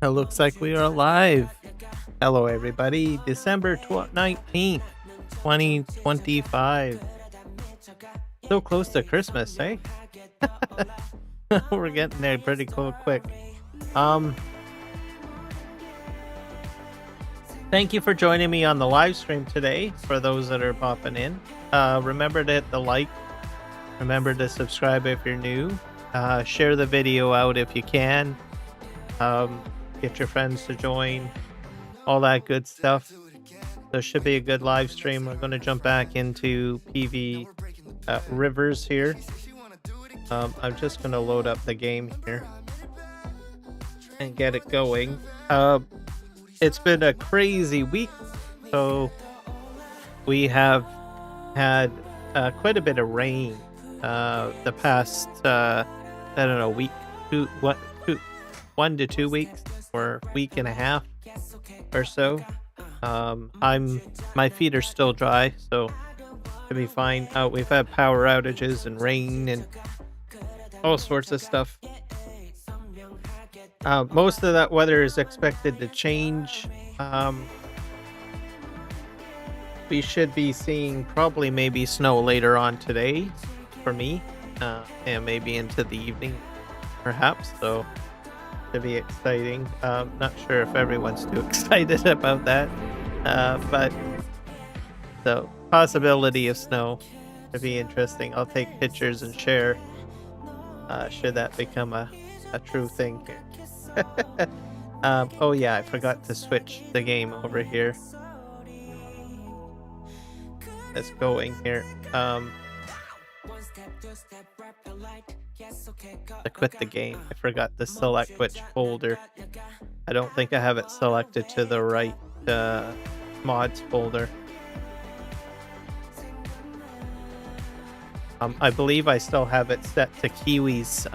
It looks like we are live. Hello, everybody. December 19th, 2025. So close to Christmas, eh? We're getting there pretty quick. Thank you for joining me on the live stream today. For those that are popping in, remember to hit the like. Remember to subscribe if you're new. Share the video out if you can. Get your friends to join. All that good stuff. So it should be a good live stream. We're going to jump back into PV Rivers here. I'm just going to load up the game here and get it going. It's been a crazy week. So we have had quite a bit of rain the past, I don't know, week, 1 to 2 weeks or week and a half or so. My feet are still dry, so it'll be fine. We've had power outages and rain and all sorts of stuff. Most of that weather is expected to change. We should be seeing probably maybe snow later on today for me, and maybe into the evening perhaps, so to be exciting. Not sure if everyone's too excited about that, but the possibility of snow to be interesting. I'll take pictures and share should that become a true thing here. Oh yeah, I forgot to switch the game over here. It's going here. To quit the game, I forgot to select which folder. I don't think I have it selected to the right mods folder. I believe I still have it set to Kiwi's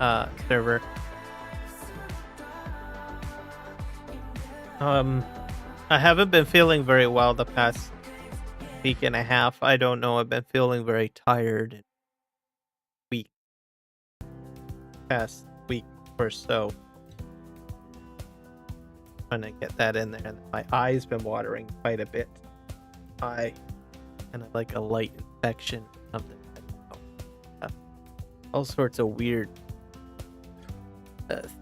server. I haven't been feeling very well the past week and a half. I don't know. I've been feeling very tired and weak past week or so. Trying to get that in there. And my eye's been watering quite a bit. Eye kind of like a light infection, something. All sorts of weird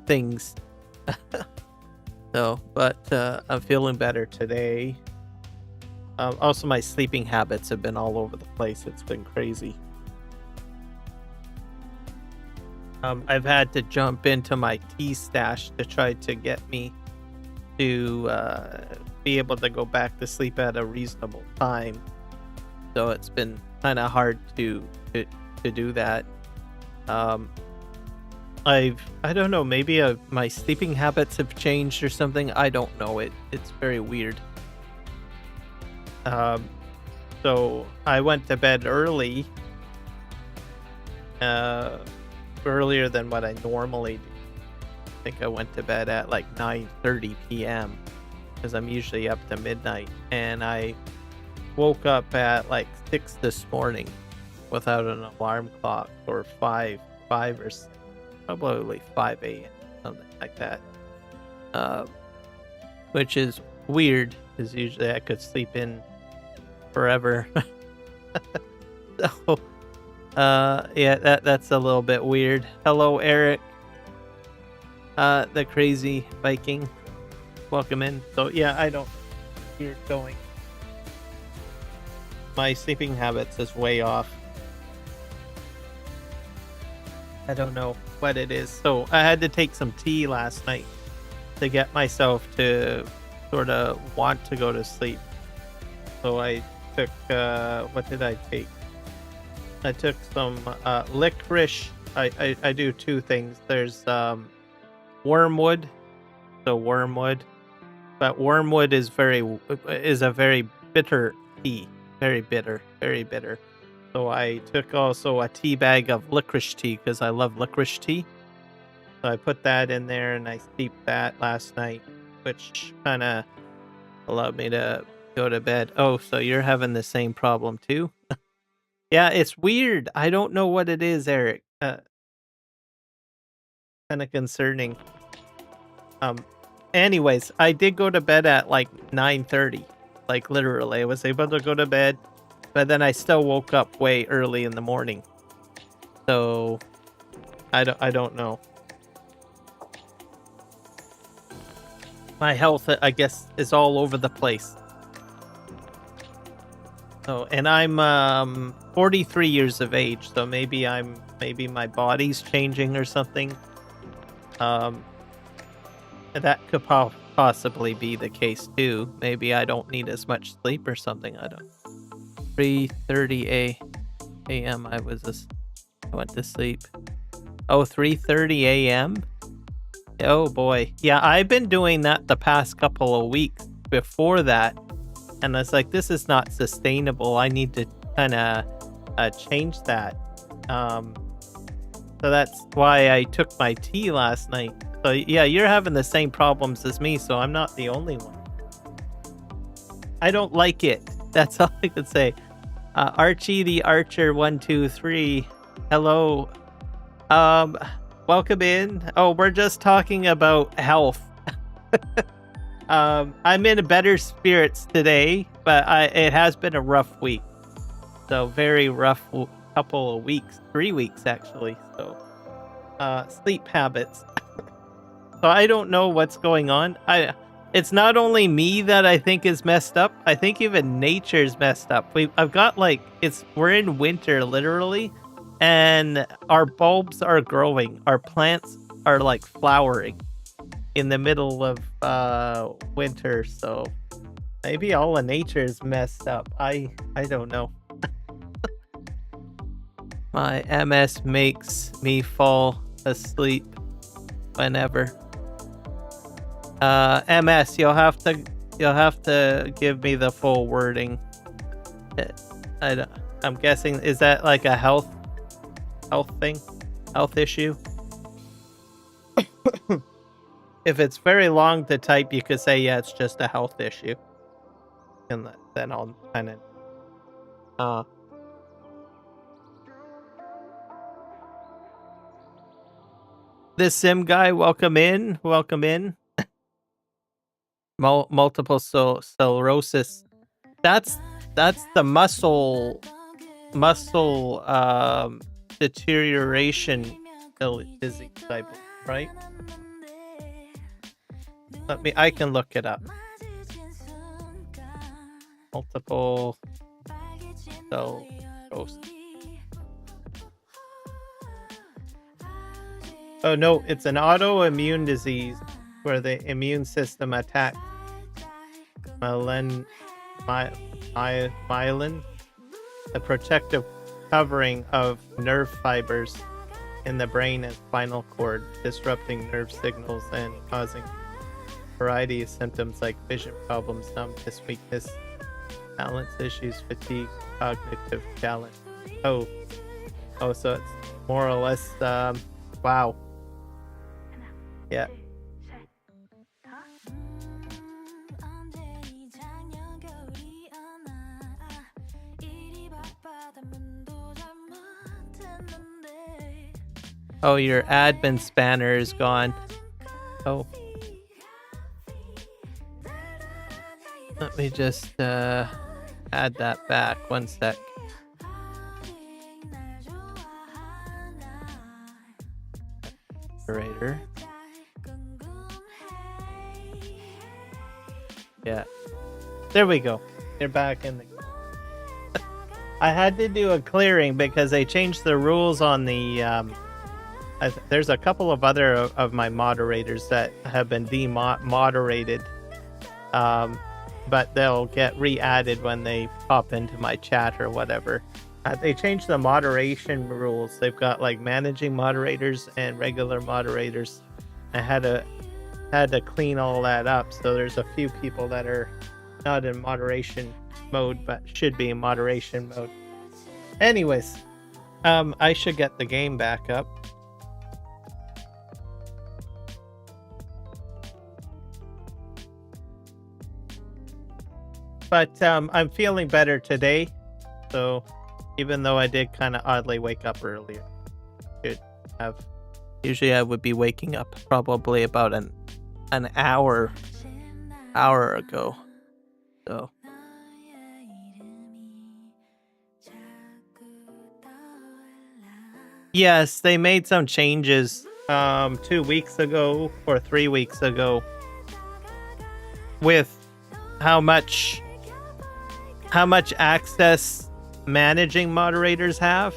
things. So, but I'm feeling better today. Also, my sleeping habits have been all over the place. It's been crazy. I've had to jump into my tea stash to try to get me to be able to go back to sleep at a reasonable time. So it's been kind of hard to do that. I don't know, maybe my sleeping habits have changed or something. I don't know. It's very weird. So I went to bed early, earlier than what I normally do. I think I went to bed at like 9:30 p.m. because I'm usually up to midnight, and I woke up at like 6 this morning without an alarm clock, or 5 or probably 5 a.m. something like that, which is weird because usually I could sleep in forever. So yeah, that's a little bit weird. Hello, Eric, the crazy Viking, welcome in. So yeah, I don't know where you're going. My sleeping habits is way off. I don't know what it is. So I had to take some tea last night to get myself to sort of want to go to sleep. So I took, what did I take? I took some licorice. I do two things. There's wormwood. So wormwood. But wormwood is a very bitter tea. Very bitter. Very bitter. So I took also a tea bag of licorice tea because I love licorice tea. So I put that in there and I steeped that last night, which kind of allowed me to go to bed. Oh, so you're having the same problem too? Yeah, it's weird. I don't know what it is, Eric. kind of concerning. Anyways, I did go to bed at like 9:30. Like literally, I was able to go to bed, but then I still woke up way early in the morning. So I don't know. My health, I guess, is all over the place. So, and I'm 43 years of age, so maybe my body's changing or something. That could possibly be the case too. Maybe I don't need as much sleep or something. I don't. 3:30 a.m. I went to sleep. Oh, 3:30 a.m. Oh boy. Yeah, I've been doing that the past couple of weeks before that. And I was like, this is not sustainable. I need to kind of change that. So that's why I took my tea last night. So yeah, you're having the same problems as me, so I'm not the only one. I don't like it. That's all I could say. Archie the Archer 123. Hello. Welcome in. Oh, we're just talking about health. I'm in better spirits today, but it has been a rough week. So very rough couple of weeks, 3 weeks actually. So sleep habits. So I don't know what's going on. It's not only me that I think is messed up. I think even nature's messed up. I've got like we're in winter literally, and our bulbs are growing. Our plants are like flowering in the middle of winter. So maybe all of nature's messed up. I don't know. My MS makes me fall asleep whenever. MS, you'll have to give me the full wording. I'm guessing, is that like a health thing? Health issue? If it's very long to type, you could say, yeah, it's just a health issue. And then I'll kind of this sim guy, welcome in. Multiple sclerosis. That's the muscle deterioration disease type, right? I can look it up. Multiple sclerosis. Oh no, it's an autoimmune disease where the immune system attacks myelin, the protective covering of nerve fibers in the brain and spinal cord, disrupting nerve signals and causing a variety of symptoms like vision problems, numbness, weakness, balance issues, fatigue, cognitive challenge. Oh, so it's more or less, wow. Yeah. Oh, your admin spanner is gone. Oh. Let me just add that back. 1 sec. Operator. Yeah. There we go. They're back in the... I had to do a clearing because they changed the rules on the... there's a couple of other of my moderators that have been demoderated. But they'll get re-added when they pop into my chat or whatever. They changed the moderation rules. They've got like managing moderators and regular moderators. I had to clean all that up. So there's a few people that are not in moderation mode, but should be in moderation mode. Anyways, I should get the game back up. But I'm feeling better today. So even though I did kind of oddly wake up earlier, should Usually I would be waking up probably about an hour ago. So yes, they made some changes 2 weeks ago or 3 weeks ago with how much access managing moderators have.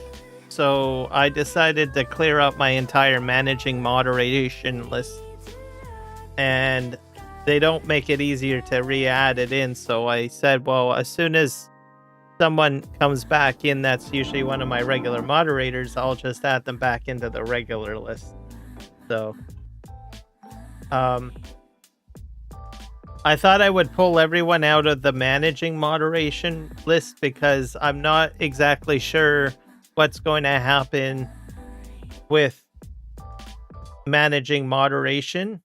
So I decided to clear out my entire managing moderation list, and they don't make it easier to re-add it in. So I said, well, as soon as someone comes back in that's usually one of my regular moderators, I'll just add them back into the regular list. So I thought I would pull everyone out of the managing moderation list because I'm not exactly sure what's going to happen with managing moderation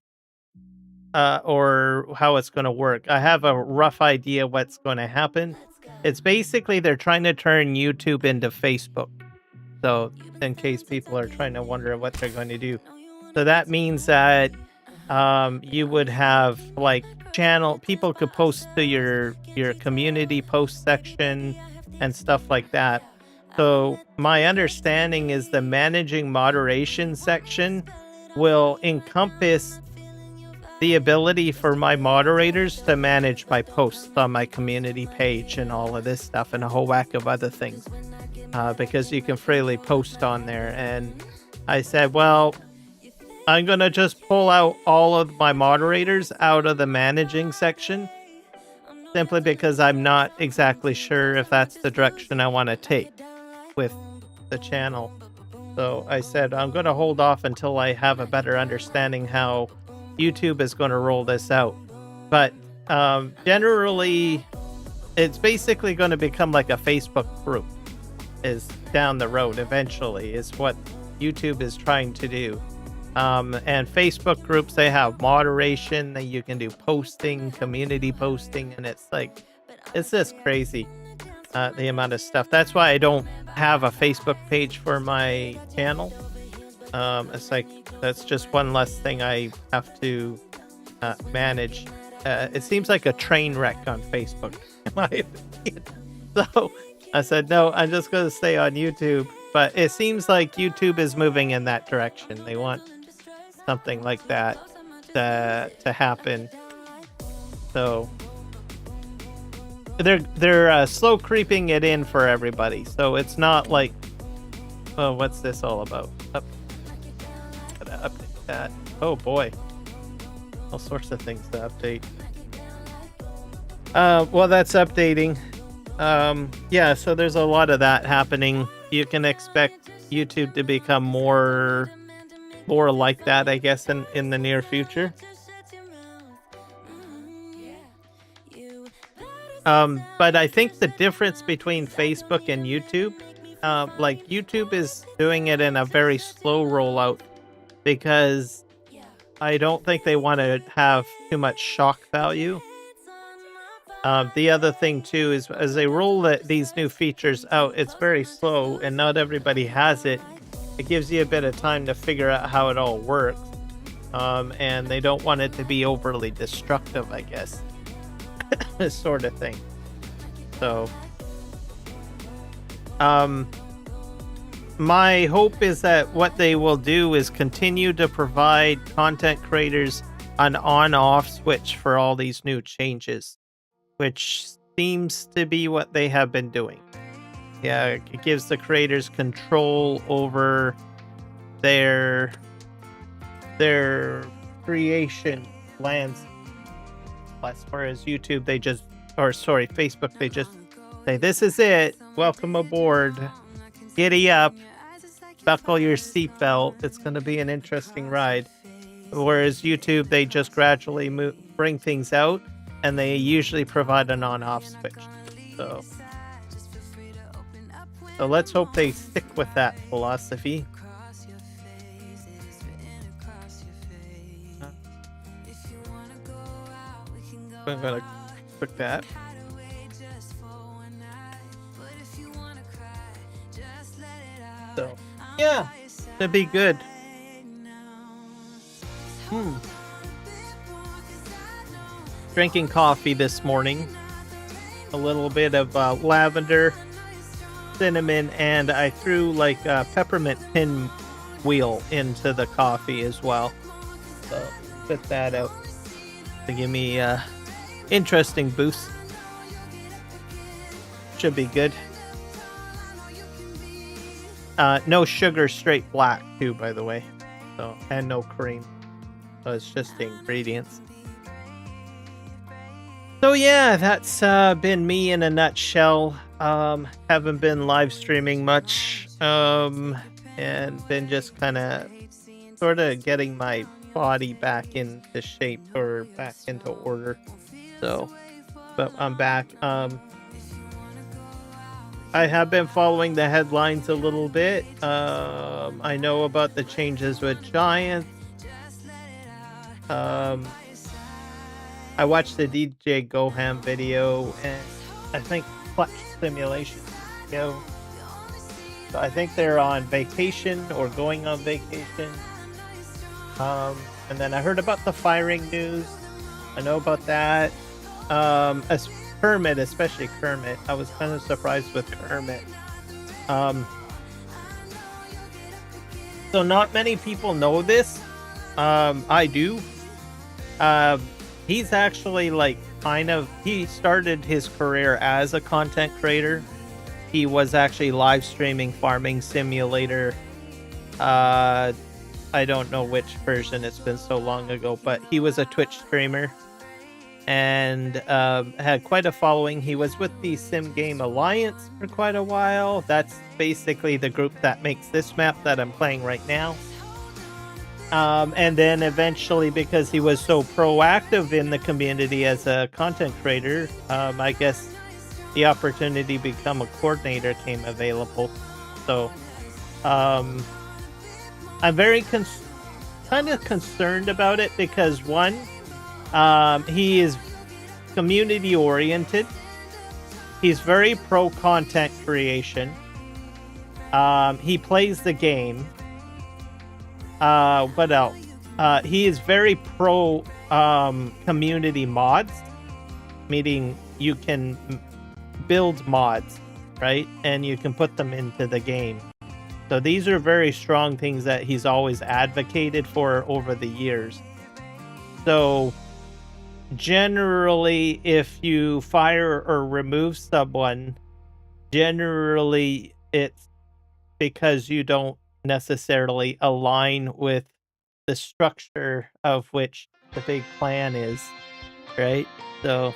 or how it's going to work. I have a rough idea what's going to happen. It's basically they're trying to turn YouTube into Facebook. So in case people are trying to wonder what they're going to do. So that means that you would have like people could post to your community post section and stuff like that. So my understanding is the managing moderation section will encompass the ability for my moderators to manage my posts on my community page and all of this stuff and a whole whack of other things, because you can freely post on there. And I said, well, I'm going to just pull out all of my moderators out of the managing section simply because I'm not exactly sure if that's the direction I want to take with the channel. So I said, I'm going to hold off until I have a better understanding how YouTube is going to roll this out. But generally, it's basically going to become like a Facebook group is down the road eventually is what YouTube is trying to do. And Facebook groups, they have moderation, that you can do posting, community posting, and it's just crazy, the amount of stuff. That's why I don't have a Facebook page for my channel. It's like, that's just one less thing I have to manage. It seems like a train wreck on Facebook, in my opinion. So I said, no, I'm just going to stay on YouTube. But it seems like YouTube is moving in that direction. They want something like that to happen. So they're slow creeping it in for everybody. So it's not like, oh, what's this all about? Gotta update that. Oh boy, all sorts of things to update. Well, that's updating. Yeah, so there's a lot of that happening. You can expect YouTube to become more like that, I guess, in the near future. But I think the difference between Facebook and YouTube, like YouTube is doing it in a very slow rollout because I don't think they want to have too much shock value. The other thing too is as they roll these new features out, it's very slow and not everybody has it. It gives you a bit of time to figure out how it all works. And they don't want it to be overly destructive, I guess. This sort of thing. So, my hope is that what they will do is continue to provide content creators an on-off switch for all these new changes, which seems to be what they have been doing. Yeah, it gives the creators control over their creation plans. As far as YouTube, Facebook, they just say, this is it. Welcome aboard. Giddy up. Buckle your seatbelt. It's going to be an interesting ride. Whereas YouTube, they just gradually bring things out, and they usually provide an on-off switch. So let's hope they stick with that philosophy. I'm gonna click that. So yeah, it'd be good. Drinking coffee this morning. A little bit of lavender, cinnamon, and I threw like a peppermint pinwheel into the coffee as well. So spit that out to give me interesting boost. Should be good. No sugar, straight black too, by the way. So, and no cream. So it's just the ingredients. So yeah, that's been me in a nutshell. Haven't been live streaming much. And been just kind of sort of getting my body back into shape or back into order. So, but I'm back. I have been following the headlines a little bit. I know about the changes with Giants. I watched the DJ Goham video and I think Clutch Simulation video. So I think they're on vacation or going on vacation. And then I heard about the firing news. I know about that. As Kermit, especially Kermit. I was kind of surprised with Kermit. So not many people know this. I do. He's actually like he started his career as a content creator. He was actually live streaming Farming Simulator. I don't know which version, it's been so long ago, but he was a Twitch streamer and had quite a following. He was with the Sim Game Alliance for quite a while. That's basically the group that makes this map that I'm playing right now. And then eventually, because he was so proactive in the community as a content creator, I guess the opportunity to become a coordinator came available. So I'm very kind of concerned about it because one, he is community oriented. He's very pro content creation. He plays the game. What else? He is very pro community mods, meaning you can build mods, right? And you can put them into the game. So these are very strong things that he's always advocated for over the years. So generally, if you fire or remove someone, generally it's because you don't necessarily align with the structure of which the big plan is, right? So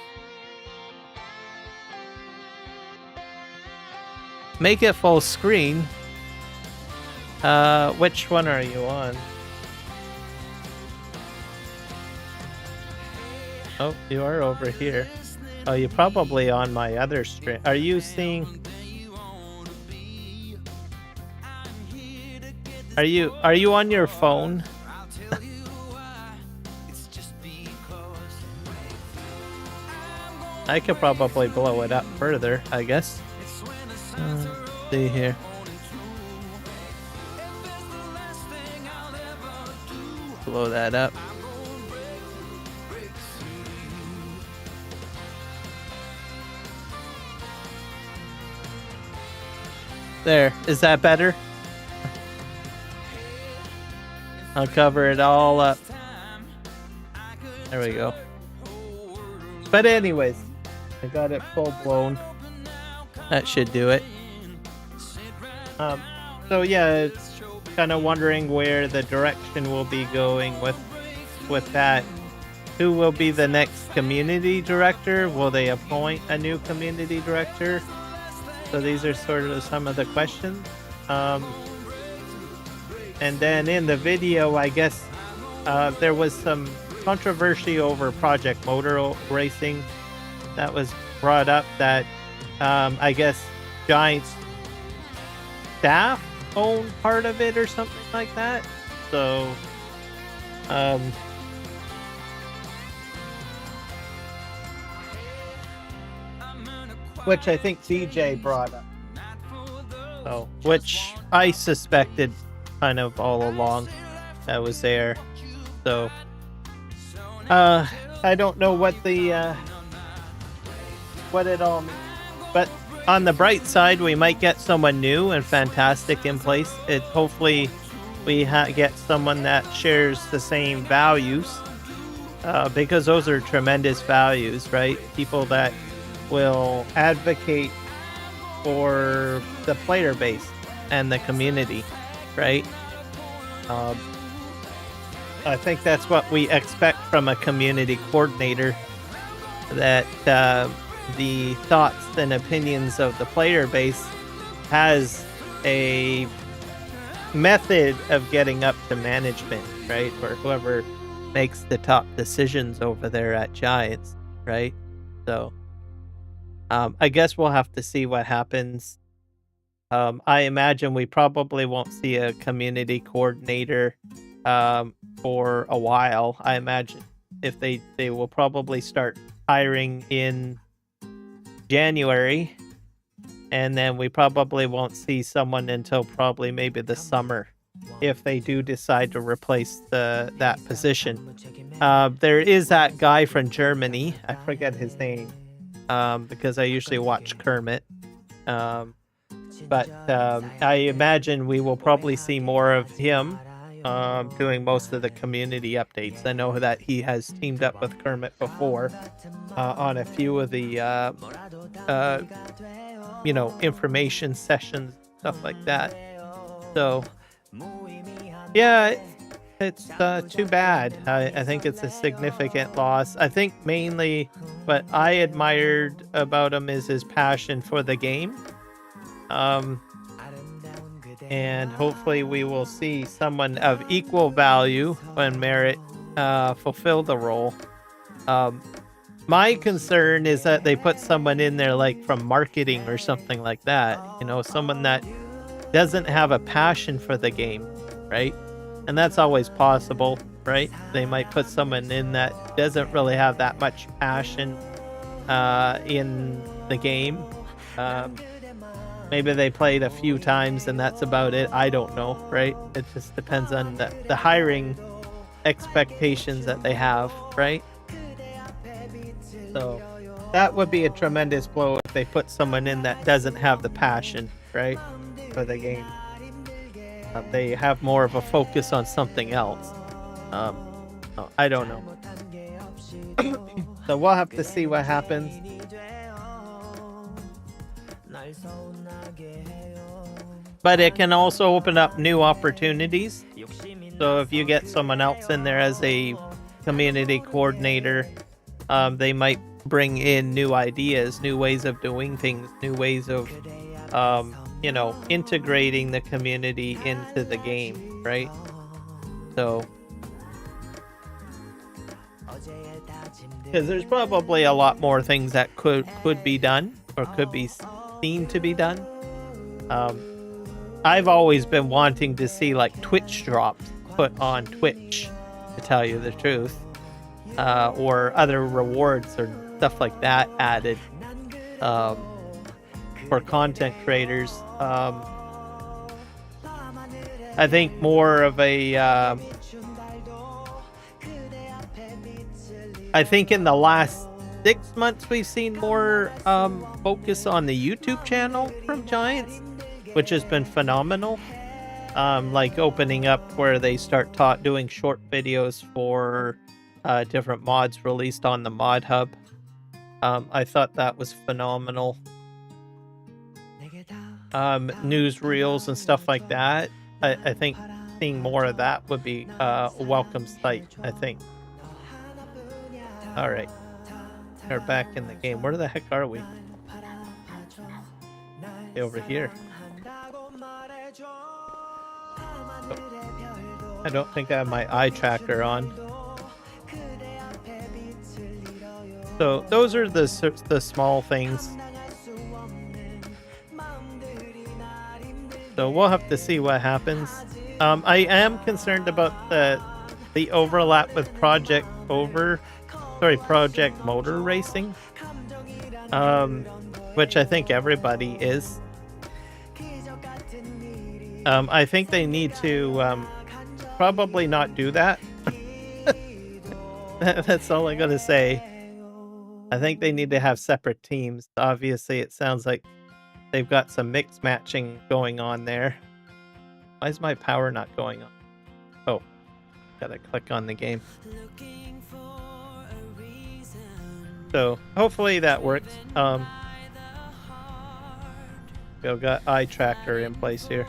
make it full screen. Which one are you on? Oh, you are over here. Oh, you're probably on my other stream. Are you seeing? Are you on your phone? I could probably blow it up further, I guess. Let's see here. Blow that up. There, is that better? I'll cover it all up. There we go. But anyways, I got it full blown. That should do it. So yeah, it's kind of wondering where the direction will be going with that. Who will be the next community director? Will they appoint a new community director? So these are sort of some of the questions. And then in the video, I guess there was some controversy over Project Motor Racing that was brought up that I guess Giants staff own part of it or something like that. So which I think DJ brought up. So which I suspected kind of all along that was there. So I don't know what the what it all means, but on the bright side, we might get someone new and fantastic in place. It hopefully we get someone that shares the same values, because those are tremendous values, right? People that will advocate for the player base and the community, right? I think that's what we expect from a community coordinator, that the thoughts and opinions of the player base has a method of getting up to management, right? Or whoever makes the top decisions over there at Giants, right? So I guess we'll have to see what happens. I imagine we probably won't see a community coordinator for a while. I imagine if they will probably start hiring in January, and then we probably won't see someone until probably maybe the summer, if they do decide to replace that position. There is that guy from Germany. I forget his name, because I usually watch Kermit. But I imagine we will probably see more of him doing most of the community updates. I know that he has teamed up with Kermit before on a few of the information sessions, stuff like that. So yeah, it's too bad. I think it's a significant loss. I think mainly what I admired about him is his passion for the game. And hopefully we will see someone of equal value when merit fulfill the role. My concern is that they put someone in there like from marketing or something like that. Someone that doesn't have a passion for the game, right? And that's always possible, right? They might put someone in that doesn't really have that much passion in the game. Maybe they played a few times and that's about it. I don't know, right? It just depends on the hiring expectations that they have, right? So that would be a tremendous blow if they put someone in that doesn't have the passion, right, for the game. They have more of a focus on something else. I don't know. So we'll have to see what happens. But it can also open up new opportunities. So if you get someone else in there as a community coordinator, they might bring in new ideas, new ways of doing things, new ways of, integrating the community into the game, right? So, because there's probably a lot more things that could be done or could be seen to be done. I've always been wanting to see like Twitch drops put on Twitch, to tell you the truth, or other rewards or stuff like that added for content creators. I think more of a I think in the last 6 months we've seen more focus on the YouTube channel from Giants, which has been phenomenal. Like opening up where they start doing short videos for different mods released on the Mod Hub. I thought that was phenomenal. Newsreels and stuff like that. I think seeing more of that would be a welcome sight, I think. All right. We're back in the game. Where the heck are we? Over here. Oh. I don't think I have my eye tracker on. So those are the small things. So we'll have to see what happens. I am concerned about the overlap with Project Motor Racing, which I think everybody is. I think they need to probably not do that. That's all I gotta say. I think they need to have separate teams. Obviously, it sounds like they've got some mix matching going on there. Why is my power not going on? Oh, gotta click on the game. So hopefully that works. We've got eye tracker in place here.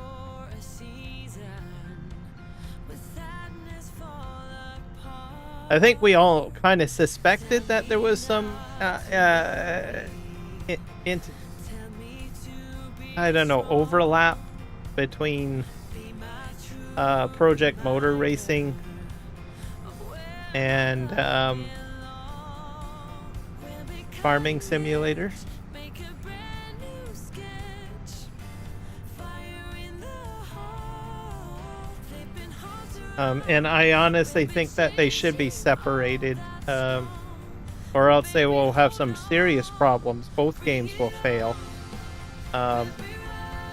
I think we all kind of suspected that there was some I don't know, overlap between Project Motor Racing and Farming Simulator. And I honestly think that they should be separated, or else they will have some serious problems. Both games will fail.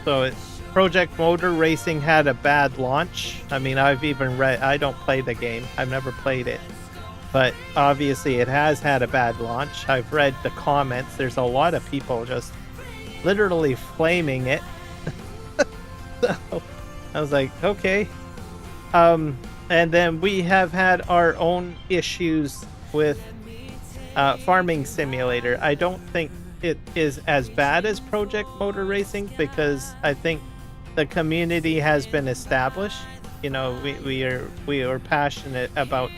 So Project Motor Racing had a bad launch. I mean, I've even read, I don't play the game. I've never played it. But obviously it has had a bad launch. I've read the comments. There's a lot of people just literally flaming it. So I was like, okay. And then we have had our own issues with Farming Simulator. I don't think it is as bad as Project Motor Racing because I think the community has been established. You know, we are passionate about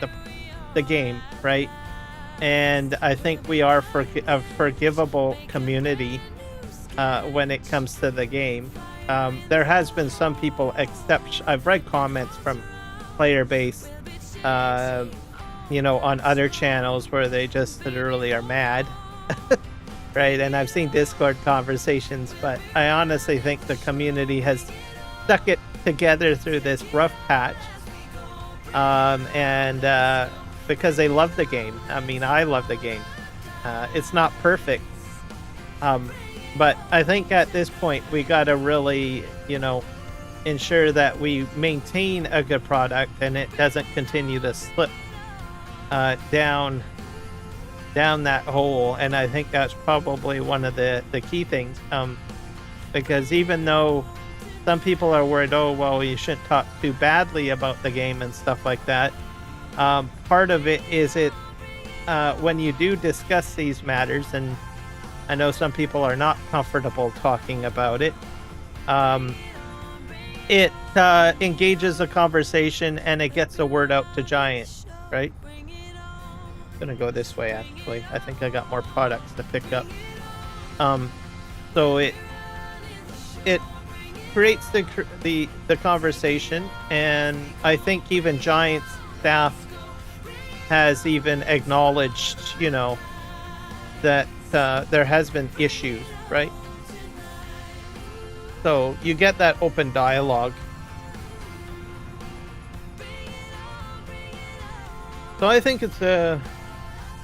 the game, right? And I think we are a forgivable community when it comes to the game. There has been some people I've read comments from player base, you know, on other channels where they just literally are mad, right? And I've seen Discord conversations, but I honestly think the community has stuck it together through this rough patch, and because they love the game. I mean, I love the game. It's not perfect, but I think at this point we gotta really, you know, ensure that we maintain a good product and it doesn't continue to slip down that hole. And I think that's probably one of the key things, because even though some people are worried, oh well, you shouldn't talk too badly about the game and stuff like that, part of it is when you do discuss these matters, and I know some people are not comfortable talking about it, it engages a conversation and it gets the word out to Giant, right? I'm gonna go this way, actually. I think I got more products to pick up. So it creates the conversation, and I think even Giant's staff has even acknowledged, you know, that there has been issues, right? So you get that open dialogue. So I think it's a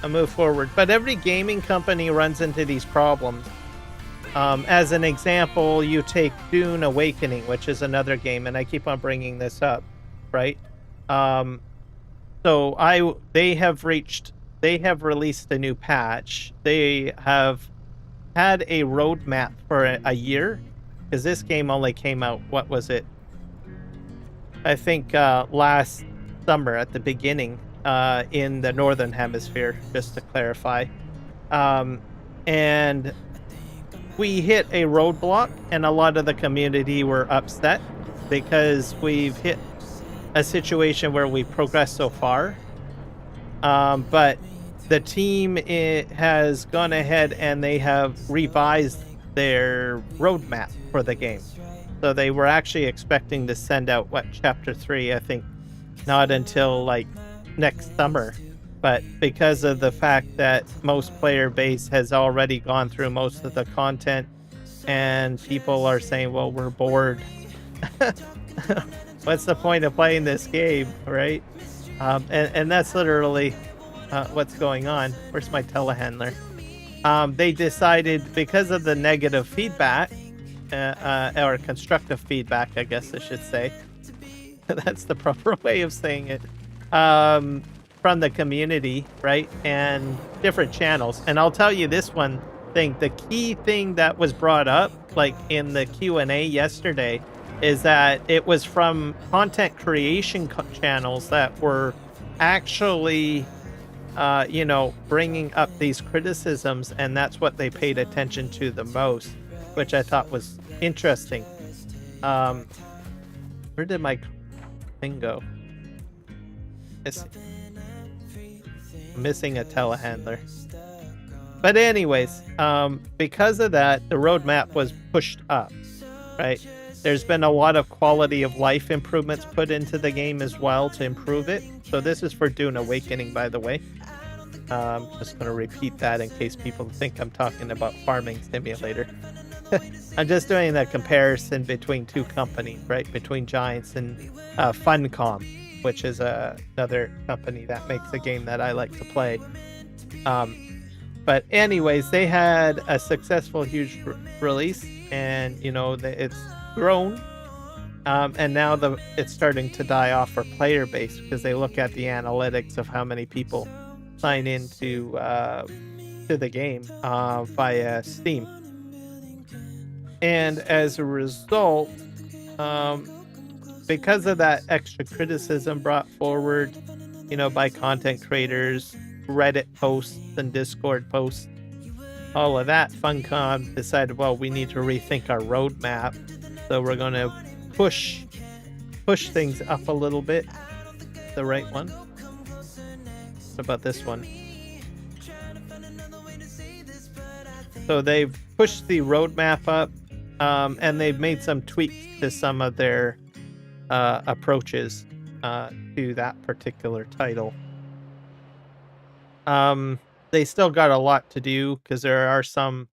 move forward. But every gaming company runs into these problems. As an example, you take Dune Awakening, which is another game, and I keep on bringing this up, right? So they have released a new patch. They have had a roadmap for a year, because this game only came out, what was it? I think last summer at the beginning, in the Northern Hemisphere, just to clarify. And we hit a roadblock, and a lot of the community were upset because we've hit a situation where we progressed so far. But the team has gone ahead and they have revised their roadmap for the game. So they were actually expecting to send out chapter 3, I think, not until like next summer. But because of the fact that most player base has already gone through most of the content, and people are saying, well, we're bored. What's the point of playing this game, right? And that's literally what's going on. Where's my telehandler? They decided, because of the negative feedback, or constructive feedback, I guess I should say. That's the proper way of saying it. from the community, right? And different channels. And I'll tell you this one thing, the key thing that was brought up, like in the Q&A yesterday, is that it was from content creation channels that were actually, you know, bringing up these criticisms, and that's what they paid attention to the most, which I thought was interesting. Where did my thing go? Missing a telehandler. But anyways, because of that, the roadmap was pushed up, right? There's been a lot of quality of life improvements put into the game as well to improve it. So this is for Dune Awakening, by the way. Just going to repeat that in case people think I'm talking about Farming Simulator. I'm just doing the comparison between two companies, right? Between Giants and Funcom, which is another company that makes a game that I like to play. But anyways, they had a successful, huge release, and you know it's grown, and now it's starting to die off for player base because they look at the analytics of how many people sign into to the game via Steam, and as a result, because of that extra criticism brought forward, you know, by content creators, Reddit posts and Discord posts, all of that, Funcom decided, well, we need to rethink our roadmap, so we're going to push things up a little bit. The right one. What about this one? So they've pushed the roadmap up, and they've made some tweaks to some of their approaches to that particular title. They still got a lot to do because there are some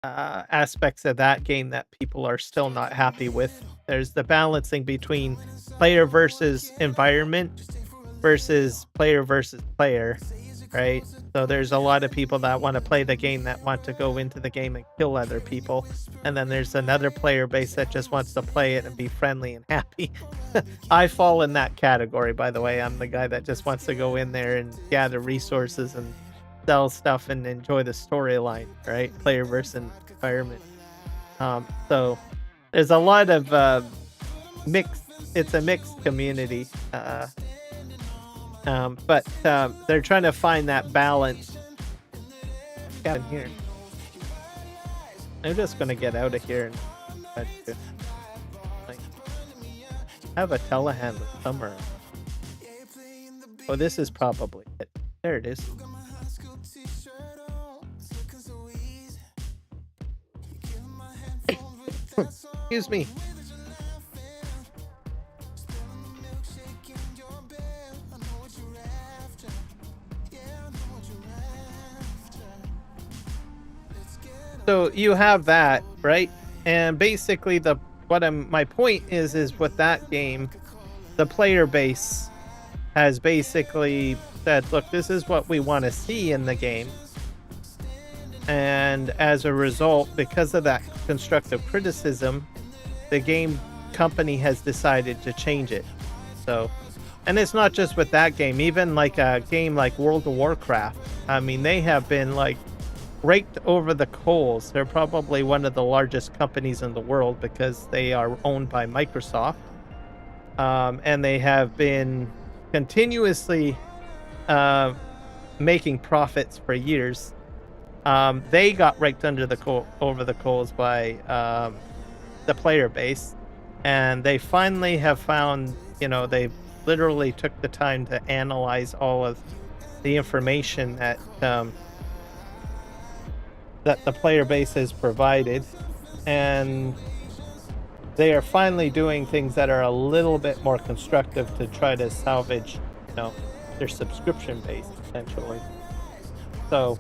aspects of that game that people are still not happy with. There's the balancing between player versus environment versus player, right? So there's a lot of people that want to play the game that want to go into the game and kill other people. And then there's another player base that just wants to play it and be friendly and happy. I fall in that category, by the way. I'm the guy that just wants to go in there and gather resources and sell stuff and enjoy the storyline, right? Player versus environment. So there's a lot of it's a mixed community. But they're trying to find that balance. Get in here. I'm just gonna get out of here and have a telehandler somewhere. Oh, this is probably it. There it is. Excuse me. So you have that, right? And basically my point is with that game, the player base has basically said, look, this is what we want to see in the game. And as a result, because of that constructive criticism, the game company has decided to change it. So, and it's not just with that game, even like a game like World of Warcraft. I mean, they have been like raked over the coals. They're probably one of the largest companies in the world because they are owned by Microsoft. And they have been continuously making profits for years. They got raked over the coals by the player base, and they finally have found, you know, they literally took the time to analyze all of the information that the player base has provided, and they are finally doing things that are a little bit more constructive to try to salvage, you know, their subscription base, essentially. So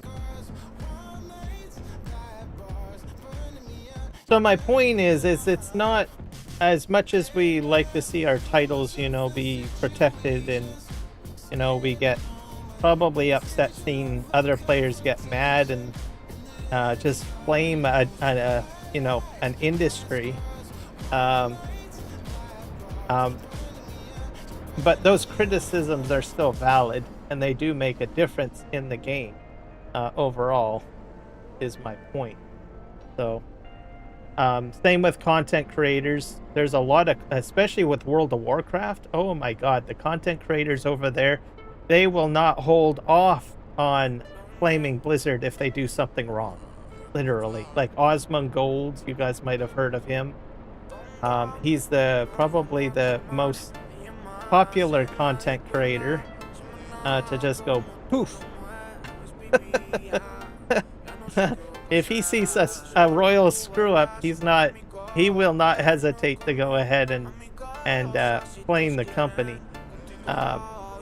my point is it's not as much as we like to see our titles, you know, be protected, and, you know, we get probably upset seeing other players get mad and just blame you know, an industry. but those criticisms are still valid, and they do make a difference in the game overall, is my point. So same with content creators. There's a lot of, especially with World of Warcraft, oh my god, the content creators over there, they will not hold off on blaming Blizzard if they do something wrong. Literally. Like Osmongold, you guys might have heard of him. He's probably the most popular content creator to just go poof. If he sees a royal screw up, he will not hesitate to go ahead and blame the company.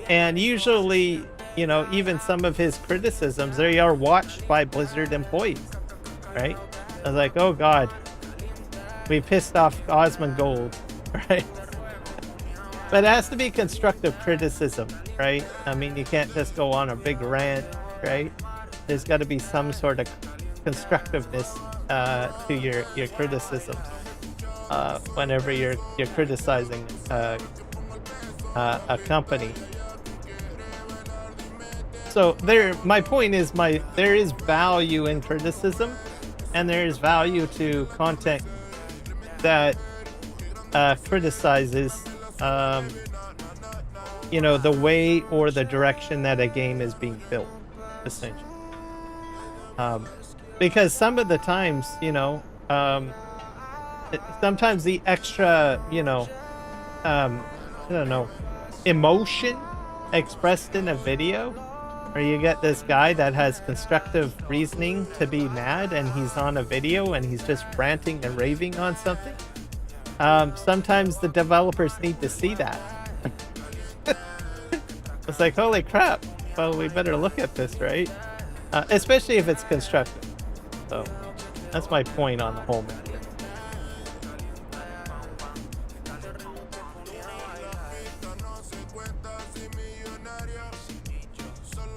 And usually, you know, even some of his criticisms, they are watched by Blizzard employees, right? I was like, oh god, we pissed off Osmongold, right? But it has to be constructive criticism, right? I mean, you can't just go on a big rant, right? There's got to be some sort of constructiveness to your criticisms whenever you're criticizing a company. So my point is there is value in criticism, and there is value to content that criticizes you know, the way or the direction that a game is being built, essentially. Because some of the times, you know, sometimes the extra, you know, I don't know, emotion expressed in a video, or you get this guy that has constructive reasoning to be mad, and he's on a video and he's just ranting and raving on something. Sometimes the developers need to see that. It's like, holy crap, well, we better look at this, right? Especially if it's constructive. So that's my point on the whole matter.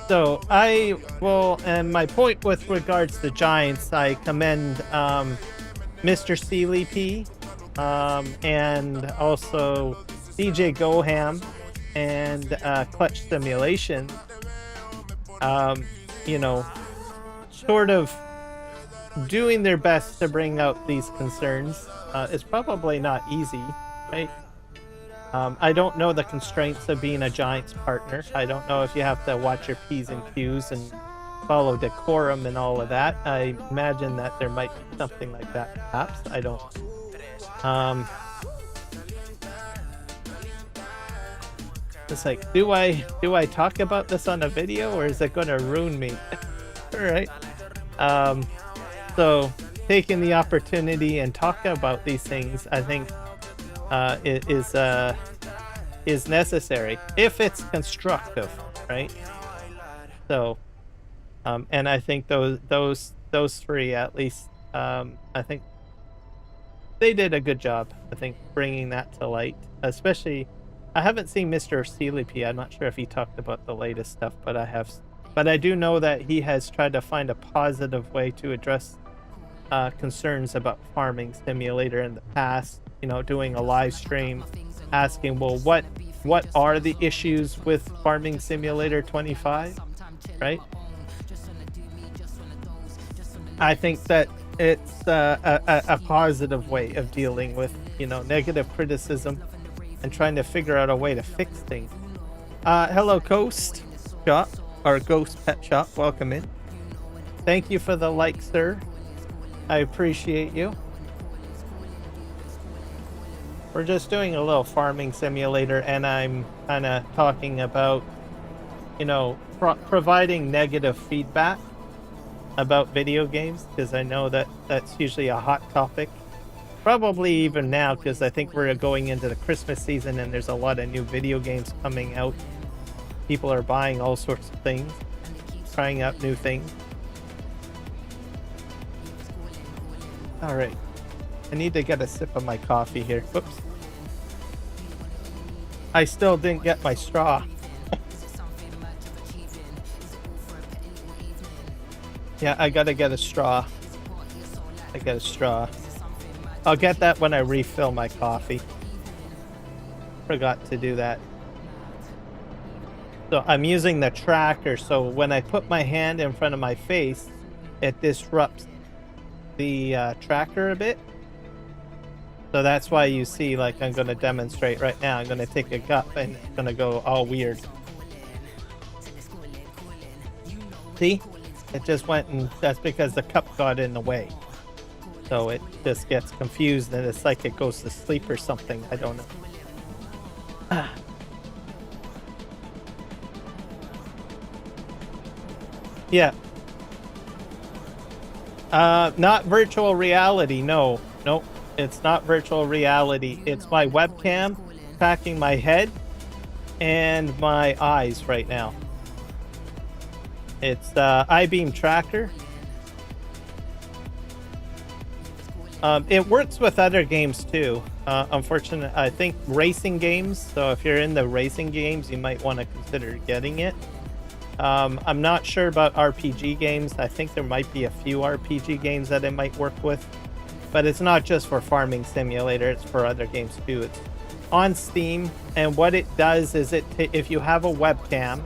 So and my point with regards to Giants, I commend Mr. Sealy P, and also DJ Goham and Clutch Simulation, you know, sort of doing their best to bring out these concerns. It's probably not easy, right? I don't know the constraints of being a Giants partner. I don't know if you have to watch your P's and Q's and follow decorum and all of that. I imagine that there might be something like that, perhaps. I don't. It's like, do I talk about this on a video, or is it going to ruin me? All right. So taking the opportunity and talking about these things, I think, is necessary if it's constructive, right? So, and I think those three, at least, I think they did a good job. I think bringing that to light, especially. I haven't seen Mr. Sealy P. I'm not sure if he talked about the latest stuff, but I do know that he has tried to find a positive way to address concerns about Farming Simulator in the past. You know, doing a live stream, asking, well, what are the issues with Farming Simulator 25, right? I think that it's a positive way of dealing with, you know, negative criticism and trying to figure out a way to fix things. Hello, Ghost Shop, or Ghost Pet Shop. Welcome in. Thank you for the like, sir. I appreciate you. We're just doing a little Farming Simulator, and I'm kind of talking about, you know, providing negative feedback about video games, because I know that that's usually a hot topic. Probably even now, because I think we're going into the Christmas season and there's a lot of new video games coming out. People are buying all sorts of things, trying out new things. All right. I need to get a sip of my coffee here. Whoops. I still didn't get my straw. Yeah, I gotta get a straw. I'll get that when I refill my coffee. Forgot to do that. So I'm using the tracker, so when I put my hand in front of my face, it disrupts the tracker a bit. So that's why you see, like, I'm going to demonstrate right now. I'm going to take a cup and it's going to go all weird. See? It just went, and that's because the cup got in the way. So it just gets confused and it's like it goes to sleep or something. I don't know. Yeah. Not virtual reality. No. Nope. It's not virtual reality. It's my webcam tracking my head and my eyes right now. It's iBeam tracker. It works with other games too. Unfortunately, I think racing games. So if you're in the racing games, you might want to consider getting it. I'm not sure about RPG games. I think there might be a few RPG games that it might work with, but it's not just for Farming Simulator. It's for other games too. It's on Steam, and what it does is if you have a webcam,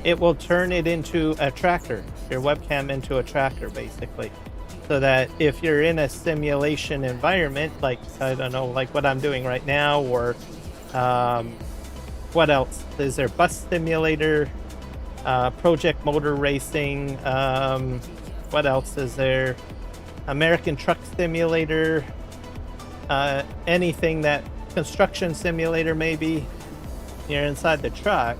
it will turn it into a tracker, your webcam into a tracker, basically. So that if you're in a simulation environment, like, I don't know, like what I'm doing right now, or what else? Is there bus simulator, project motor racing, what else is there? American truck simulator, anything that, construction simulator maybe, you're inside the truck.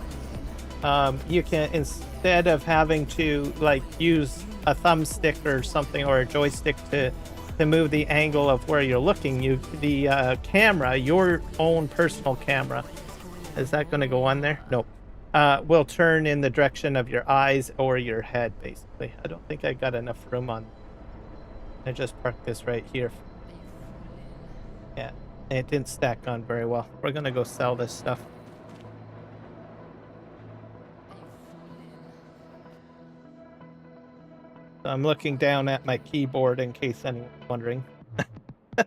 You can, instead of having to like use a thumbstick or something, or a joystick to move the angle of where you're looking, the camera, your own personal camera, is that going to go on there? Nope. Will turn in the direction of your eyes or your head, basically. I don't think I got enough room on. I just parked this right here. Yeah, it didn't stack on very well. We're going to go sell this stuff. So I'm looking down at my keyboard in case anyone's wondering. All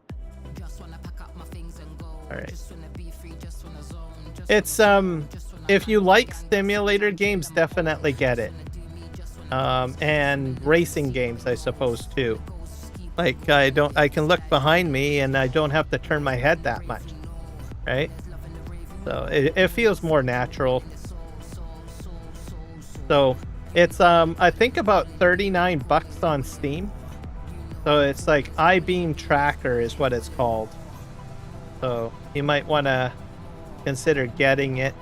right. It's if you like simulator games, definitely get it. And racing games, I suppose, too. Like, I can look behind me and I don't have to turn my head that much, right? So it feels more natural. So it's I think about 39 bucks on Steam. So it's like iBeam Tracker is what it's called. So you might want to consider getting it.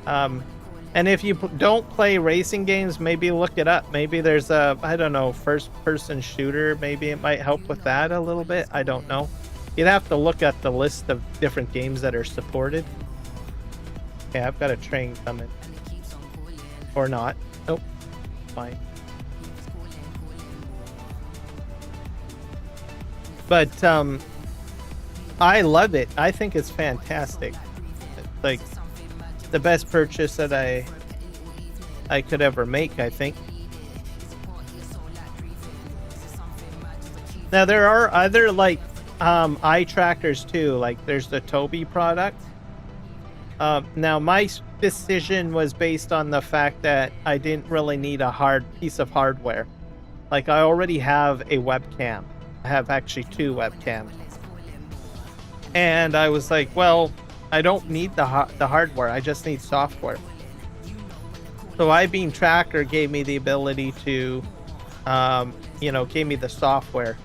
And if you don't play racing games, maybe look it up. Maybe there's a, I don't know, first-person shooter. Maybe it might help with that a little bit. I don't know. You'd have to look at the list of different games that are supported. Okay, I've got a train coming. Or not. Nope. Fine. But I love it. I think it's fantastic. It's like the best purchase that I could ever make, I think. Now there are other like eye trackers too. Like there's the Tobii product. Now my decision was based on the fact that I didn't really need a hard piece of hardware. Like I already have a webcam. I have actually 2 webcams. And I was like, well, I don't need the hardware. I just need software. So iBeam Tracker gave me the ability to, gave me the software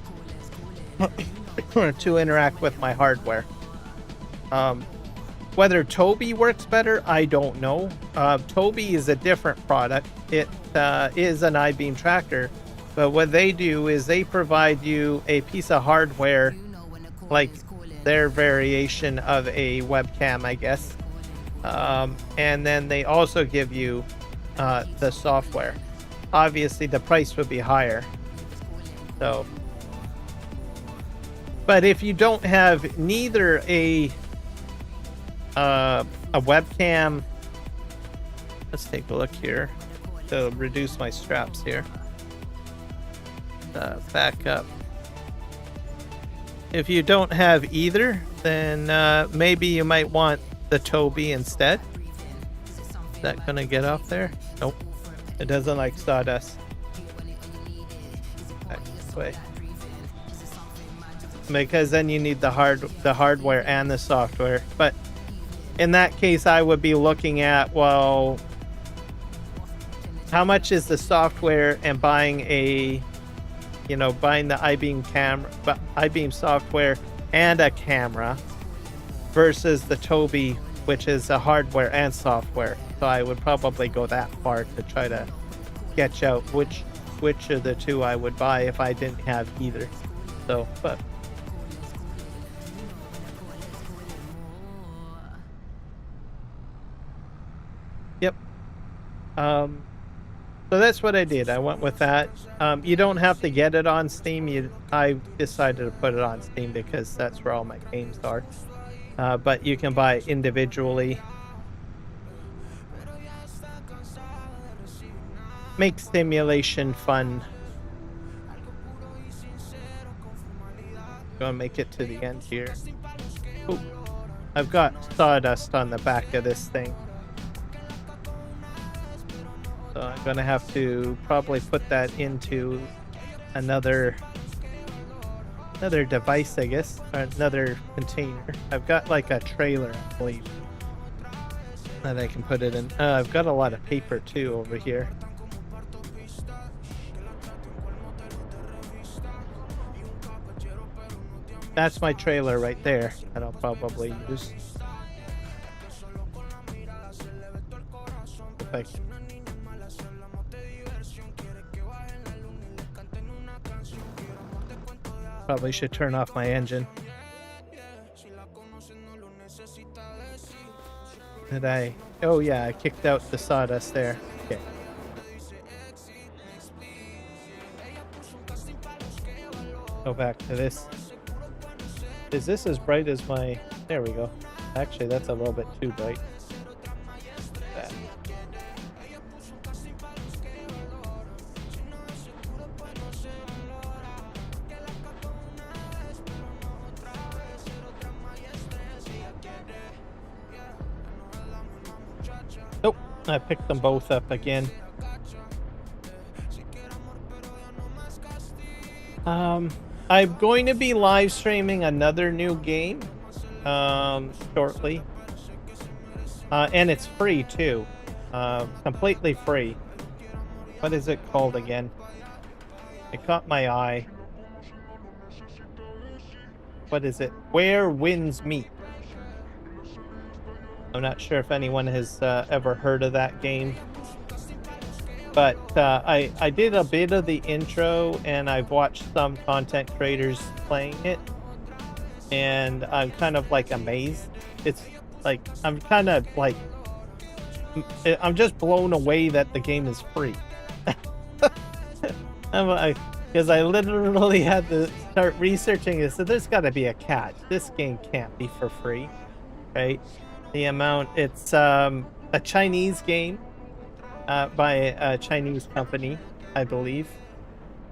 to interact with my hardware. Whether Tobii works better, I don't know. Tobii is a different product. It is an iBeam Tracker, but what they do is they provide you a piece of hardware, like their variation of a webcam, I guess. And then they also give you the software. Obviously, the price would be higher. So, but if you don't have neither a webcam, let's take a look here to reduce my straps here. Back up. If you don't have either, then maybe you might want the Tobii instead. that gonna get off there? Nope. It doesn't like sawdust. Back this way. Because then you need the hardware and the software. But in that case, I would be looking at, well, how much is the software and buying a, you know, buying the iBeam camera, iBeam software and a camera versus the Tobii, which is a hardware and software. So I would probably go that far to try to sketch out which of the two I would buy if I didn't have either. So, but yep. So that's what I did. I went with that. You don't have to get it on Steam. I decided to put it on Steam because that's where all my games are. But you can buy it individually. Make simulation fun. Gonna make it to the end here. Ooh, I've got sawdust on the back of this thing. So I'm gonna have to probably put that into another device, I guess, or another container. I've got like a trailer, I believe, that I can put it in. I've got a lot of paper too over here. That's my trailer right there that I'll probably use. If I can. Probably should turn off my engine. Did I? Oh yeah, I kicked out the sawdust there. Okay. Go back to this. Is this as bright as my... There we go. Actually, that's a little bit too bright. That. Nope, I picked them both up again. I'm going to be live streaming another new game shortly. And it's free too. Completely free. What is it called again? It caught my eye. What is it? Where Winds Meet. I'm not sure if anyone has ever heard of that game. But I did a bit of the intro, and I've watched some content creators playing it, and I'm kind of like amazed. It's like I'm kind of like I'm just blown away that the game is free. Because I literally had to start researching it. So there's got to be a catch. This game can't be for free, right? The amount, it's a Chinese game. By a Chinese company, I believe,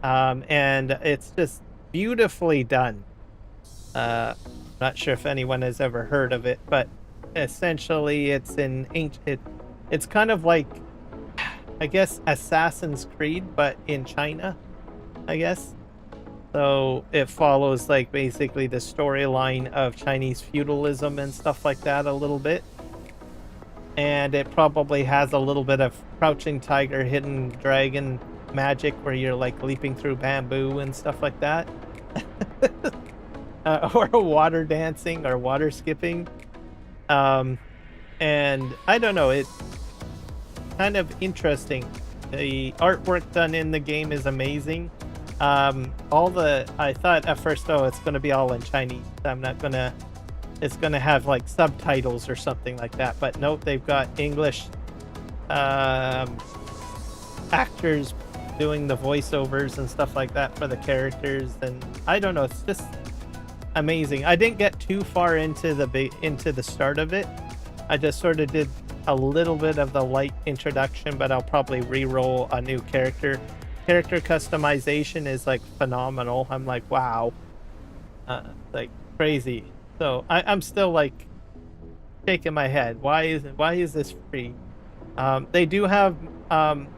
and it's just beautifully done. Not sure if anyone has ever heard of it, but essentially it's in ancient. It's kind of like, I guess, Assassin's Creed, but in China, I guess. So it follows like basically the storyline of Chinese feudalism and stuff like that a little bit. And it probably has a little bit of Crouching Tiger, Hidden Dragon magic where you're like leaping through bamboo and stuff like that. Or water dancing or water skipping. And I don't know, it's kind of interesting. The artwork done in the game is amazing. I thought at first, oh, it's going to be all in Chinese. It's gonna have like subtitles or something like that, but nope, they've got English actors doing the voiceovers and stuff like that for the characters, and I don't know, it's just amazing. I didn't get too far into the start of it. I just sort of did a little bit of the light introduction, but I'll probably re-roll a new character. Character customization is like phenomenal. I'm like, wow, like crazy. So I'm still like shaking my head. Why is this free? They do have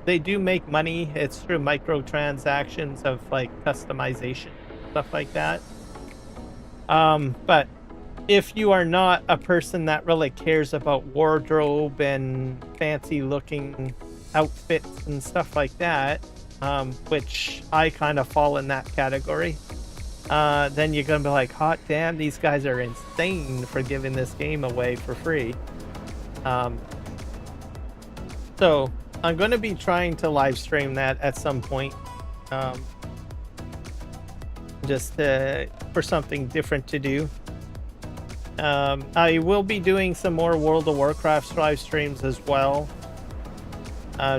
they do make money. It's through microtransactions of like customization, stuff like that. But if you are not a person that really cares about wardrobe and fancy looking outfits and stuff like that, which I kind of fall in that category, then you're gonna be like, hot damn, these guys are insane for giving this game away for free. So I'm going to be trying to live stream that at some point, just for something different to do. I will be doing some more World of Warcraft live streams as well,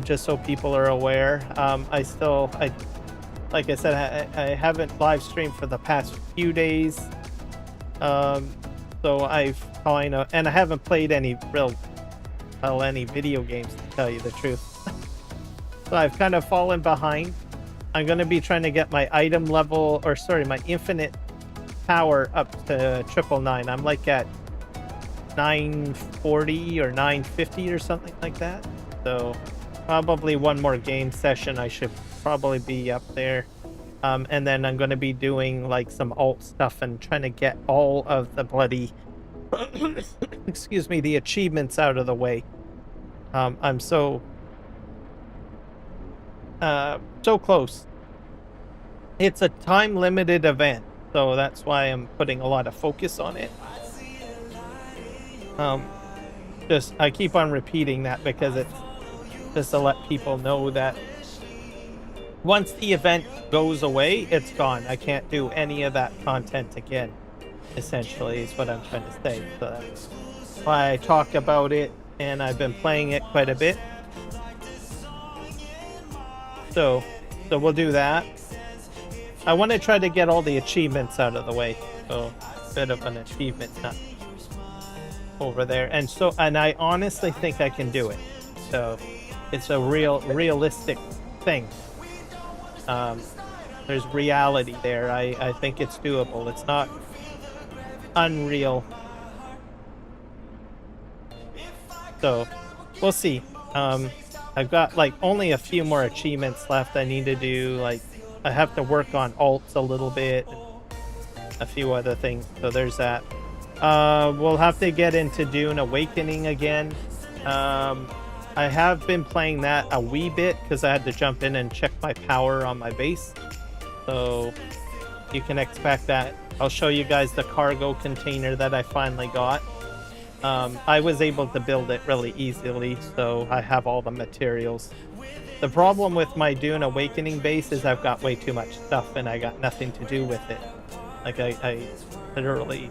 just so people are aware. Like I said, I haven't live streamed for the past few days, so I've kind of, and I haven't played any video games, to tell you the truth. So I've kind of fallen behind. I'm going to be trying to get my item level, or sorry, my infinite power up to 999. I'm like at 940 or 950 or something like that. So probably one more game session, I should probably be up there. And then I'm going to be doing like some alt stuff and trying to get all of the bloody excuse me, the achievements out of the way. I'm so close. It's a time limited event, so that's why I'm putting a lot of focus on it. I keep on repeating that because it's just to let people know that once the event goes away, it's gone. I can't do any of that content again, essentially, is what I'm trying to say. So that's why I talk about it, and I've been playing it quite a bit. So we'll do that. I want to try to get all the achievements out of the way. So, a bit of an achievement nut over there. And I honestly think I can do it. So, it's a realistic thing. There's reality there. I think it's doable. It's not unreal. So, we'll see. I've got like only a few more achievements left. I need to do, like, I have to work on alts a little bit, and a few other things. So there's that. We'll have to get into Dune Awakening again. I have been playing that a wee bit because I had to jump in and check my power on my base. So you can expect that. I'll show you guys the cargo container that I finally got. I was able to build it really easily, so I have all the materials. The problem with my Dune Awakening base is I've got way too much stuff and I got nothing to do with it. Like, I literally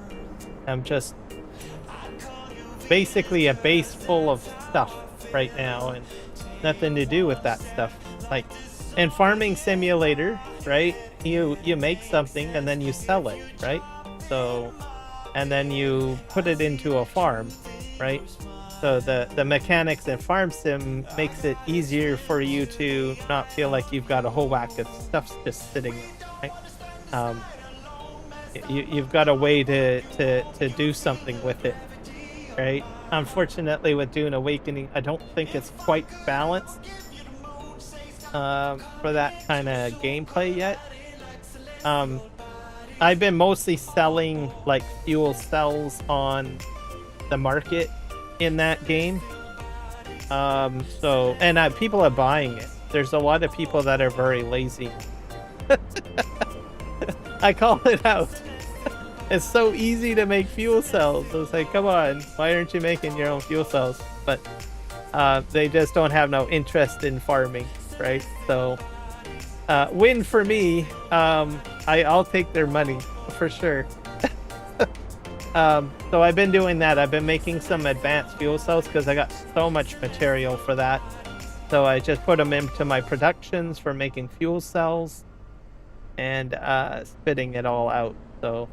am just basically a base full of stuff right now and nothing to do with that stuff. Like, in Farming Simulator, right, you make something and then you sell it, right? So, and then you put it into a farm, right? So the mechanics in Farm Sim makes it easier for you to not feel like you've got a whole whack of stuff just sitting there, right? You've got a way to do something with it, right? Unfortunately, with Dune Awakening, I don't think it's quite balanced for that kind of gameplay yet. I've been mostly selling like fuel cells on the market in that game. People are buying it. There's a lot of people that are very lazy. I call it out. It's so easy to make fuel cells. I was like, come on, why aren't you making your own fuel cells? But they just don't have no interest in farming, right? So win for me. I'll take their money for sure. So I've been doing that. I've been making some advanced fuel cells because I got so much material for that. So I just put them into my productions for making fuel cells and spitting it all out. So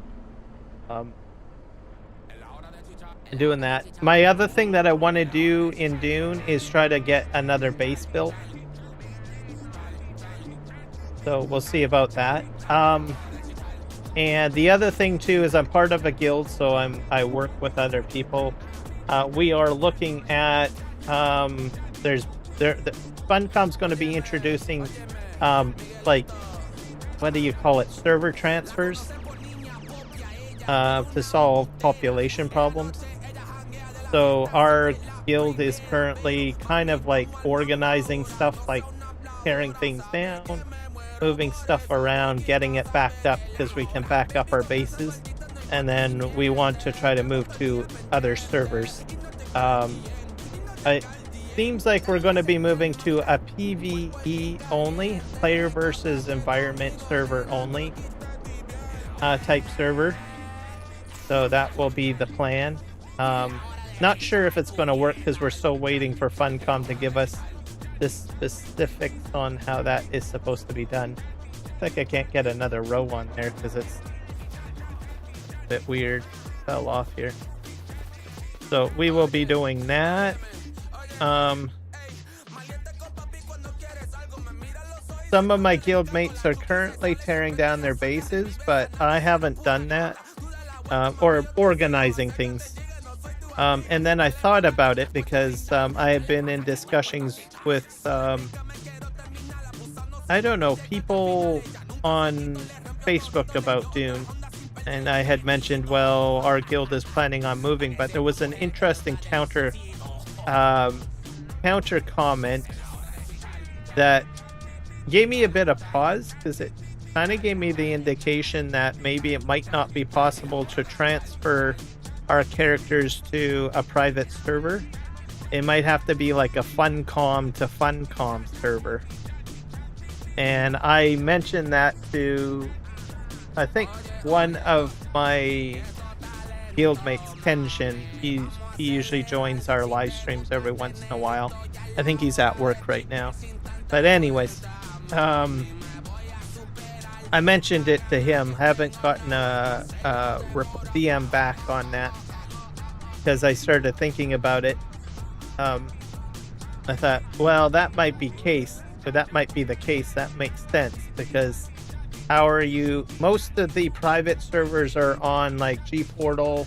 doing that. My other thing that I want to do in Dune is try to get another base built. So we'll see about that. And the other thing too is I'm part of a guild, so I work with other people. We are looking at there's the Funcom's going to be introducing like, what do you call it, server transfers to solve population problems. So our guild is currently kind of like organizing stuff, like tearing things down, moving stuff around, getting it backed up because we can back up our bases, and then we want to try to move to other servers. It seems like we're going to be moving to a PvE only, player versus environment server only type server. So that will be the plan. Not sure if it's going to work because we're still waiting for Funcom to give us the specifics on how that is supposed to be done. It's like I can't get another row on there because it's a bit weird. Fell off here. So we will be doing that. Some of my guild mates are currently tearing down their bases, but I haven't done that, or organizing things. And then I thought about it because I have been in discussions with, I don't know, people on Facebook about Dune. And I had mentioned, well, our guild is planning on moving, but there was an interesting counter comment that gave me a bit of pause, because it kind of gave me the indication that maybe it might not be possible to transfer our characters to a private server. It might have to be like a Funcom to Funcom server. And I mentioned that to, I think, one of my guildmates, Kenshin. He usually joins our live streams every once in a while. I think he's at work right now. But anyways, I mentioned it to him. Haven't gotten a DM back on that because I started thinking about it. I thought, well, that might be case, but that might be the case. That makes sense, because how are you? Most of the private servers are on like G Portal,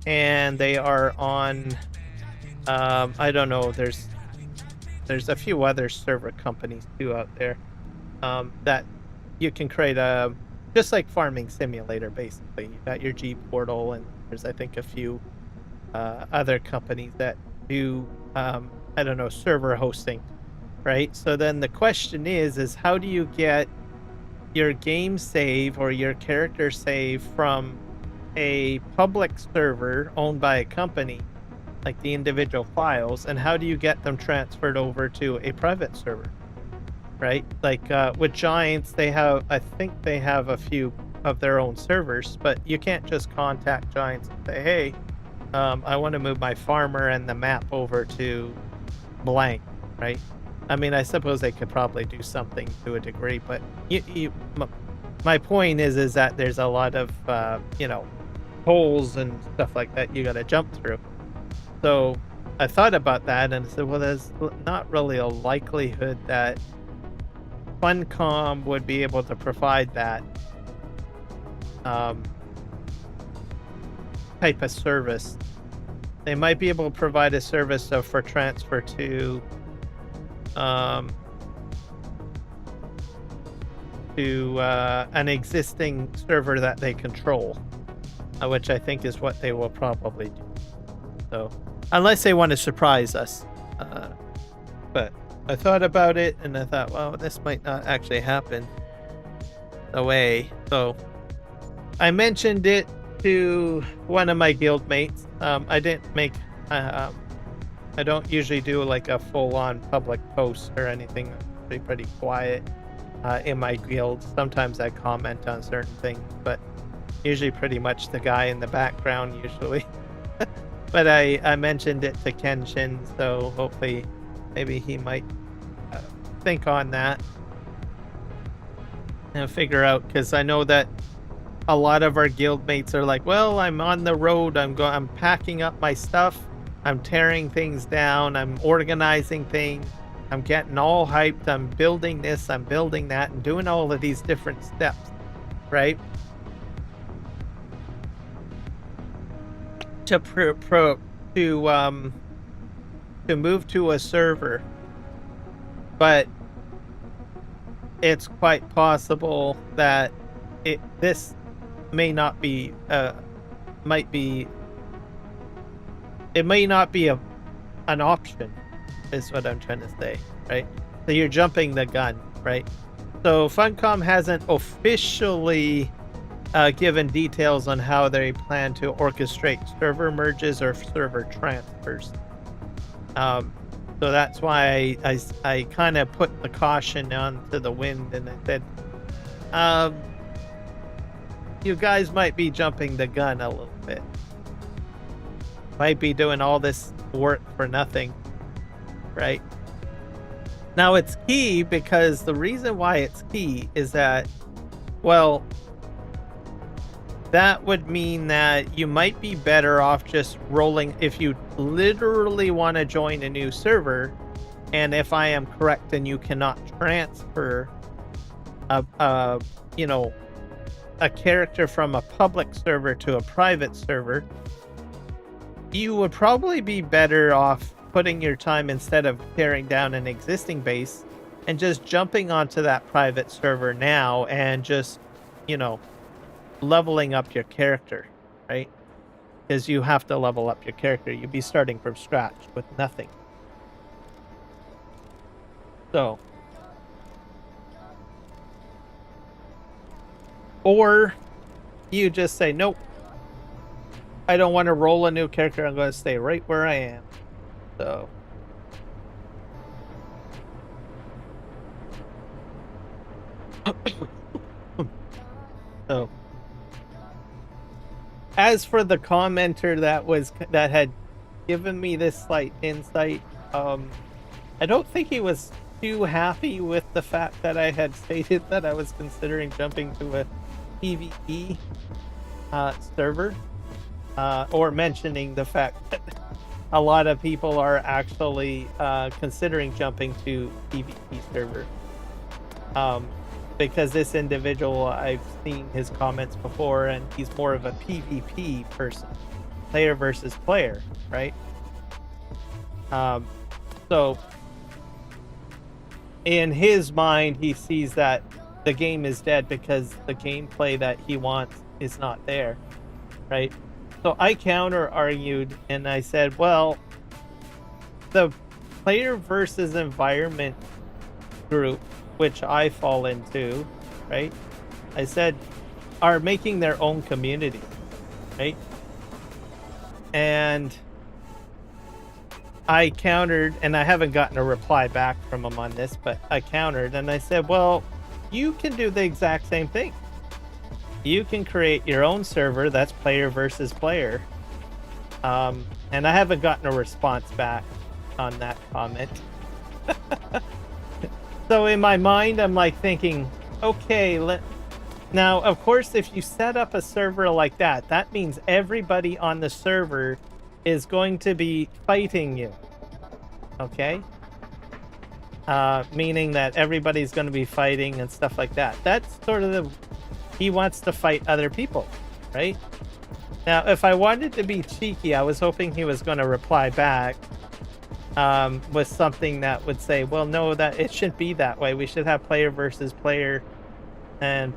and they are on. I don't know. There's a few other server companies too out there that you can create a, just like farming simulator, basically. You got your G Portal, and there's, I think, a few other companies that do I don't know, server hosting, right? So then the question is how do you get your game save or your character save from a public server owned by a company, like the individual files, and how do you get them transferred over to a private server? Right? Like with Giants, they have, I think they have a few of their own servers, but you can't just contact Giants and say, hey, I want to move my farmer and the map over to blank, right? I mean, I suppose they could probably do something to a degree, but my point is that there's a lot of, you know, holes and stuff like that you got to jump through. So I thought about that and I said, well, there's not really a likelihood that Funcom would be able to provide that type of service. They might be able to provide a service for transfer to an existing server that they control, which I think is what they will probably do. So unless they want to surprise us, but I thought about it and I thought, well, this might not actually happen the way. So I mentioned it to one of my guild mates. I didn't make, I don't usually do like a full-on public post or anything. I'm pretty quiet in my guild. Sometimes I comment on certain things, but usually pretty much the guy in the background usually. But I mentioned it to Kenshin, so hopefully maybe he might think on that and figure out, because I know that a lot of our guild mates are like, well, I'm on the road, I'm packing up my stuff, I'm tearing things down, I'm organizing things, I'm getting all hyped, I'm building this, I'm building that, and doing all of these different steps, right? To to move to a server, but it's quite possible that this may not be it may not be an option, is what I'm trying to say, right? So you're jumping the gun, right? So Funcom hasn't officially given details on how they plan to orchestrate server merges or server transfers. So that's why I kind of put the caution onto the wind, and I said, you guys might be jumping the gun a little bit. Might be doing all this work for nothing, right? Now it's key because the reason why it's key is that, well, that would mean that you might be better off just rolling if you literally want to join a new server. And if I am correct, then you cannot transfer a character from a public server to a private server. You would probably be better off putting your time, instead of tearing down an existing base, and just jumping onto that private server now and just, leveling up your character, right? Because you have to level up your character. You'd be starting from scratch with nothing. So, or you just say, nope, I don't want to roll a new character. I'm going to stay right where I am. So, as for the commenter that had given me this slight insight, I don't think he was too happy with the fact that I had stated that I was considering jumping to a PvE server, or mentioning the fact that a lot of people are actually considering jumping to PvP server. Because this individual, I've seen his comments before, and he's more of a PvP person, player versus player, right? So in his mind, he sees that the game is dead because the gameplay that he wants is not there, right? So I counter-argued, and I said, well, the player versus environment group, which I fall into, right? I said, are making their own community, right? And I countered, and I haven't gotten a reply back from them on this, but I countered, and I said, well, you can do the exact same thing. You can create your own server that's player versus player. And I haven't gotten a response back on that comment. So in my mind, I'm like thinking, okay, now, of course, if you set up a server like that, that means everybody on the server is going to be fighting you. Okay? Meaning that everybody's going to be fighting and stuff like that. That's sort of he wants to fight other people, right? Now, if I wanted to be cheeky, I was hoping he was going to reply back with something that would say, well, no, that it shouldn't be that way. We should have player versus player and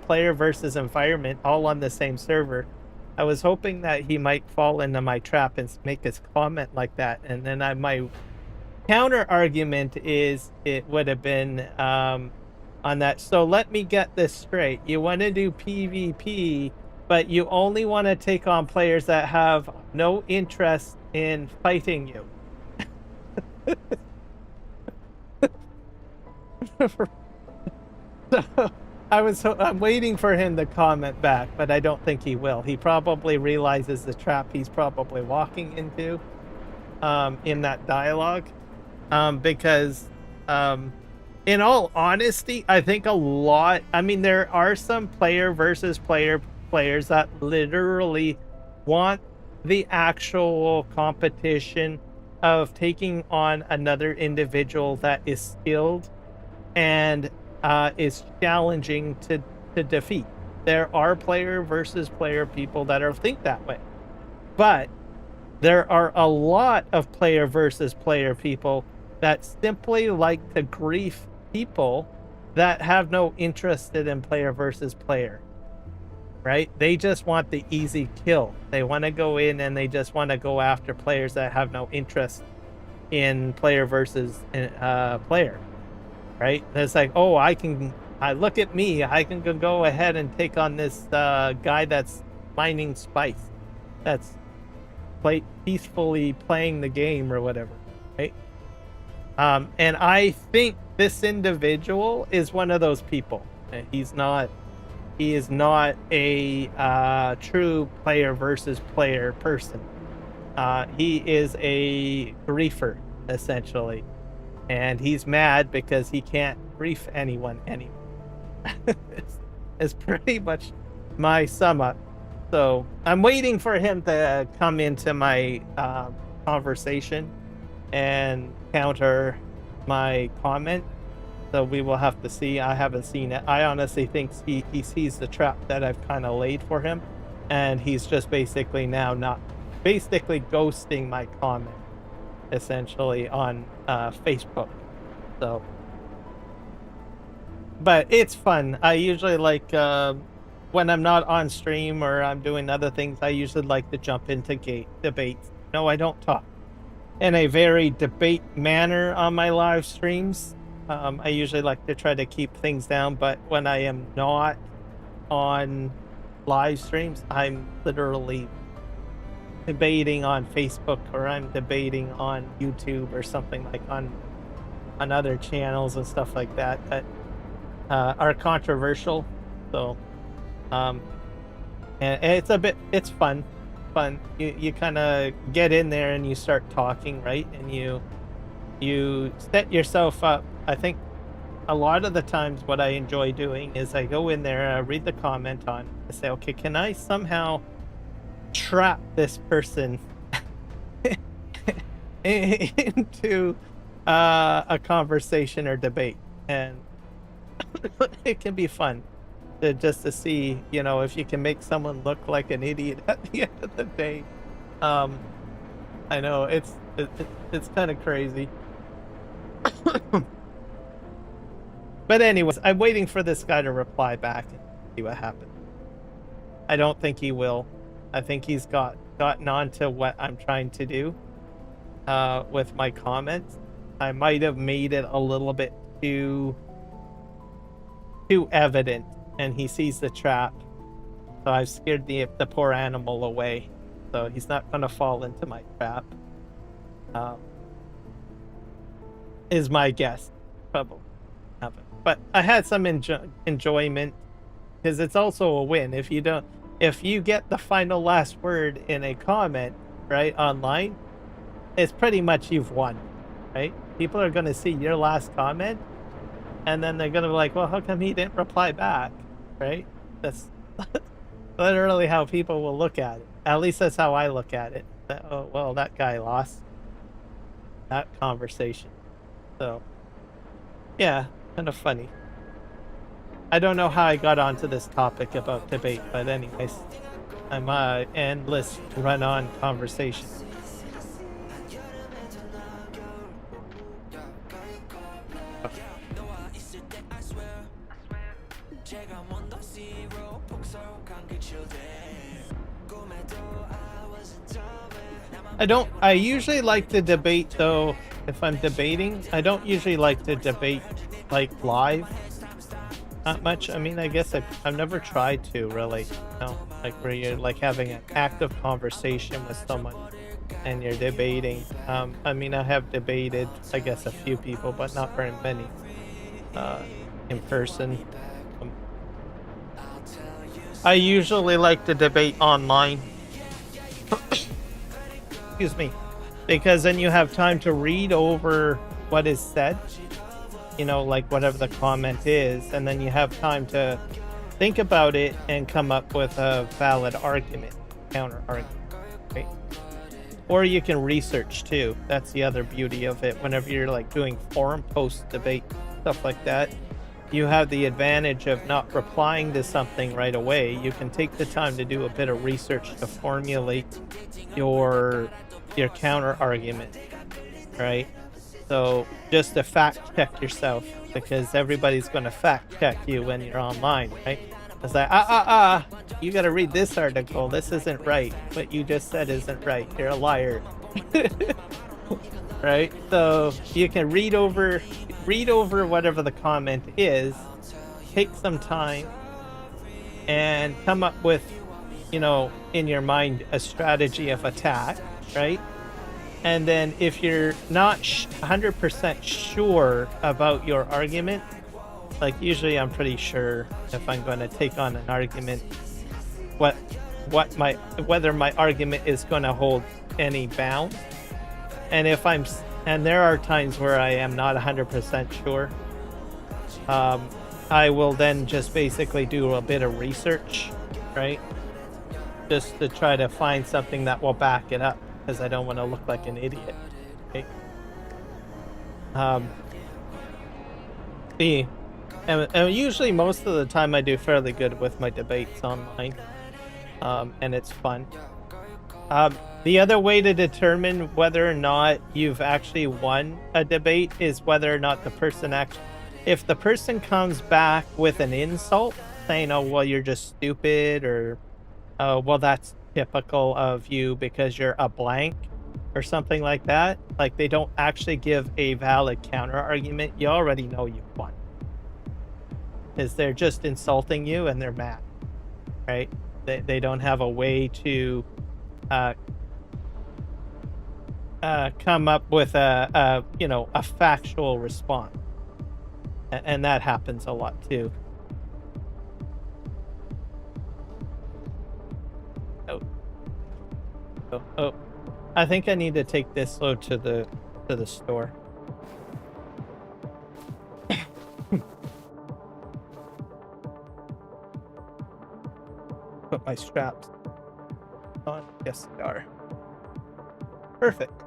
player versus environment all on the same server. I was hoping that he might fall into my trap and make his comment like that. And then my counter argument is it would have been on that. So let me get this straight. You want to do PvP, but you only want to take on players that have no interest in fighting you. So I'm waiting for him to comment back, but I don't think he will. He probably realizes the trap he's probably walking into in that dialogue, because in all honesty, I think there are some player versus players that literally want the actual competition of taking on another individual that is skilled and is challenging to defeat. There are player versus player people that think that way. But there are a lot of player versus player people that simply like to grief people that have no interest in player versus player, right? They just want the easy kill. They want to go in and they just want to go after players that have no interest in player versus player, right? It's like, oh, I look at me, I can go ahead and take on this guy that's mining spice, that's peacefully playing the game or whatever, right? And I think this individual is one of those people. He is not a true player versus player person. He is a griefer, essentially. And he's mad because he can't grief anyone anymore. it's pretty much my sum up. So I'm waiting for him to come into my conversation and counter my comment. So we will have to see. I haven't seen it. I honestly think he sees the trap that I've kind of laid for him. And he's just basically ghosting my comment, essentially, on Facebook. So, but it's fun. I usually like when I'm not on stream or I'm doing other things, I usually like to jump into debates. No, I don't talk in a very debate manner on my live streams. I usually like to try to keep things down, but when I am not on live streams, I'm literally debating on Facebook, or I'm debating on YouTube or something, like on other channels and stuff like that are controversial. So and it's fun. You kind of get in there and you start talking, right? And you set yourself up. I think a lot of the times what I enjoy doing is I go in there, I read the comment on, I say, okay, can I somehow trap this person into a conversation or debate? And it can be fun to see, if you can make someone look like an idiot at the end of the day. I know it's kind of crazy. But anyways, I'm waiting for this guy to reply back and see what happens. I don't think he will. I think he's gotten on to what I'm trying to do with my comments. I might have made it a little bit too evident, and he sees the trap. So I've scared the poor animal away. So he's not going to fall into my trap. Is my guess. Probably haven't. But I had some enjoyment, because it's also a win. If you get the final last word in a comment, right, online, it's pretty much you've won, right? People are going to see your last comment, and then they're going to be like, well, how come he didn't reply back, right? That's literally how people will look at it. At least that's how I look at it. Oh, well, that guy lost that conversation. So, yeah, kind of funny. I don't know how I got onto this topic about debate, but anyways, I'm endless run-on conversation. I usually like to debate, though. If I'm debating, I don't usually like to debate like live. Not much. I mean, I guess I've never tried to really, like where you're like having an active conversation with someone and you're debating. I mean, I have debated, I guess, a few people, but not very many in person. I usually like to debate online. Excuse me. Because then you have time to read over what is said, like whatever the comment is, and then you have time to think about it and come up with a valid argument, counter argument, right? Or you can research too. That's the other beauty of it. Whenever you're like doing forum post debate, stuff like that, you have the advantage of not replying to something right away. You can take the time to do a bit of research to formulate your counter argument, right? So just to fact check yourself, because everybody's going to fact check you when you're online, right? It's like, you got to read this article. This isn't right. What you just said isn't right. You're a liar. Right? So you can read over whatever the comment is, take some time, and come up with, you know, in your mind, a strategy of attack, right? And then if you're not 100% sure about your argument, like usually I'm pretty sure if I'm going to take on an argument, whether my argument is going to hold any bounds. And and there are times where I am not 100% sure, I will then just basically do a bit of research, right? Just to try to find something that will back it up, because I don't want to look like an idiot. Okay. And usually most of the time I do fairly good with my debates online, and it's fun. The other way to determine whether or not you've actually won a debate is whether or not the person if the person comes back with an insult saying, oh, well, you're just stupid, or well, that's typical of you because you're a blank, or something like that. Like, they don't actually give a valid counter argument, you already know you've won. Because they're just insulting you and they're mad, right? They don't have a way to come up with a factual response, and that happens a lot too. Oh, I think I need to take this load to the store. Put my straps on. Yes, they are. Perfect.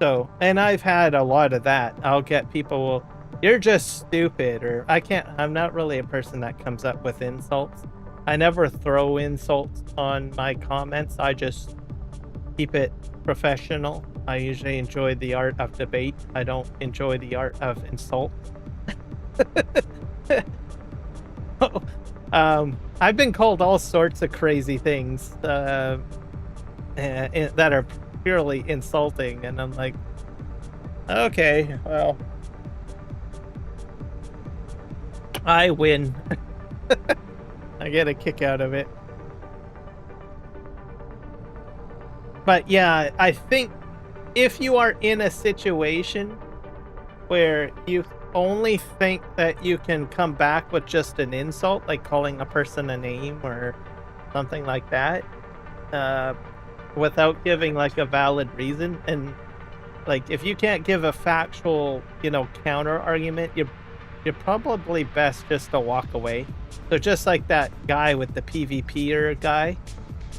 So, and I've had a lot of that. I'll get people, well, you're just stupid, or I'm not really a person that comes up with insults. I never throw insults on my comments. I just keep it professional. I usually enjoy the art of debate. I don't enjoy the art of insult. I've been called all sorts of crazy things that are purely insulting, and I'm like, okay, well, I win. I get a kick out of it. But yeah, I think if you are in a situation where you only think that you can come back with just an insult, like calling a person a name or something like that, without giving like a valid reason, and like if you can't give a factual, counter argument, you're probably best just to walk away. So just like that guy with the PvPer guy,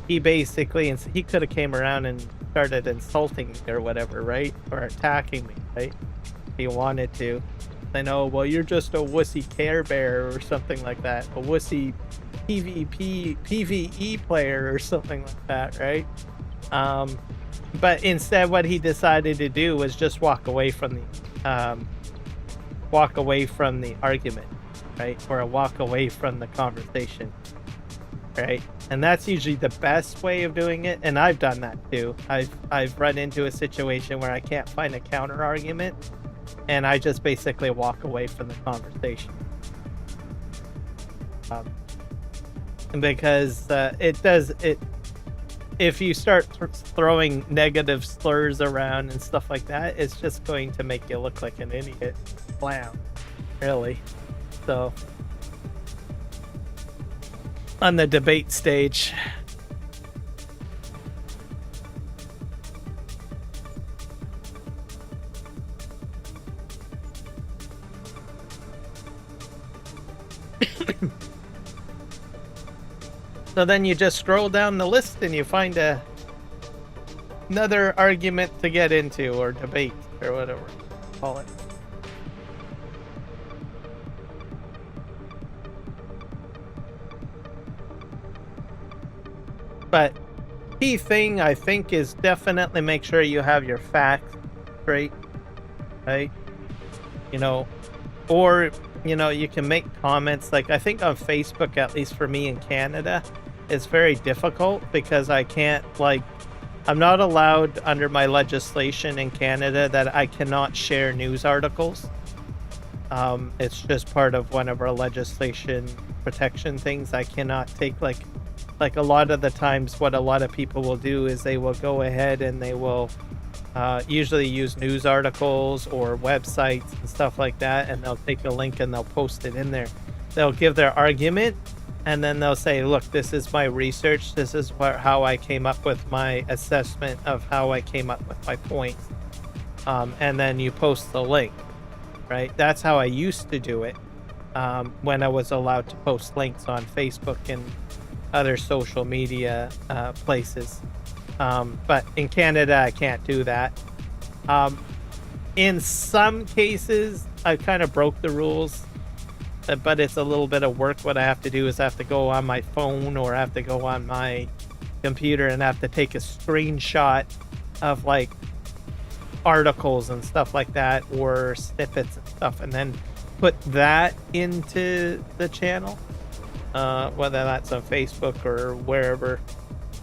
he basically, he could have came around and started insulting me or whatever, right? Or attacking me, right? If he wanted to. I know, well, you're just a wussy Care Bear or something like that. A wussy PvE player or something like that, right? But instead what he decided to do was just walk away from the argument, right? Or walk away from the conversation, right? And that's usually the best way of doing it, and I've done that too. I've run into a situation where I can't find a counter argument, and I just basically walk away from the conversation. Because if you start throwing negative slurs around and stuff like that, it's just going to make you look like an idiot clown, really. So, on the debate stage. So then you just scroll down the list and you find another argument to get into, or debate, or whatever you call it. But key thing I think is definitely make sure you have your facts straight, right? You know, or you can make comments. Like, I think on Facebook, at least for me in Canada, it's very difficult because I can't, like, I'm not allowed under my legislation in Canada that I cannot share news articles. It's just part of one of our legislation protection things. I cannot take, like a lot of the times what a lot of people will do is they will go ahead and they will usually use news articles or websites and stuff like that, and they'll take a link and they'll post it in there. They'll give their argument, and then they'll say, look, this is my research, this is how I came up with my assessment of how I came up with my points, and then you post the link, right? That's how I used to do it when I was allowed to post links on Facebook and other social media places. But in Canada, I can't do that. In some cases, I kind of broke the rules, but it's a little bit of work. What I have to do is I have to go on my phone or I have to go on my computer and I have to take a screenshot of, like, articles and stuff like that, or snippets and stuff, and then put that into the channel, whether that's on Facebook or wherever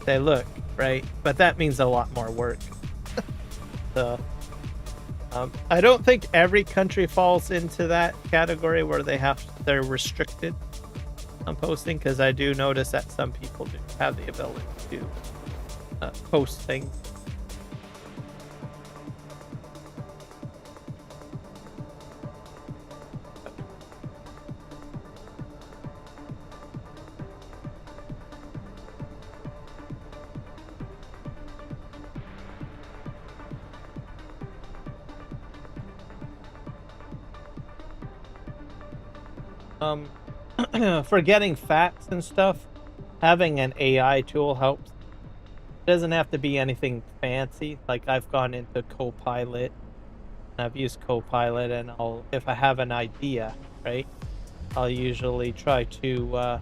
they look, right? But that means a lot more work. So I don't think every country falls into that category where they're restricted on posting, because I do notice that some people do have the ability to post things. For getting facts and stuff, having an AI tool helps. It doesn't have to be anything fancy. Like, I've gone into Copilot, and I've used Copilot, and if I have an idea, right, I'll usually try to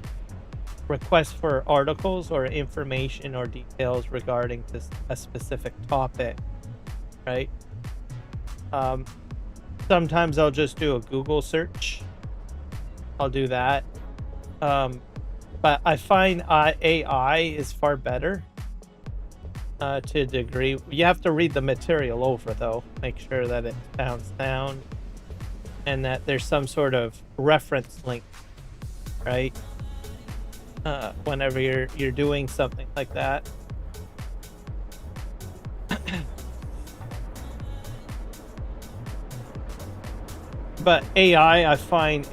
request for articles or information or details regarding a specific topic, right? Sometimes I'll just do a Google search. I'll do that. But I find AI is far better to a degree. You have to read the material over, though. Make sure that it sounds sound and that there's some sort of reference link, right? Whenever you're doing something like that. But AI, I find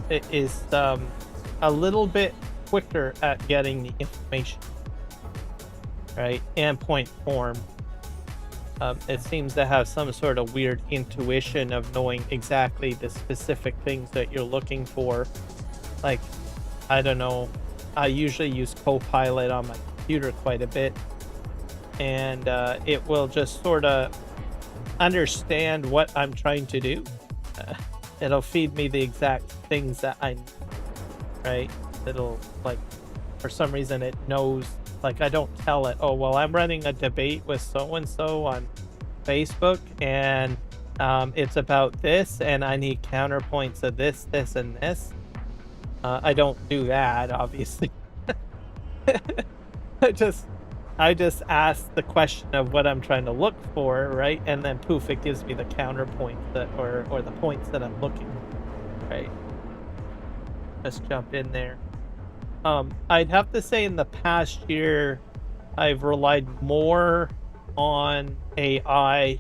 it is a little bit quicker at getting the information, right? And point form. It seems to have some sort of weird intuition of knowing exactly the specific things that you're looking for. Like, I don't know, I usually use Copilot on my computer quite a bit, and it will just sort of understand what I'm trying to do. It'll feed me the exact things that I need, right? It'll, like, for some reason it knows, like, I don't tell it, oh, well, I'm running a debate with so-and-so on Facebook, and it's about this, and I need counterpoints of this, this, and this. I don't do that, obviously. I just ask the question of what I'm trying to look for, right? And then poof, it gives me the counterpoint or the points that I'm looking for, right? Just jump in there. I'd have to say in the past year, I've relied more on AI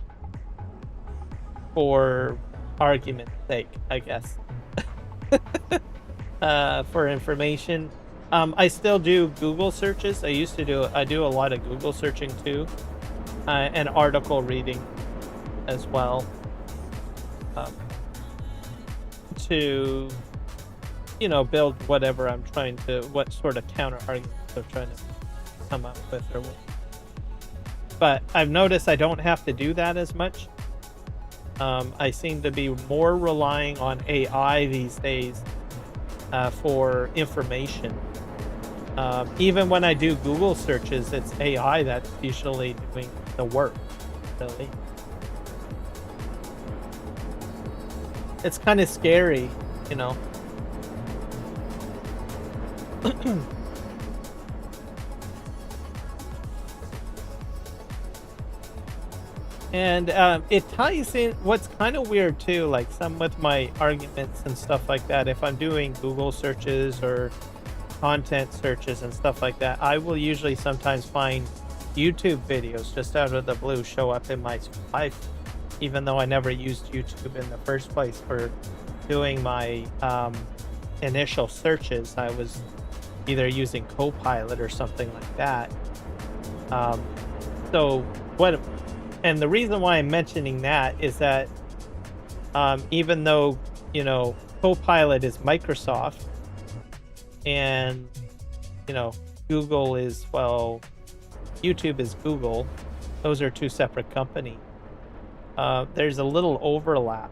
for argument's sake, I guess. For information. I still do Google searches. I do a lot of Google searching too, and article reading as well, to, build whatever I'm what sort of counter arguments I'm trying to come up with or what. But I've noticed I don't have to do that as much. I seem to be more relying on AI these days for information. Even when I do Google searches, it's AI that's usually doing the work, really. It's kind of scary, you know. And it ties in what's kind of weird too, like some with my arguments and stuff like that. If I'm doing Google searches or content searches and stuff like that, I will usually sometimes find YouTube videos just out of the blue show up in my life, even though I never used YouTube in the first place for doing my initial searches. I was either using Copilot or something like that. So what, and the reason why I'm mentioning that is that even though, you know, Copilot is Microsoft and, you know, Google is, well, YouTube is Google, those are two separate companies. There's a little overlap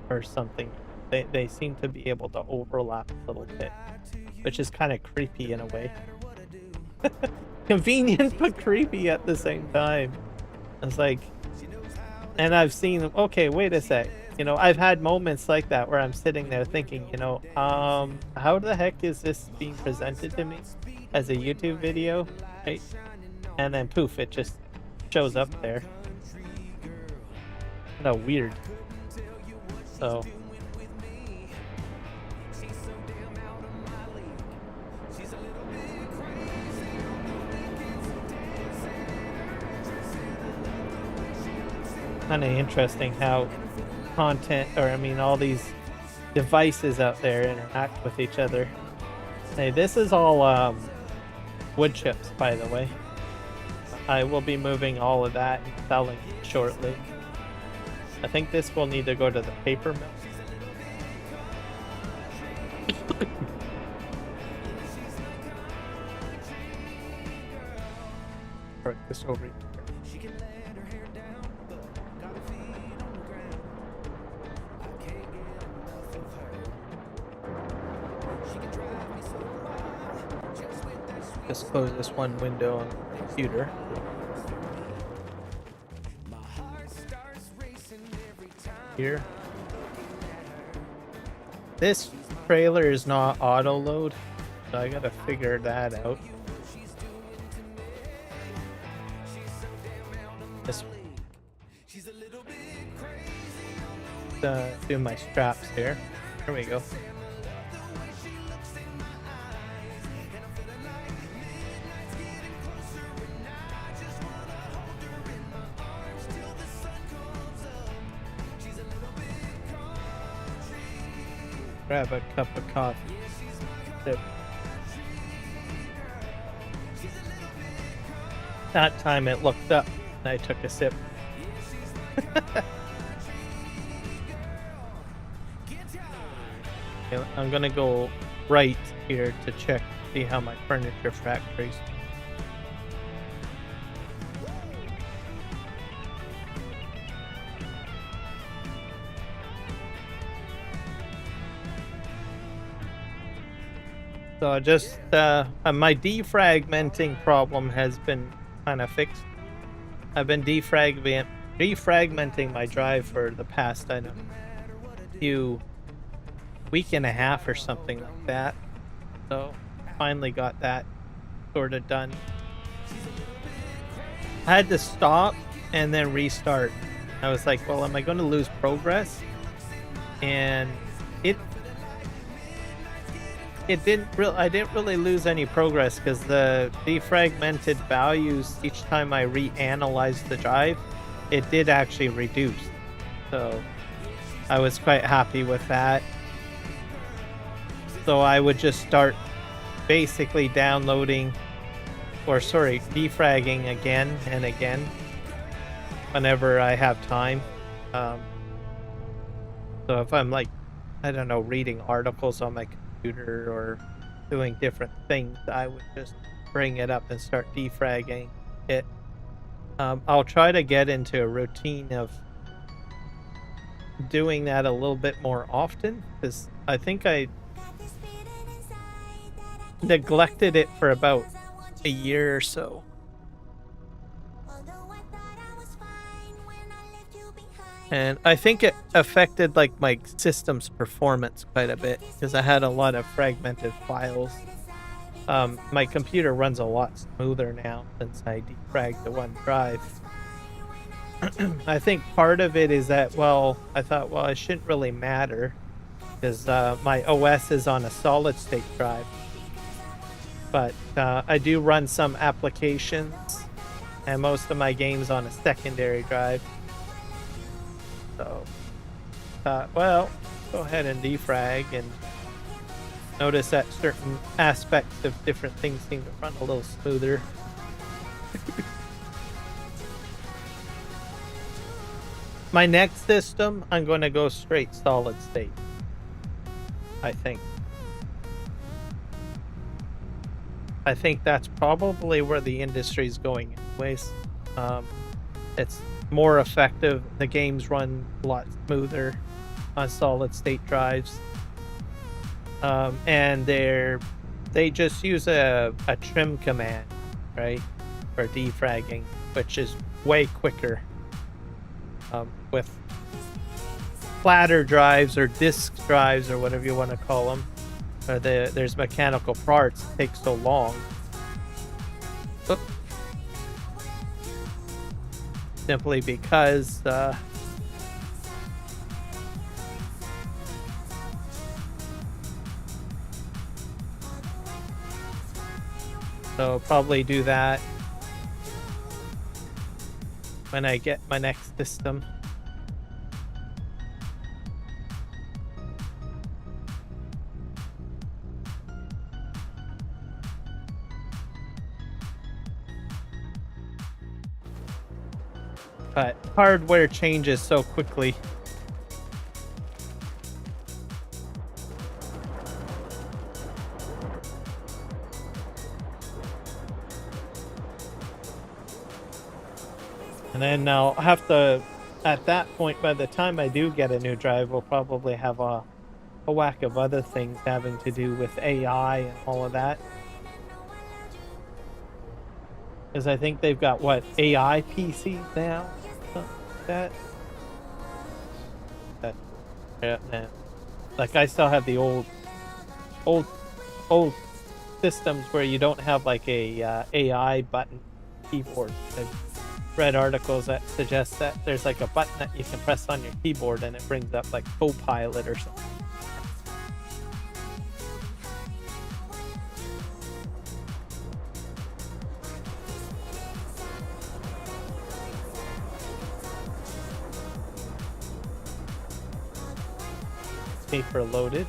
or something. They seem to be able to overlap a little bit, which is kind of creepy in a way. Convenient but creepy at the same time. It's like, and I've seen, okay, wait a sec. You know, I've had moments like that where I'm sitting there thinking, you know, how the heck is this being presented to me as a YouTube video, right? And then poof, it just shows up there. Kind of weird. So. Kind of interesting how content, or I mean all these devices out there interact with each other. Hey, this is all wood chips, by the way. I will be moving all of that and selling it shortly. I think this will need to go to the paper mill. Put this over here. Just close this one window on the computer. Here. This trailer is not auto load, so I gotta figure that out. This do my straps here. Here we go. Grab a cup of coffee. Sip. That time it looked up and I took a sip. Okay, I'm gonna go right here to check, see how my furniture factories. So just my defragmenting problem has been kind of fixed. I've been defragmenting my drive for the past, I don't know, week and a half or something like that. So finally got that sort of done. I had to stop and then restart. I was like, well, am I going to lose progress? And I didn't really lose any progress because the defragmented values, each time I reanalyzed the drive, it did actually reduce. So I was quite happy with that. So I would just start basically downloading, or sorry, defragging again and again whenever I have time. So if I'm like, I don't know, reading articles on my computer or doing different things, I would just bring it up and start defragging it. I'll try to get into a routine of doing that a little bit more often, because I think I neglected it for about a year or so. And I think it affected like my system's performance quite a bit because I had a lot of fragmented files. My computer runs a lot smoother now since I defragged the one drive. I think part of it is that, well, I thought, well, it shouldn't really matter because my OS is on a solid state drive. But I do run some applications and most of my games on a secondary drive. So, well, go ahead and defrag and notice that certain aspects of different things seem to run a little smoother. My next system, I'm going to go straight solid state, I think. I think that's probably where the industry's going anyways. It's more effective. The games run a lot smoother on solid state drives. And they just use a trim command, right, for defragging, which is way quicker. With platter drives or disk drives or whatever you want to call them, or there's mechanical parts, it takes so long. Oop. Simply because so probably do that when I get my next system. But hardware changes so quickly. And then I'll have to, at that point, by the time I do get a new drive, we'll probably have a whack of other things having to do with AI and all of that. Because I think they've got, what, AI PCs now? Something like that. Yeah, nah. Like, I still have the old systems where you don't have, like, a AI button keyboard. I've read articles that suggest that there's like a button that you can press on your keyboard and it brings up like Copilot or something. Paper loaded.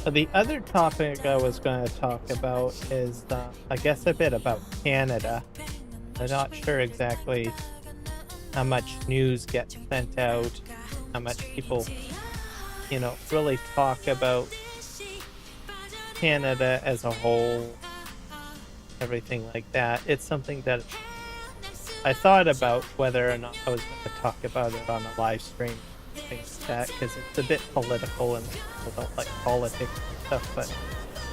The other topic I was going to talk about is, I guess, a bit about Canada. I'm not sure exactly how much news gets sent out, how much people, you know, really talk about Canada as a whole, everything like that. It's something that I thought about whether or not I was going to talk about it on a live stream. Things like that, because it's a bit political and people don't like politics and stuff, but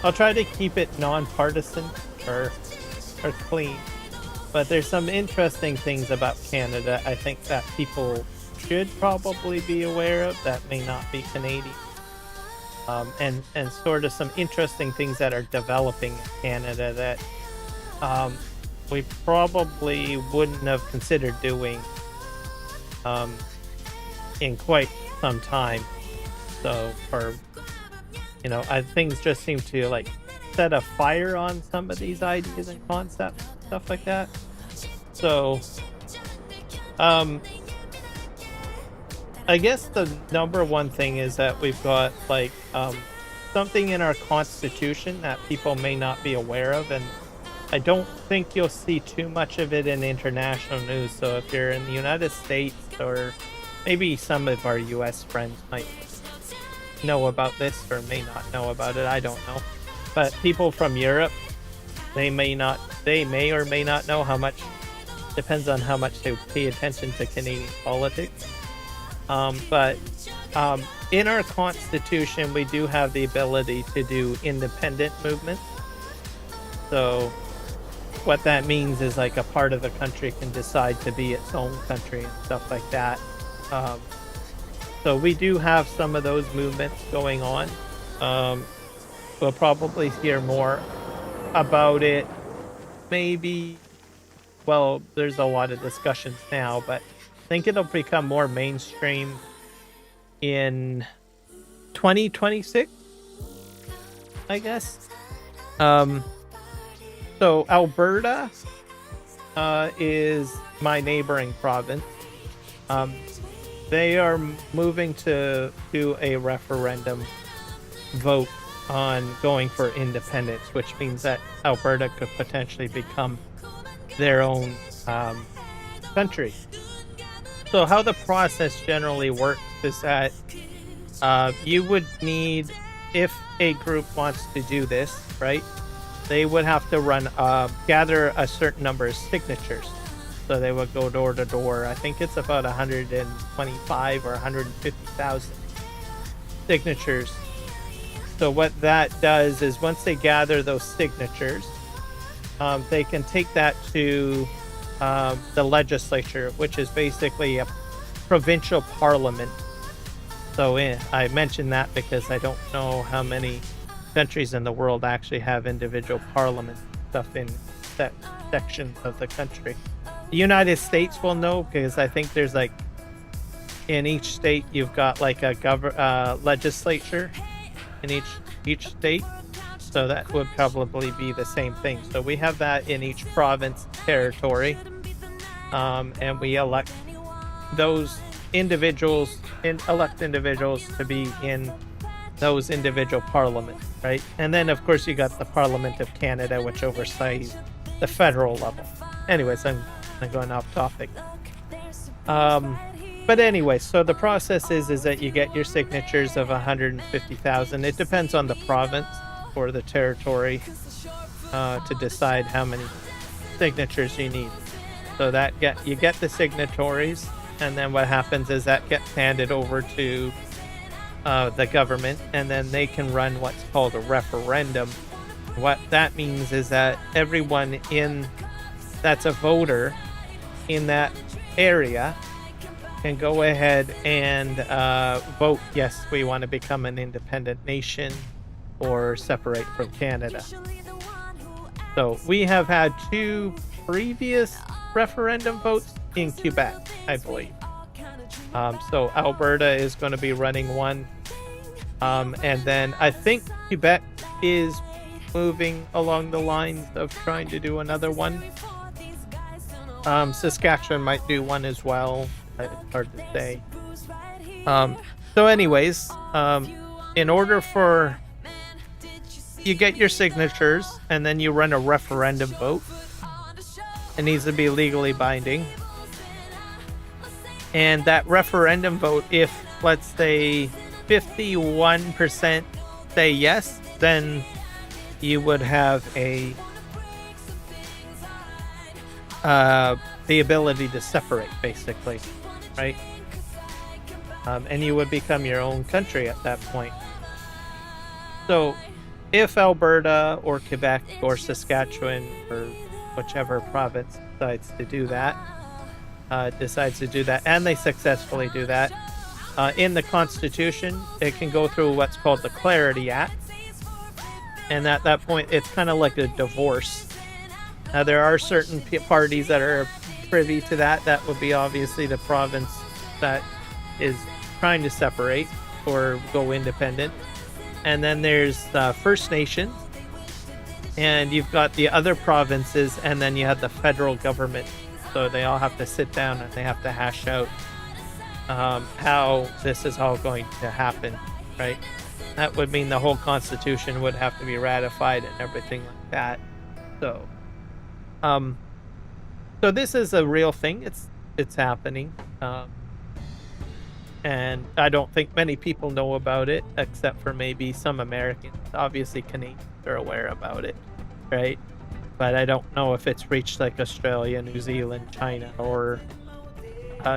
I'll try to keep it non-partisan or clean. But there's some interesting things about Canada I think that people should probably be aware of that may not be Canadian, and sort of some interesting things that are developing in Canada that we probably wouldn't have considered doing in quite some time. So, or, you know, things just seem to like set a fire on some of these ideas and concepts, stuff like that. So, I guess the number one thing is that we've got like something in our constitution that people may not be aware of, and I don't think you'll see too much of it in international news. So if you're in the United States, or maybe some of our US friends might know about this or may not know about it, I don't know. But people from Europe, they may or may not know how much, depends on how much they pay attention to Canadian politics. But in our constitution, we do have the ability to do independent movement. So what that means is like a part of the country can decide to be its own country and stuff like that. So we do have some of those movements going on. We'll probably hear more about it. Maybe, well, there's a lot of discussions now, but I think it'll become more mainstream in 2026, I guess. So Alberta is my neighboring province. They are moving to do a referendum vote on going for independence, which means that Alberta could potentially become their own country. So how the process generally works is that you would need, if a group wants to do this, right, they would have to gather a certain number of signatures. So they would go door to door. I think it's about 125 or 150,000 signatures. So what that does is once they gather those signatures, they can take that to the legislature, which is basically a provincial parliament. So I mention that because I don't know how many countries in the world actually have individual parliament stuff in that section of the country. The United States will know, because I think there's like, in each state you've got like a legislature in each state. So that would probably be the same thing. So we have that in each province territory, and we elect those individuals to be in those individual parliaments, right? And then of course you got the Parliament of Canada, which oversees the federal level. Anyways, I'm going off topic. But anyway, so the process is that you get your signatures of 150,000. It depends on the province or the territory to decide how many signatures you need. So that you get the signatories, and then what happens is that gets handed over to the government, and then they can run what's called a referendum. What that means is that everyone that's a voter in that area can go ahead and vote, yes, we want to become an independent nation or separate from Canada. So we have had 2 previous referendum votes in Quebec, I believe. So Alberta is going to be running one. And then I think Quebec is moving along the lines of trying to do another one. Saskatchewan might do one as well. It's hard to say. So anyways, in order for you get your signatures and then you run a referendum vote. It needs to be legally binding. And that referendum vote, if let's say 51% say yes, then you would have the ability to separate, basically, right? And you would become your own country at that point. So if Alberta or Quebec or Saskatchewan or whichever province decides to do that, and they successfully do that, in the Constitution, it can go through what's called the Clarity Act. And at that point, it's kind of like a divorce. Now, there are certain parties that are privy to that. That would be obviously the province that is trying to separate or go independent. And then there's First Nations. And you've got the other provinces, and then you have the federal government. So they all have to sit down and they have to hash out how this is all going to happen, right? that would mean the whole Constitution would have to be ratified and everything like that. So, so this is a real thing. It's happening, and I don't think many people know about it, except for maybe some Americans. Obviously, Canadians are aware about it, right? But I don't know if it's reached like Australia, New Zealand, China, or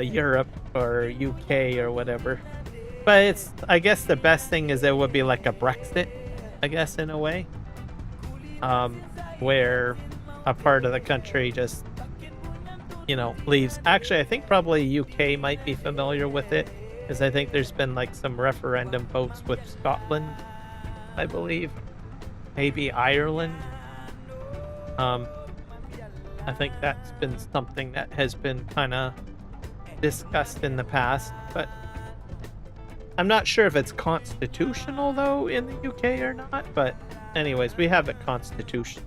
Europe or UK or whatever. But I guess the best thing is it would be like a Brexit, I guess, in a way, where a part of the country just, leaves. Actually, I think probably UK might be familiar with it, because I think there's been like some referendum votes with Scotland, I believe, maybe Ireland. I think that's been something that has been kind of discussed in the past, but I'm not sure if it's constitutional though in the UK or not. But anyways, we have a constitution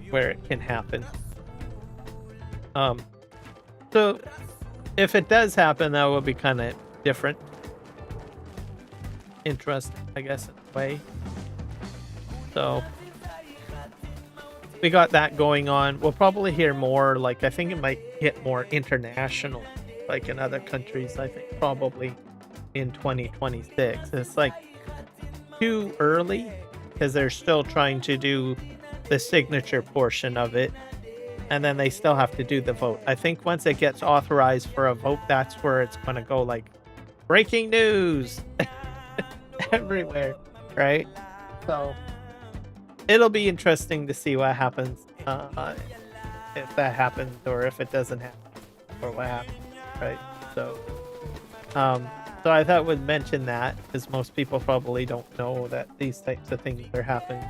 where it can happen. So if it does happen, that will be kind of different, interesting, I guess, in a way. So we got that going on. We'll probably hear more, like, I think it might hit more international, like in other countries, I think probably in 2026. It's like too early because they're still trying to do the signature portion of it, and then they still have to do the vote. I think once it gets authorized for a vote, that's where it's going to go like breaking news everywhere, right? So it'll be interesting to see what happens, if that happens or if it doesn't happen, or what happens, right? So so I thought we'd mention that, because most people probably don't know that these types of things are happening.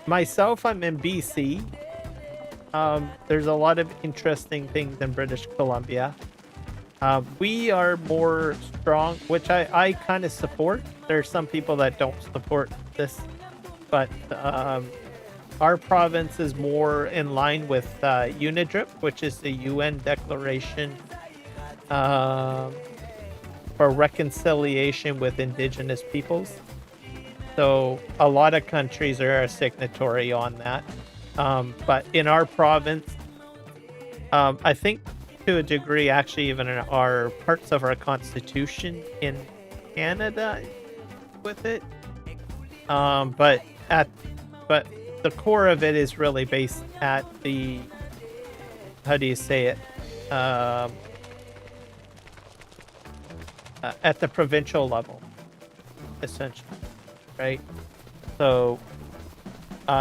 Myself, I'm in BC. There's a lot of interesting things in British Columbia. We are more strong, which I kind of support. There are some people that don't support this, but our province is more in line with UNIDRIP, which is the UN Declaration for Reconciliation with Indigenous Peoples. So a lot of countries are a signatory on that. But in our province, I think to a degree, actually, even in our parts of our constitution in Canada with it. But the core of it is really based at the, how do you say it? At the provincial level, essentially, right? So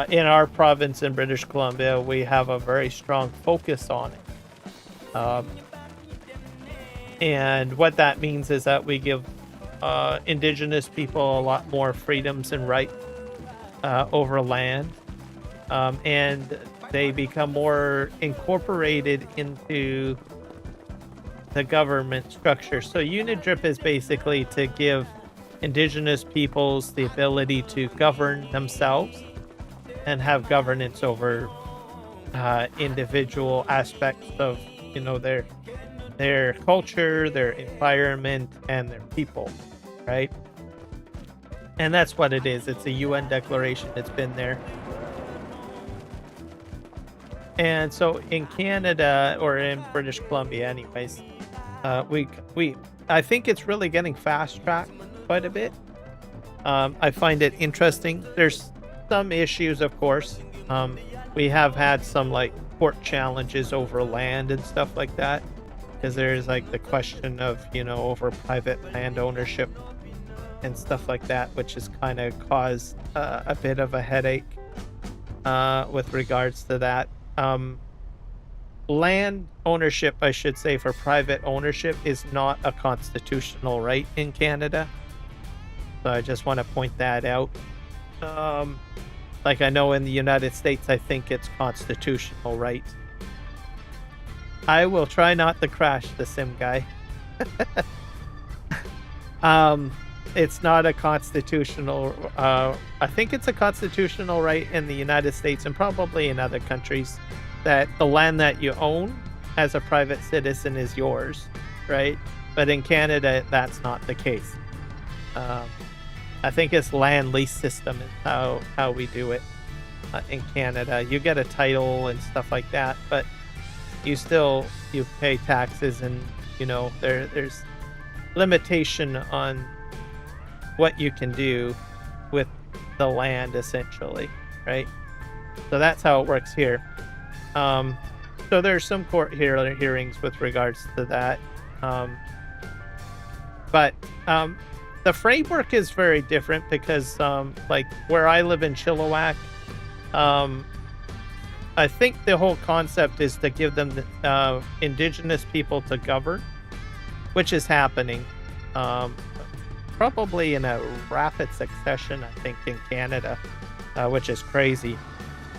in our province in British Columbia, we have a very strong focus on it. And what that means is that we give Indigenous people a lot more freedoms and rights over land, and they become more incorporated into the government structure. So UNIDRIP is basically to give Indigenous peoples the ability to govern themselves and have governance over individual aspects of, their culture, their environment, and their people, right? And that's what it is. It's a UN declaration. It's been there. And so in Canada, or in British Columbia anyways, I think it's really getting fast-tracked quite a bit. I find it interesting. There's some issues, of course. We have had some like court challenges over land and stuff like that, because there's like the question of, over private land ownership and stuff like that, which has kind of caused a bit of a headache with regards to that. Land ownership, I should say, for private ownership is not a constitutional right in Canada. So I just want to point that out. Like I know in the United States, I think it's constitutional right. I will try not to crash the sim guy. It's not a constitutional, I think it's a constitutional right in the United States and probably in other countries, that the land that you own as a private citizen is yours, right? But in Canada, that's not the case. I think it's land lease system is how we do it in Canada. You get a title and stuff like that, but you pay taxes, and there's limitation on what you can do with the land, essentially, right? So that's how it works here. So there's some court hearings with regards to that, but the framework is very different because, like where I live in Chilliwack, I think the whole concept is to give them indigenous people to govern, which is happening, probably in a rapid succession, I think, in Canada, which is crazy.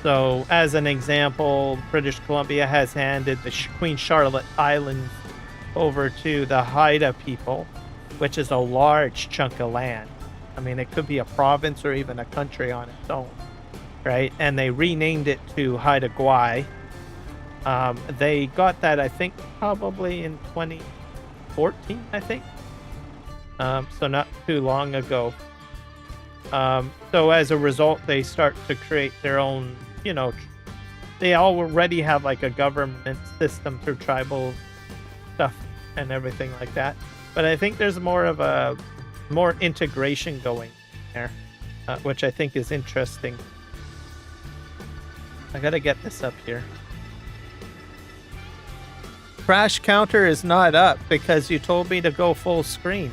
So, as an example, British Columbia has handed the Queen Charlotte Islands over to the Haida people, which is a large chunk of land. I mean, it could be a province or even a country on its own, right? And they renamed it to Haida Gwaii. They got that, I think, probably in 2014, I think. So not too long ago. So as a result, they start to create their own, they already have like a government system through tribal stuff and everything like that. But I think there's more integration going there, which I think is interesting. I gotta get this up here. Crash counter is not up because you told me to go full screen.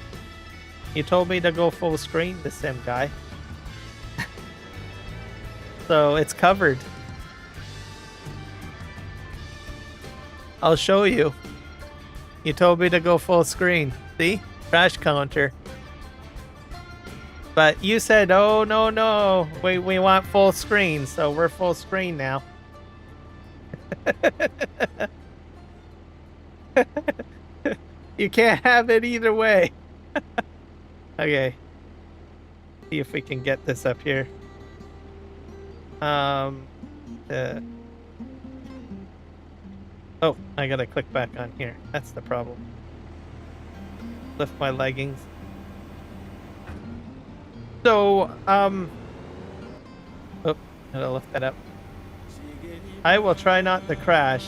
You told me to go full screen, the sim guy. So it's covered. I'll show you. You told me to go full screen. See? Crash counter. But you said, oh, no. We want full screen, so we're full screen now. You can't have it either way. Okay. See if we can get this up here. Oh, I gotta click back on here. That's the problem. Lift my leggings. So, oh, gotta lift that up. I will try not to crash.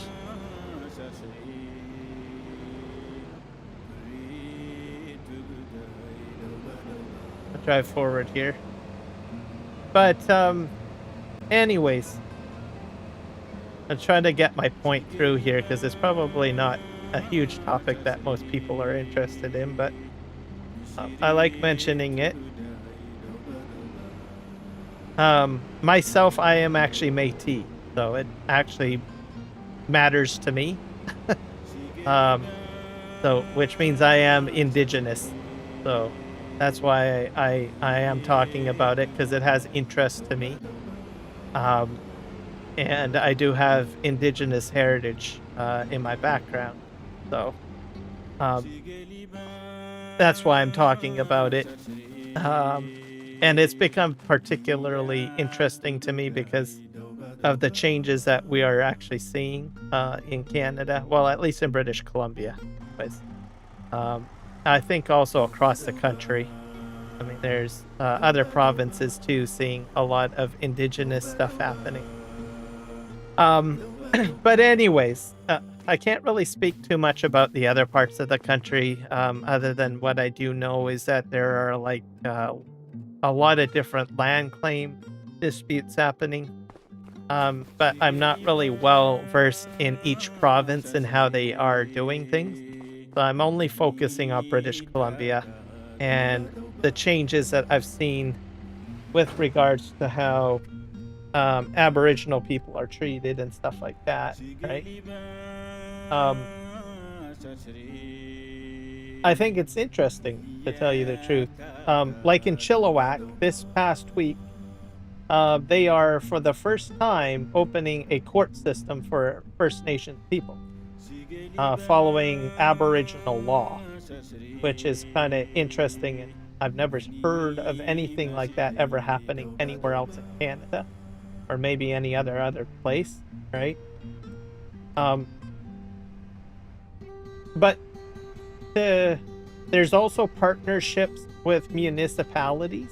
I'll drive forward here. But, anyways, I'm trying to get my point through here because it's probably not a huge topic that most people are interested in, but I like mentioning it. Myself, I am actually Métis, so it actually matters to me. So, which means I am indigenous. So that's why I am talking about it, because it has interest to me. And I do have indigenous heritage in my background. So that's why I'm talking about it. And it's become particularly interesting to me because of the changes that we are actually seeing in Canada. Well, at least in British Columbia. I think also across the country. I mean, there's other provinces too seeing a lot of indigenous stuff happening. But anyways, I can't really speak too much about the other parts of the country, other than what I do know is that there are like a lot of different land claim disputes happening. But I'm not really well versed in each province and how they are doing things. So I'm only focusing on British Columbia and the changes that I've seen with regards to how Aboriginal people are treated and stuff like that, right? I think it's interesting, to tell you the truth. Like in Chilliwack, this past week, they are, for the first time, opening a court system for First Nations people, following Aboriginal law, which is kind of interesting. And I've never heard of anything like that ever happening anywhere else in Canada, or maybe any other place, right? But There's also partnerships with municipalities.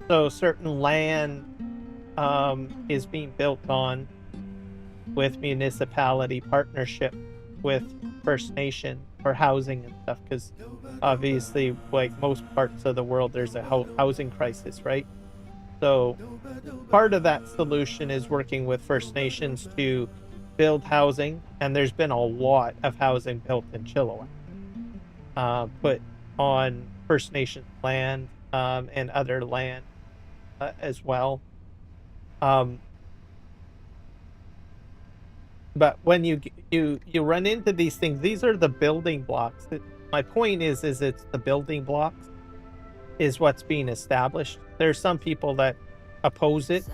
So certain land is being built on with municipality partnership with First Nation for housing and stuff, because obviously, like most parts of the world, there's a housing crisis, right? So part of that solution is working with First Nations to build housing, and there's been a lot of housing built in Chilliwack, put on First Nations land and other land as well. But when you run into these things, these are the building blocks. My point is it's the building blocks is what's being established. There's some people that oppose it.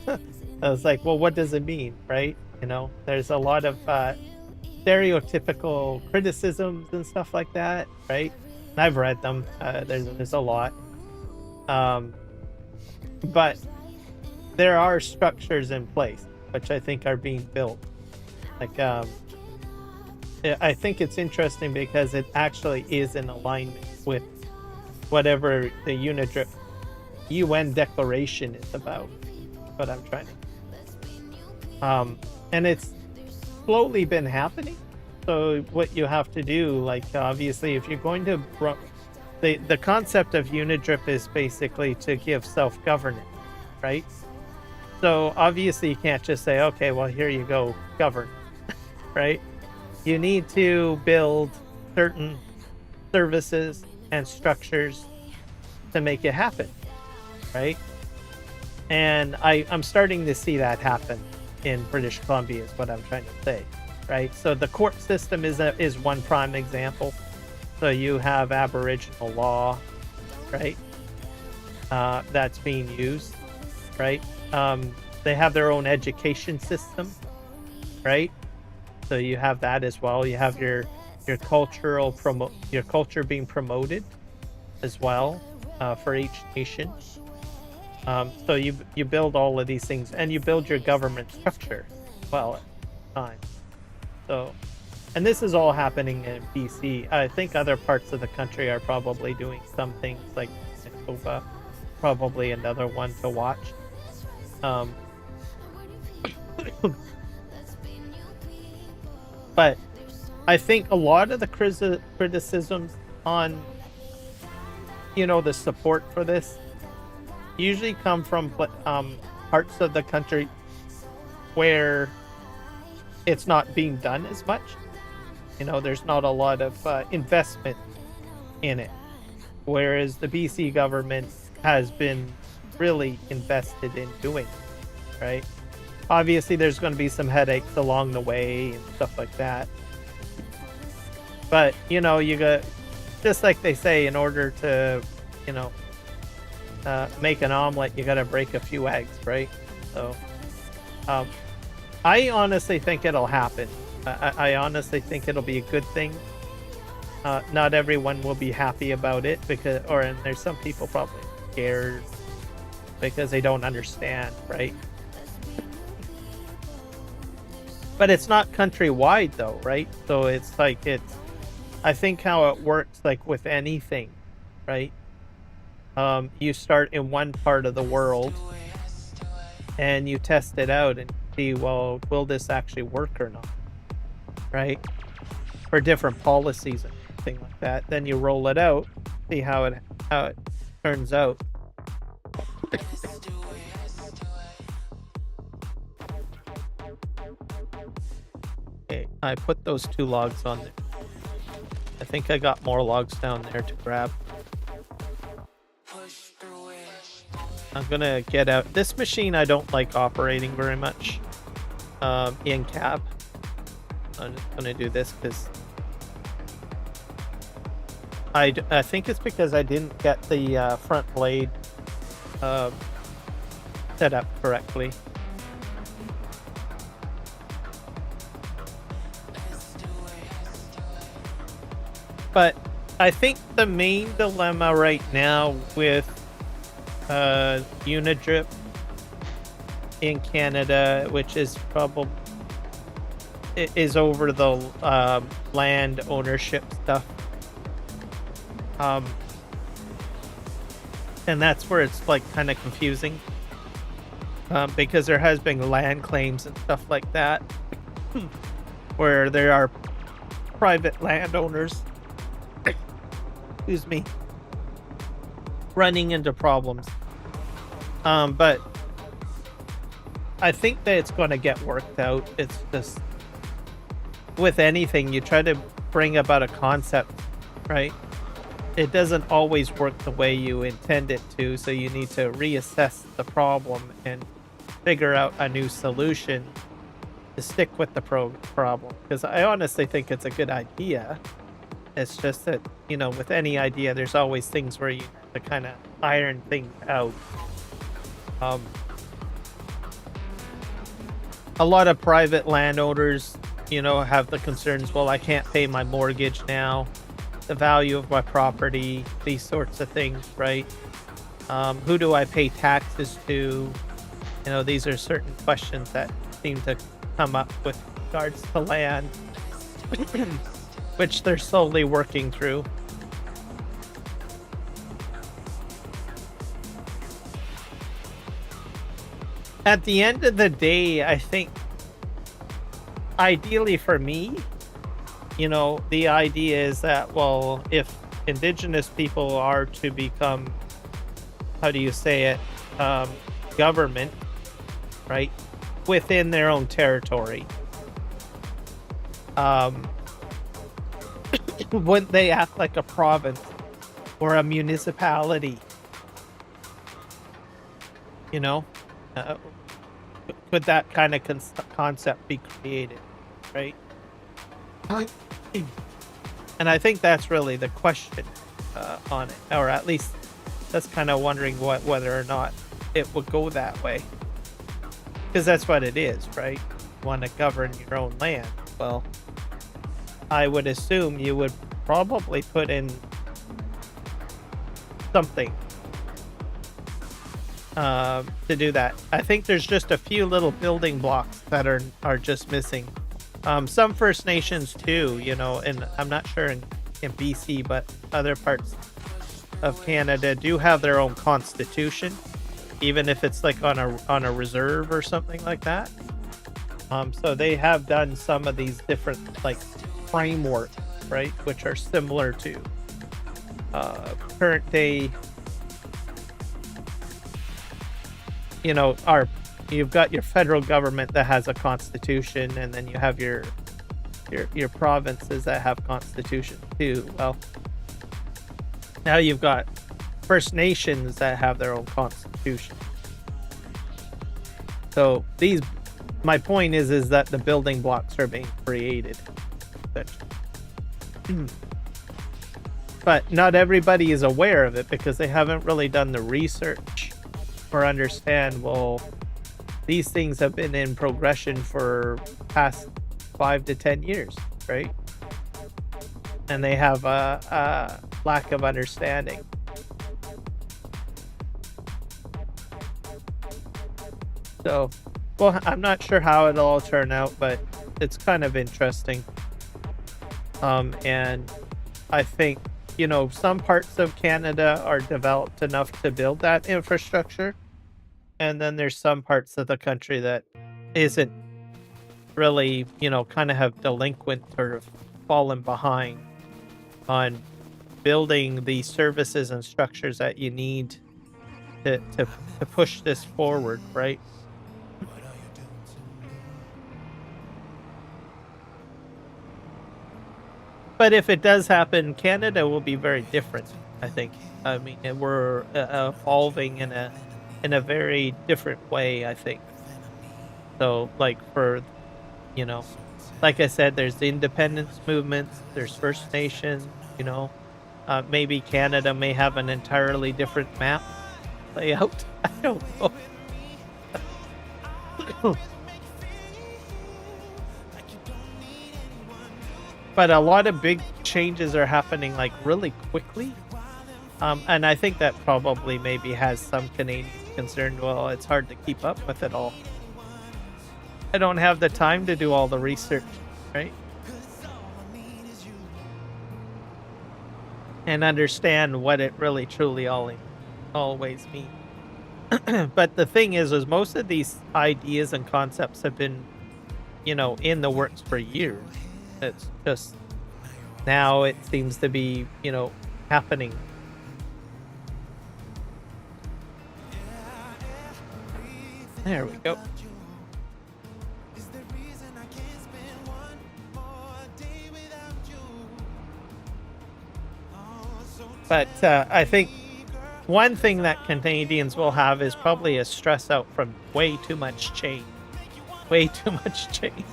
I was like, well, what does it mean, right? You know, there's a lot of stereotypical criticisms and stuff like that, right? And I've read them. There's a lot. But there are structures in place which I think are being built. Like, I think it's interesting because it actually is in alignment with whatever the UNIDRIP UN declaration is about. What I'm trying to, and it's slowly been happening. So what you have to do, like, obviously, if you're going to, the concept of UNIDRIP is basically to give self-governance, right? So obviously you can't just say, okay, well, here you go, govern, right? You need to build certain services and structures to make it happen, right? And I'm starting to see that happen in British Columbia is what I'm trying to say, right? So the court system is one prime example. So you have Aboriginal law, right? That's being used, right? They have their own education system, right? So you have that as well. You have your culture being promoted as well for each nation. So you build all of these things, and you build your government structure well at the time. So, and this is all happening in BC. I think other parts of the country are probably doing some things, like Manitoba, probably another one to watch. But I think a lot of the criticisms on, the support for this usually come from parts of the country where it's not being done as much. There's not a lot of investment in it, whereas the BC government has been really invested in doing it, right? Obviously, there's going to be some headaches along the way and stuff like that. But, you got, just like they say, in order to, make an omelet, you got to break a few eggs, right? So, I honestly think it'll happen. I honestly think it'll be a good thing. Not everyone will be happy about it and there's some people probably scared because they don't understand, right? But it's not countrywide though, right? So it's like I think how it works, like with anything, right? You start in one part of the world and you test it out and see, well, will this actually work or not, right? For different policies and things like that. Then you roll it out, see how it turns out. Okay, I put those 2 logs on there. I think I got more logs down there to grab. I'm gonna get out. This machine I don't like operating very much in cab. I'm just gonna do this because I think it's because I didn't get the front blade set up correctly. But I think the main dilemma right now with UNIDRIP in Canada, which is probably is over the land ownership stuff, Um, and that's where it's like kind of confusing, because there has been land claims and stuff like that where there are private landowners, excuse me, running into problems. But I think that it's going to get worked out. It's just with anything, you try to bring about a concept, right? It doesn't always work the way you intend it to, so you need to reassess the problem and figure out a new solution to stick with the problem. Because I honestly think it's a good idea. It's just that, you know, with any idea, there's always things where you have to kind of iron things out. A lot of private landowners, you know, have the concerns, well, I can't pay my mortgage now, the value of my property, these sorts of things, right? Who do I pay taxes to? You know, these are certain questions that seem to come up with regards to land, which they're slowly working through. At the end of the day, I think, ideally for me, you know, the idea is that, well, if indigenous people are to become, how do you say it, government, right, within their own territory, wouldn't they act like a province or a municipality? You know? Could that kind of concept be created, right? And I think that's really the question on it, or at least that's kind of wondering whether or not it would go that way, because that's what it is, right? You want to govern your own land. Well, I would assume you would probably put in something to do that. I think there's just a few little building blocks that are just missing. Some First Nations too, you know, and I'm not sure in BC, but other parts of Canada do have their own constitution, even if it's like on a reserve or something like that. So they have done some of these different like frameworks, right, which are similar to current day. You know, you've got your federal government that has a constitution, and then you have your provinces that have constitution too. Well, now you've got First Nations that have their own constitution. So my point is that the building blocks are being created. But not everybody is aware of it because they haven't really done the research or understand, well, these things have been in progression for past 5 to 10 years, right? And they have a lack of understanding. So, well, I'm not sure how it'll all turn out, but it's kind of interesting. And I think, you know, some parts of Canada are developed enough to build that infrastructure. And then there's some parts of the country that isn't really, you know, kind of have delinquent or fallen behind on building the services and structures that you need to push this forward, right? But if it does happen, Canada will be very different, I think. I mean, we're evolving in a very different way, I think. So, like, for, you know, like I said, there's the independence movements, there's First Nations, you know. Maybe Canada may have an entirely different map layout. I don't know. But a lot of big changes are happening like really quickly. And I think that probably maybe has some Canadians concerned, well, it's hard to keep up with it all. I don't have the time to do all the research, right? and understand what it really truly always means. But the thing is most of these ideas and concepts have been, in the works for years. It's just now it seems to be, happening. There we go. But I think one thing that Canadians will have is probably a stress out from way too much change. Way too much change.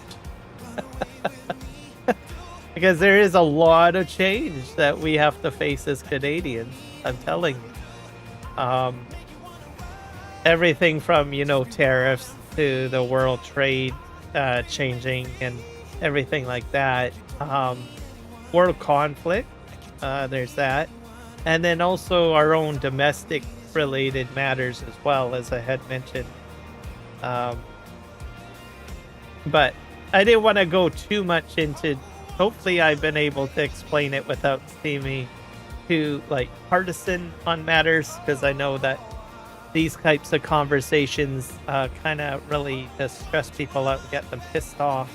Because there is a lot of change that we have to face as Canadians. I'm telling you. Everything from, tariffs to the world trade changing and everything like that. World conflict, there's that. And then also our own domestic related matters as well, as I had mentioned. But I didn't want to go too much into, hopefully I've been able to explain it without seeming too partisan on matters, because I know that these types of conversations kind of really just stress people out and get them pissed off,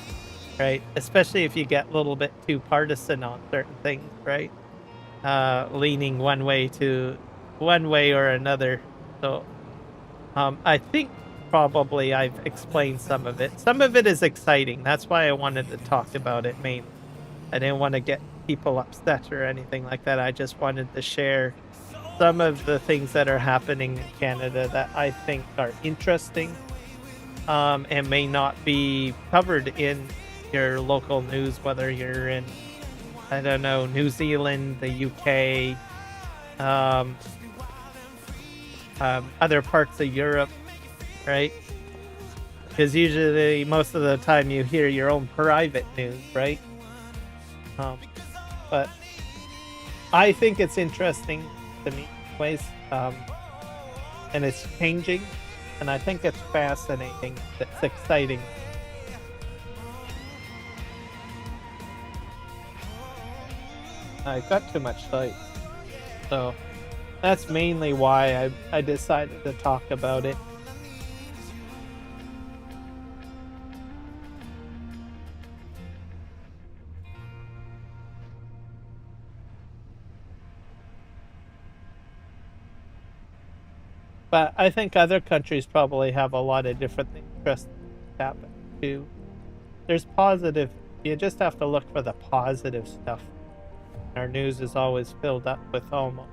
right? Especially if you get a little bit too partisan on certain things, right? Leaning one way or another. So I think probably I've explained some of it. Some of it is exciting. That's why I wanted to talk about it mainly. I didn't want to get people upset or anything like that. I just wanted to share some of the things that are happening in Canada that I think are interesting and may not be covered in your local news, whether you're in, I don't know, New Zealand, the UK, other parts of Europe, right? Because usually, most of the time, you hear your own private news, right? But I think it's interesting to me, anyways, and it's changing, and I think it's fascinating. It's exciting. I got too much light, so that's mainly why I decided to talk about it. But I think other countries probably have a lot of different interesting things happen too. There's positive. You just have to look for the positive stuff. Our news is always filled up with almost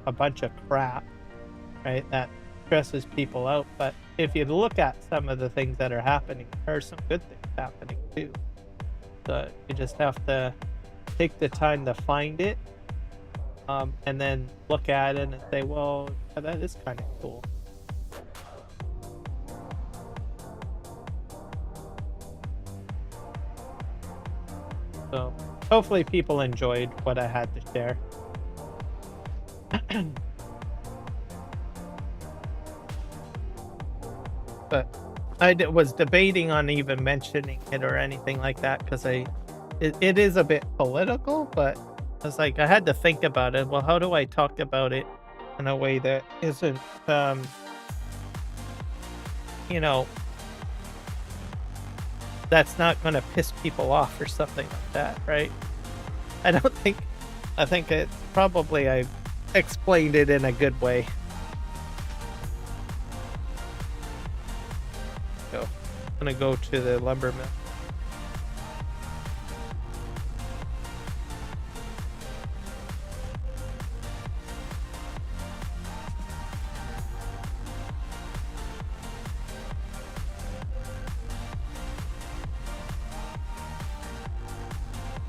a bunch of crap, right? That stresses people out. But if you look at some of the things that are happening, there are some good things happening too. So you just have to take the time to find it, and then look at it and say, well, that is kind of cool. So hopefully people enjoyed what I had to share. But I was debating on even mentioning it or anything like that, because it is a bit political, but I was like, I had to think about it. Well, how do I talk about it in a way that isn't, that's not going to piss people off or something like that, right? I think it's probably I explained it in a good way. So I'm gonna go to the lumber mill.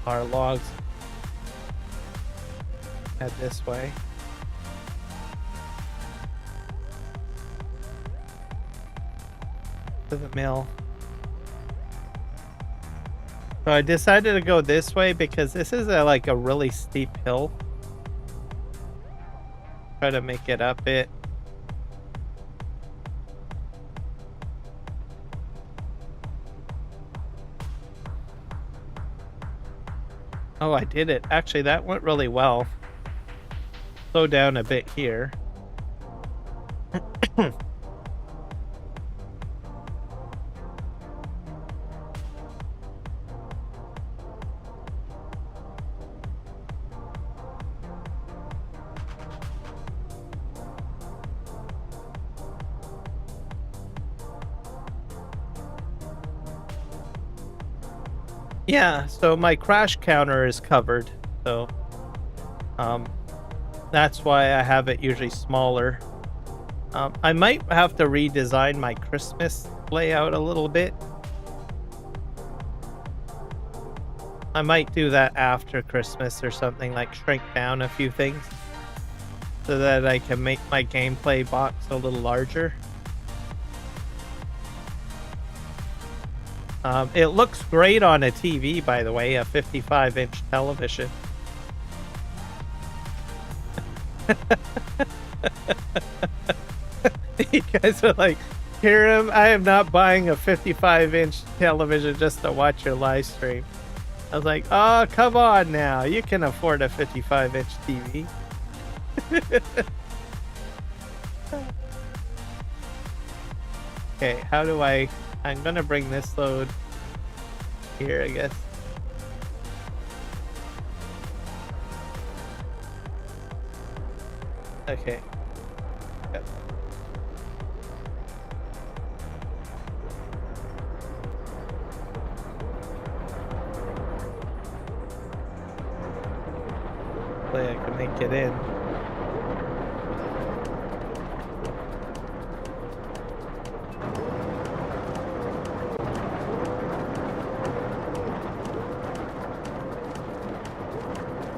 Our logs head this way. To the mill. So I decided to go this way because this is like a really steep hill. Try to make it up it. Oh, I did it. Actually, that went really well. slow down a bit here. Yeah, so my crash counter is covered, so that's why I have it usually smaller. I might have to redesign my Christmas layout a little bit. I might do that after Christmas or something, like shrink down a few things so that I can make my gameplay box a little larger. It looks great on a TV, by the way, a 55-inch television. You guys are like, Hiram, I am not buying a 55-inch television just to watch your live stream. I was like, oh, come on now. You can afford a 55-inch TV. Okay, how do I'm gonna bring this load here, I guess. Okay. Yep. Hopefully I can make it in.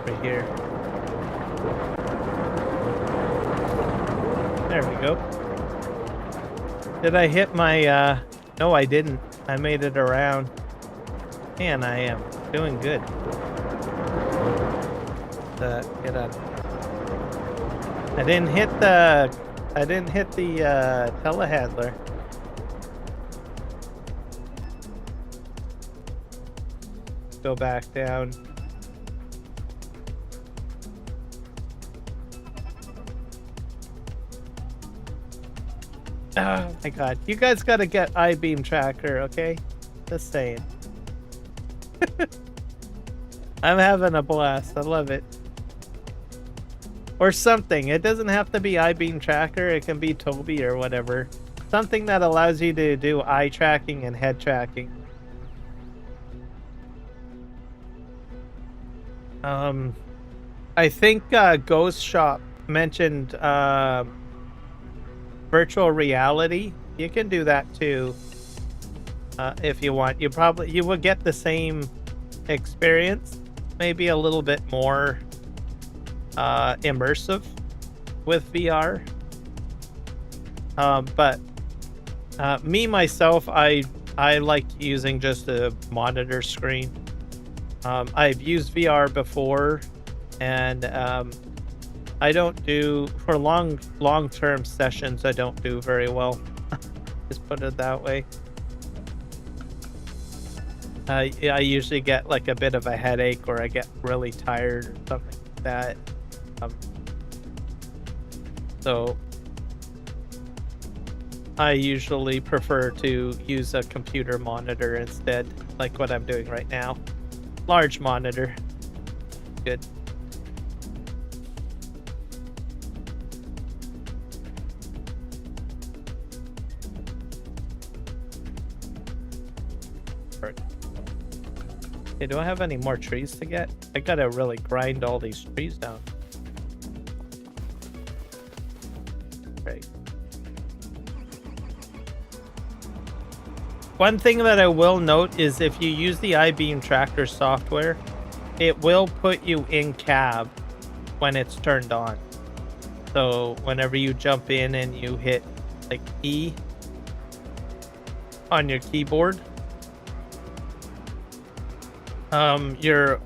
Right here. There we go. Did I hit my, no I didn't. I made it around. Man, I am doing good. Get up. I didn't hit the telehandler. Go back down. Oh my god. You guys gotta get I-beam tracker, okay? Just saying. I'm having a blast. I love it. Or something. It doesn't have to be I-beam tracker. It can be Toby or whatever. Something that allows you to do eye tracking and head tracking. I think Ghost Shop mentioned virtual reality. You can do that too if you want. You will get the same experience, maybe a little bit more immersive with VR. But me myself, I like using just a monitor screen. I've used VR before, and I don't do for long-term sessions. I don't do very well. Just put it that way. I usually get like a bit of a headache, or I get really tired, or something like that. So I usually prefer to use a computer monitor instead, like what I'm doing right now. Large monitor. Good. Okay, do I have any more trees to get? I gotta really grind all these trees down. Right. One thing that I will note is if you use the I-beam tracker software, it will put you in cab when it's turned on. So whenever you jump in and you hit like E on your keyboard, you're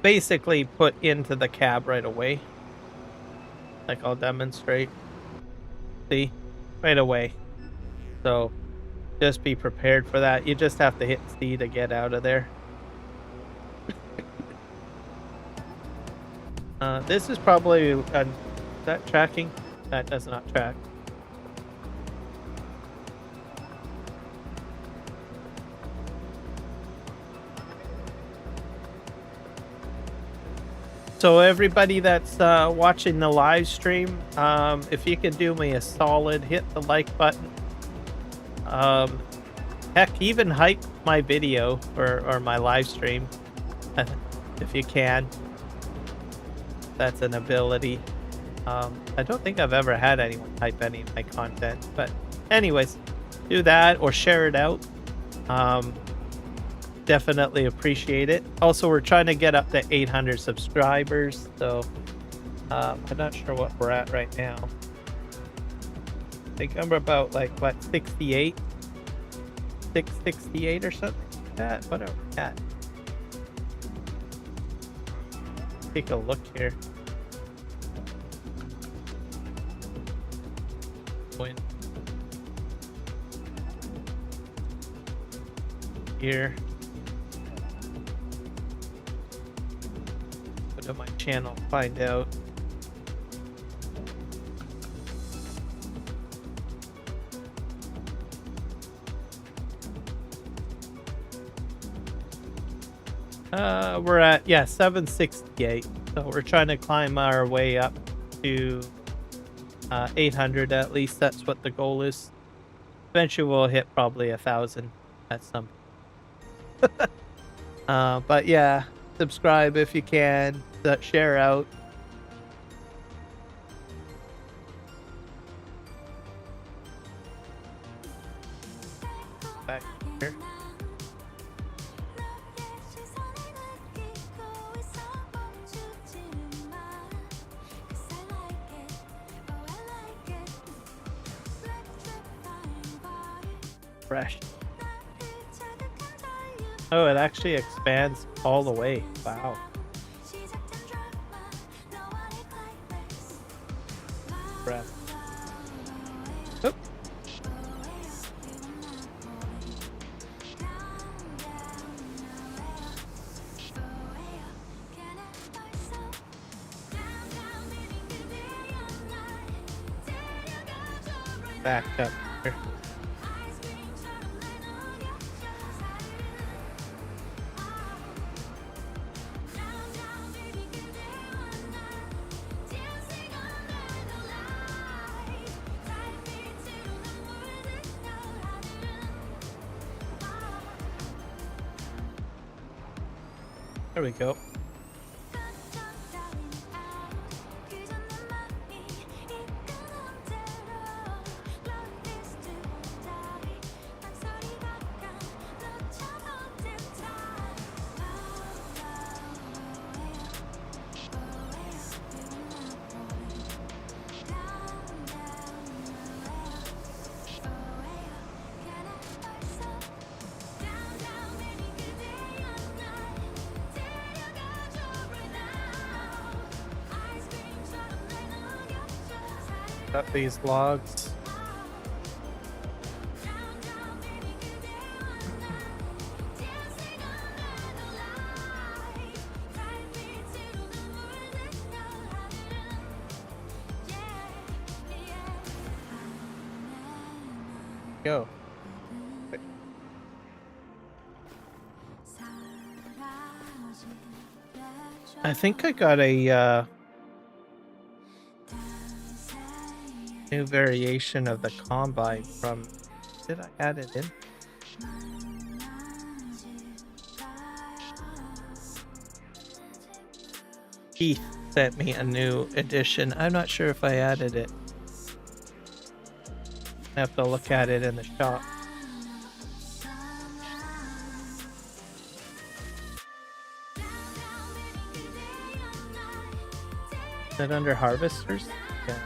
basically put into the cab right away. Like I'll demonstrate. See? Right away. So just be prepared for that. You just have to hit C to get out of there. This is probably that tracking. That does not track. So everybody that's watching the live stream, if you can do me a solid, hit the like button. Heck, even hype my video or my live stream if you can. That's an ability. I don't think I've ever had anyone hype any of my content, but anyways, do that or share it out. Definitely appreciate it. Also, we're trying to get up to 800 subscribers, so I'm not sure what we're at right now. I think I'm about like what, 68, 668 or something like that. What are we at? Take a look here. Win here. Go to my channel, find out. We're at 768. So we're trying to climb our way up to 800 at least. That's what the goal is. Eventually we'll hit probably 1,000 at some but yeah, subscribe if you can, share out. Back here. Fresh. Oh, it actually expands all the way. Wow. Breath. Oop. Back up here. There we go. Got these logs. Go. I think I got a new variation of the combine from, did I add it in? Keith sent me a new edition. I'm not sure if I added it. I have to look at it in the shop. Is it under harvesters? Yeah.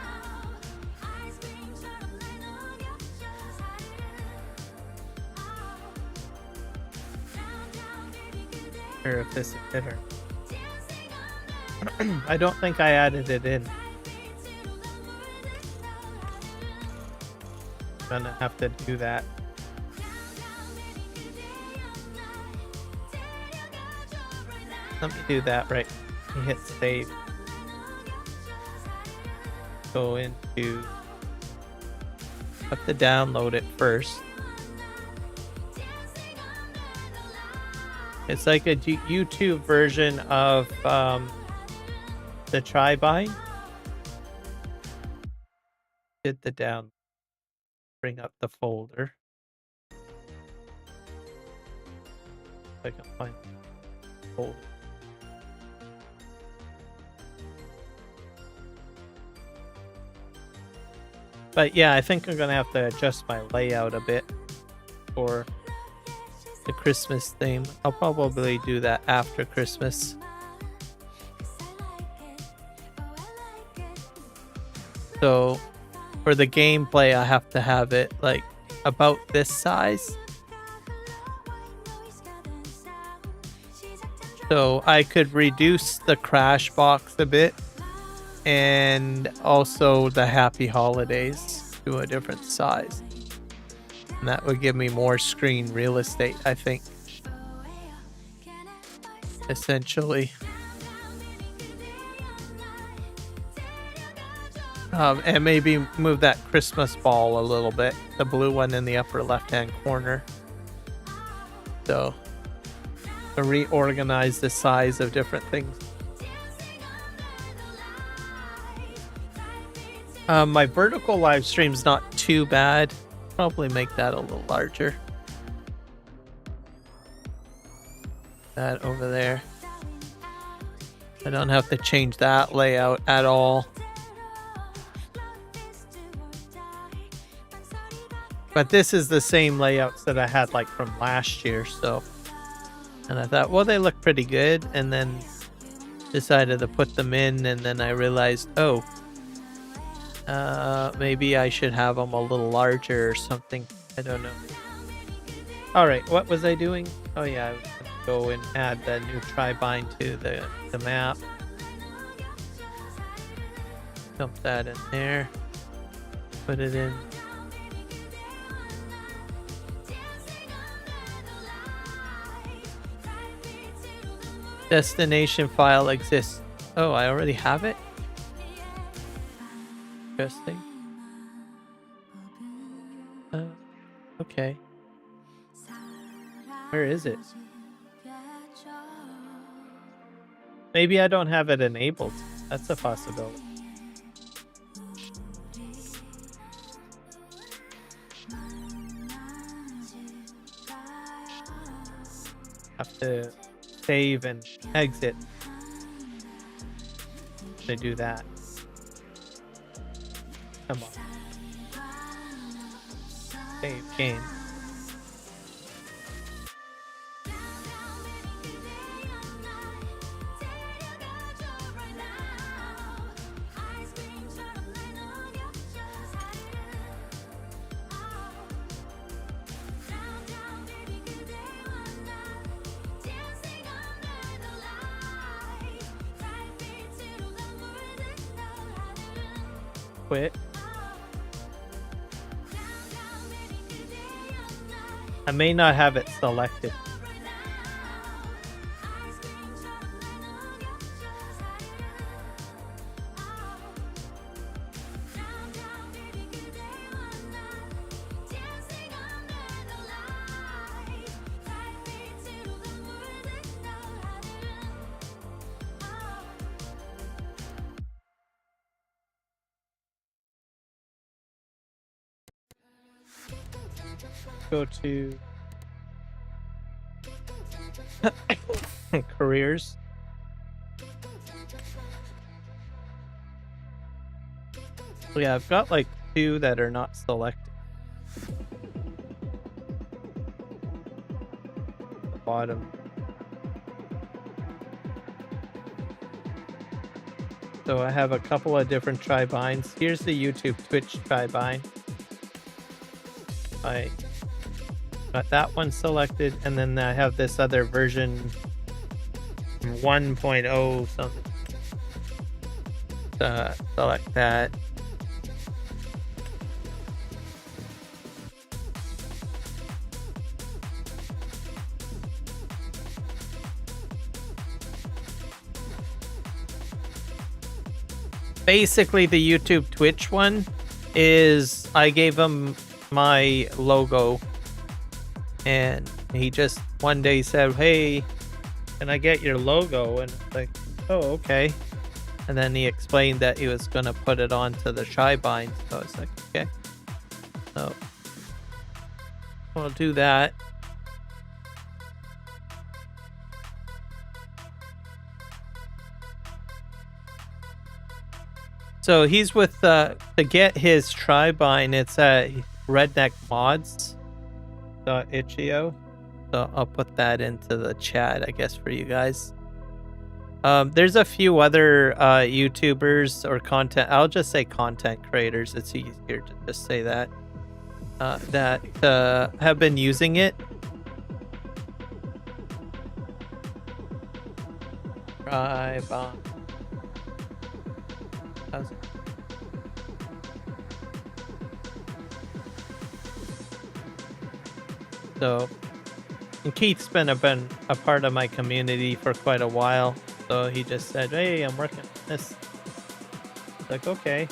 Or if this is it or I don't think I added it in. I'm gonna have to do that. Let me do that right. Hit save. go into, have to download it first. It's like a YouTube version of the tri-bind. Did the down, bring up the folder. If I can find the folder. But yeah, I think I'm gonna have to adjust my layout a bit for the Christmas theme. I'll probably do that after Christmas. So for the gameplay, I have to have it like about this size. So I could reduce the crash box a bit, and also the happy holidays to a different size. And that would give me more screen real estate, I think. Essentially. And maybe move that Christmas ball a little bit. The blue one in the upper left-hand corner. So, to reorganize the size of different things. My vertical live stream's not too bad. Probably make that a little larger. That over there. I don't have to change that layout at all. But this is the same layouts that I had like from last year, so. And I thought, well, they look pretty good, and then decided to put them in, and then I realized, oh, maybe I should have them a little larger or something. I don't know. All right, what was I doing? Oh yeah, I was gonna go and add the new tri-bind to the map. Dump that in there. Put it in. Destination file exists. Oh, I already have it? Interesting. Okay. Where is it? Maybe I don't have it enabled. That's a possibility. Have to save and exit to do that. Come on. Save game. Quit. I may not have it selected. Go to careers. So yeah, I've got like 2 that are not selected. The bottom. So I have a couple of different tri-binds. Here's the YouTube Twitch tri-bind. I got that one selected, and then I have this other version 1.0 something. Select that. basically the YouTube Twitch one is I gave him my logo, and he just one day said, "Hey, can I get your logo?" And it's like, "Oh, okay." And then he explained that he was gonna put it onto the shy bind, so I was like, "Okay." So I'll do that. So he's with to get his tri-bind, it's at redneckmods.itch.io. So I'll put that into the chat, I guess, for you guys. There's a few other YouTubers or content. I'll just say content creators. It's easier to just say that. That have been using it. Tri-bind. So, and Keith's been a part of my community for quite a while. So he just said, "Hey, I'm working on this." Like, okay.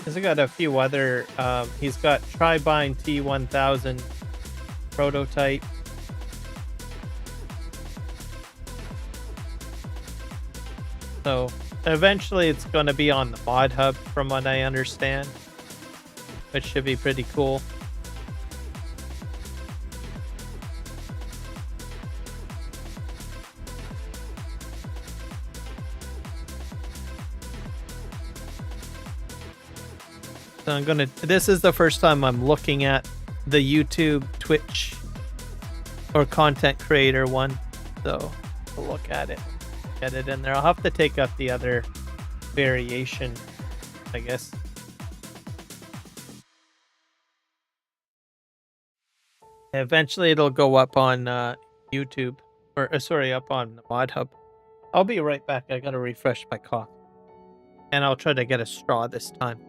He's got a few other. He's got Tri-bind T1000 prototype. So eventually it's going to be on the mod hub, from what I understand, which should be pretty cool. So I'm gonna. This is the first time I'm looking at the YouTube, Twitch, or content creator one. So we'll look at it. Get it in there. I'll have to take out the other variation, I guess. Eventually it'll go up on YouTube, or sorry, up on the mod hub. I'll be right back. I gotta refresh my coffee, and I'll try to get a straw this time.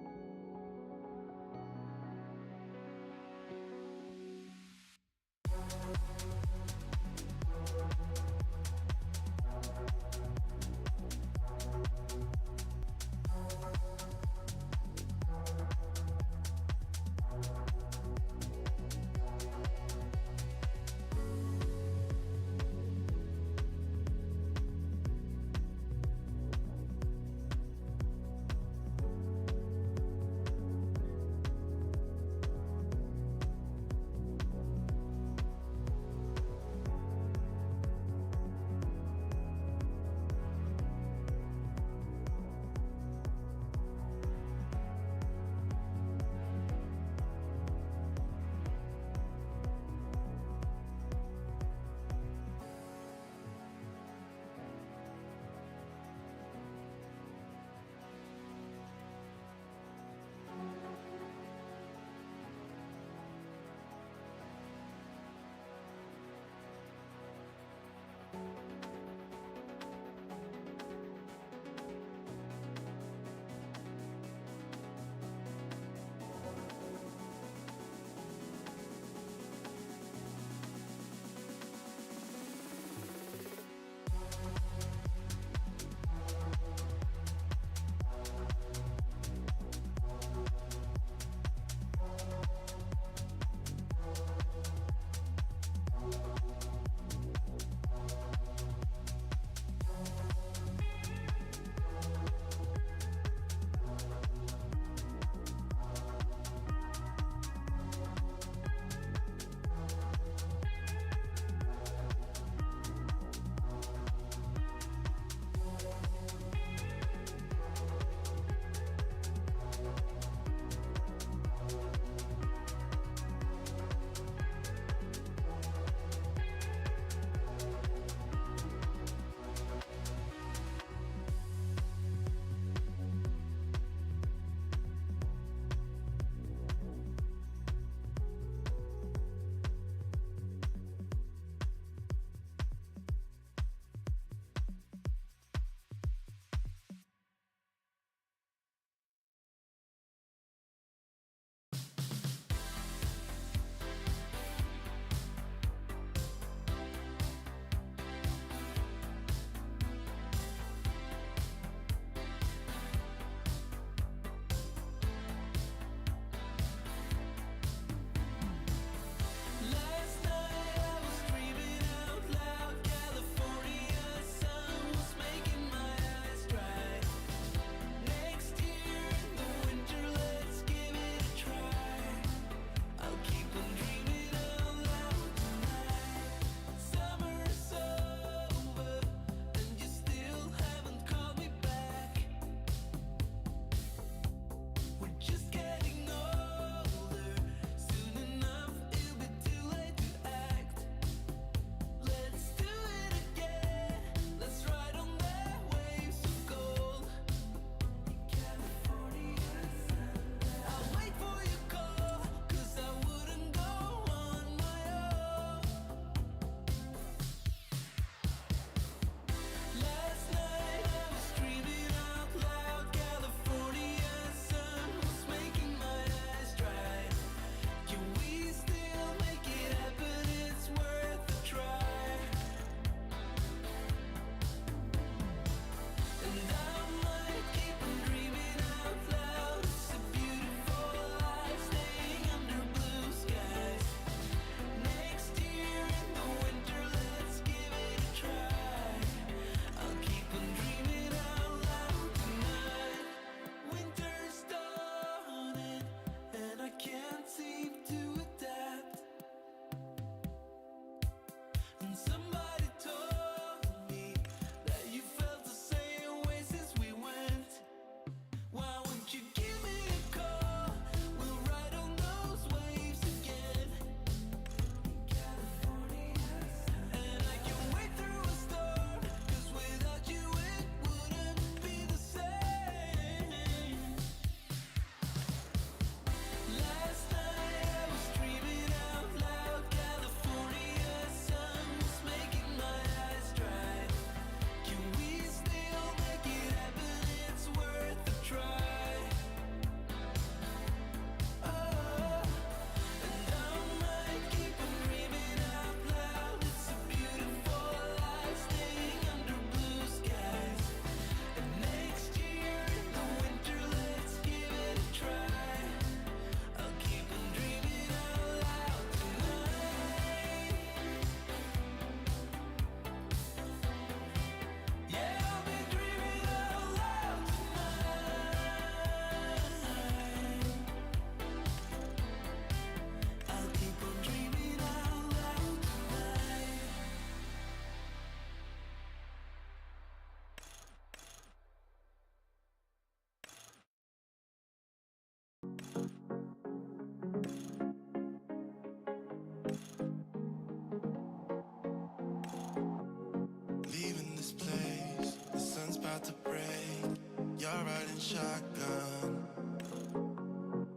about to break. You're riding shotgun.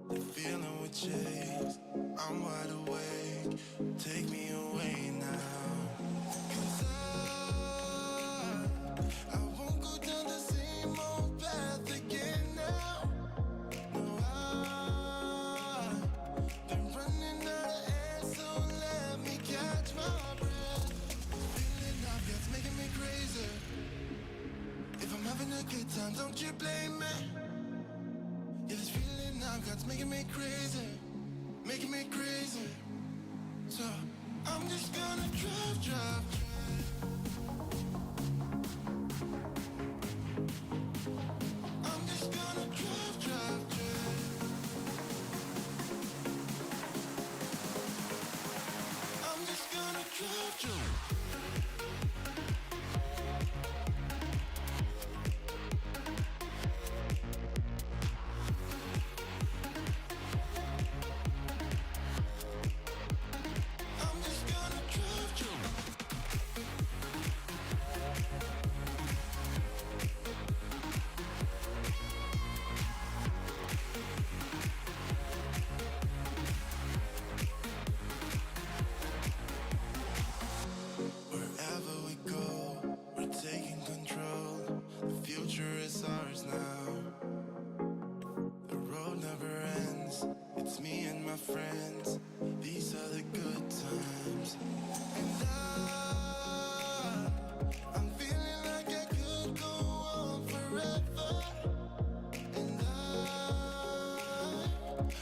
The feeling we chase. I'm wide awake. Take me away now. 'Cause I won't go down the same old path again now. No, I've been running out of air, so let me catch my breath. Feeling I've got's making me crazy. If I'm having a good time, don't you blame me. Yeah, this feeling I've got's making me crazy. Making me crazy. So I'm just gonna drive. I'm just gonna drive. I'm just gonna drive. Wherever we go, we're taking control. The future is ours now. The road never ends. It's me and my friends. These are the good times. And I'm feeling like I could go on forever. And I've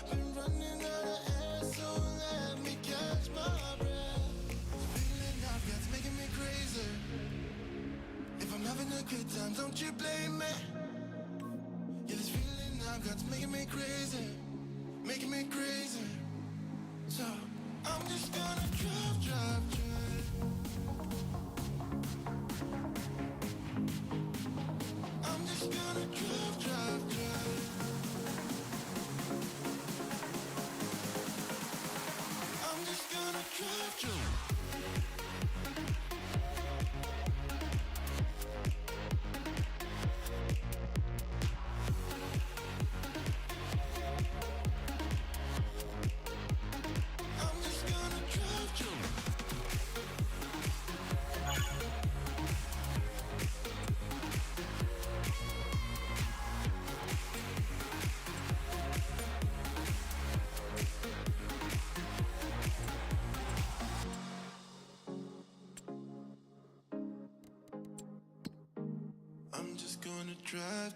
been running out of air, so let me catch my breath. Feeling I've got's making me crazy. If I'm having a good time, don't you blame me. Yeah, this feeling I've got's making me crazy. Making me crazy. So I'm just gonna drive. I'm just gonna drive. I'm just gonna drive. I'm just gonna drive. I'm just gonna drive.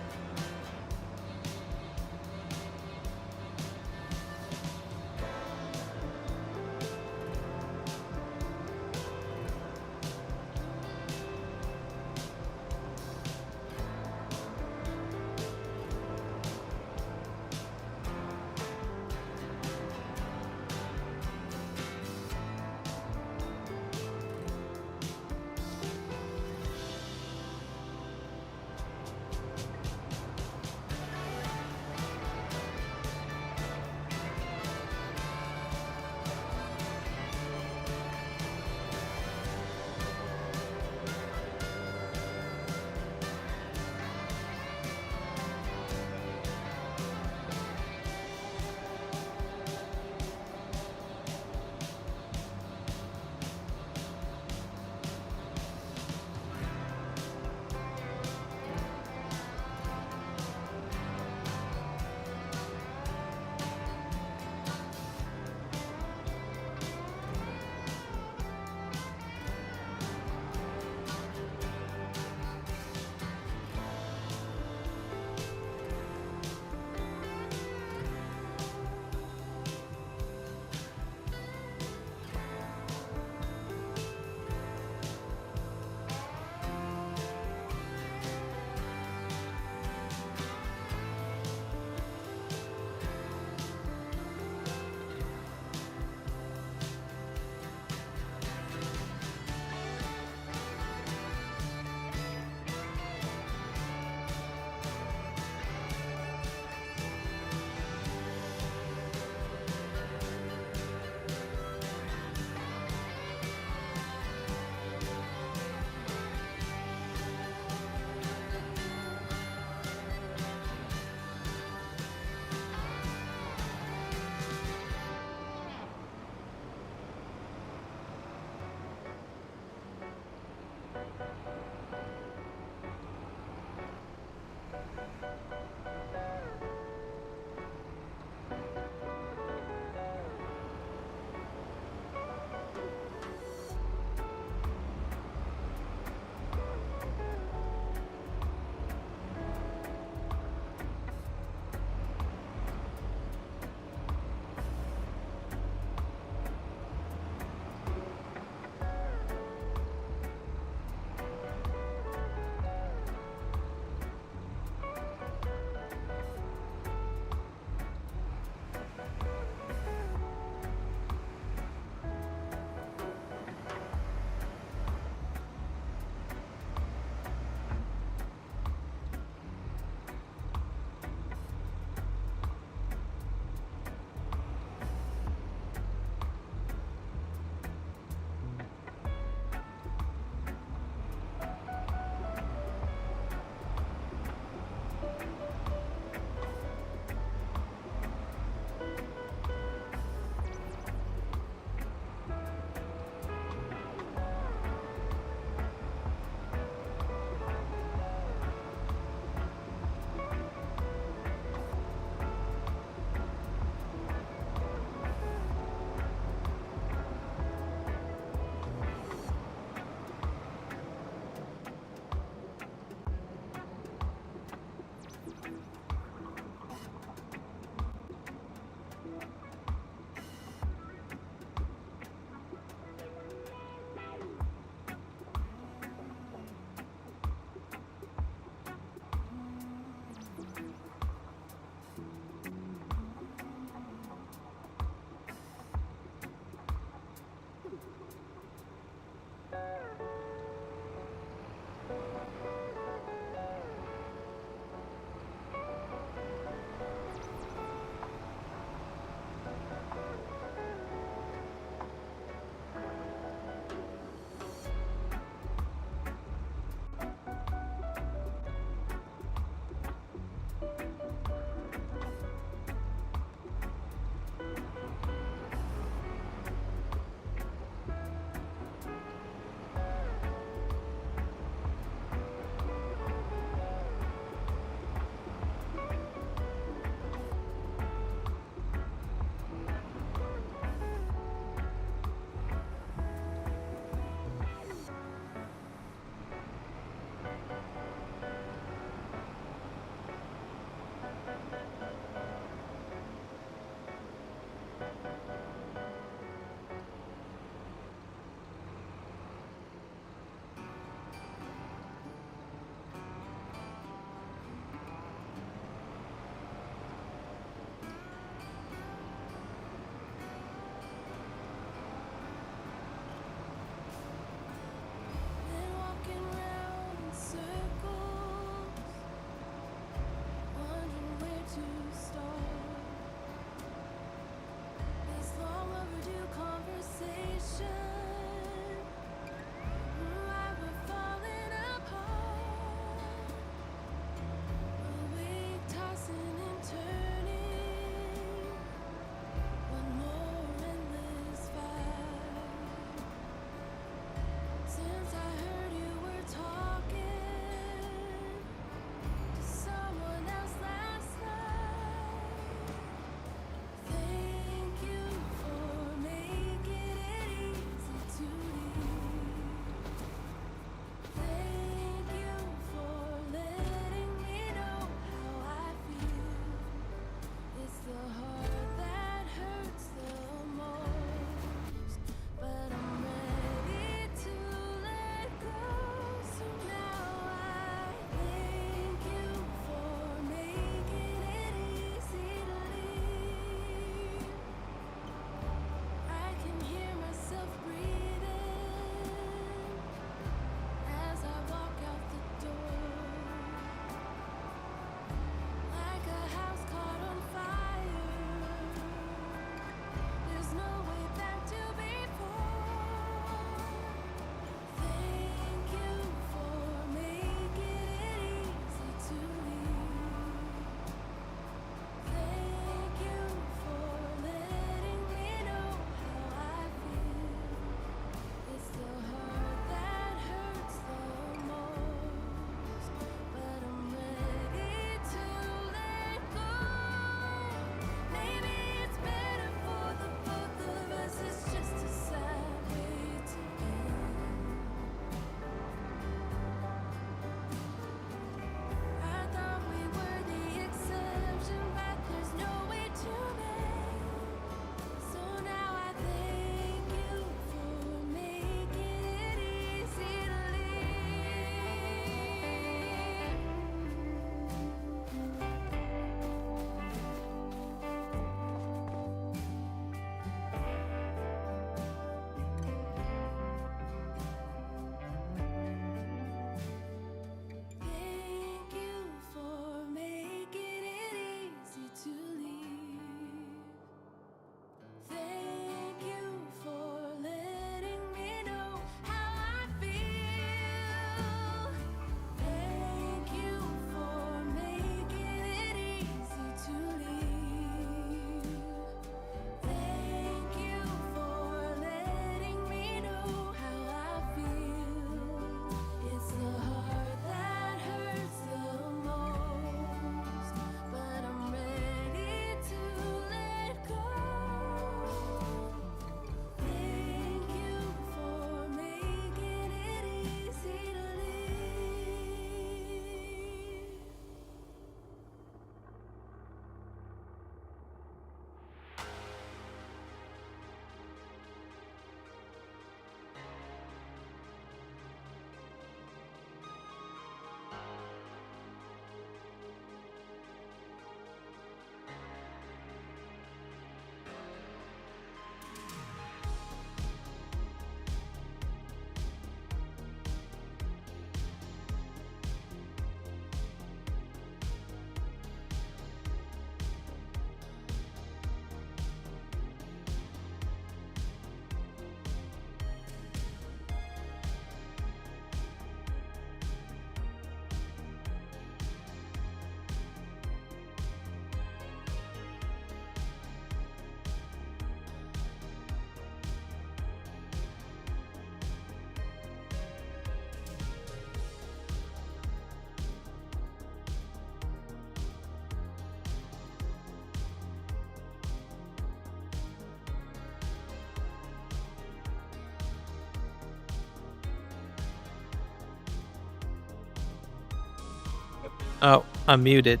Oh, I'm muted.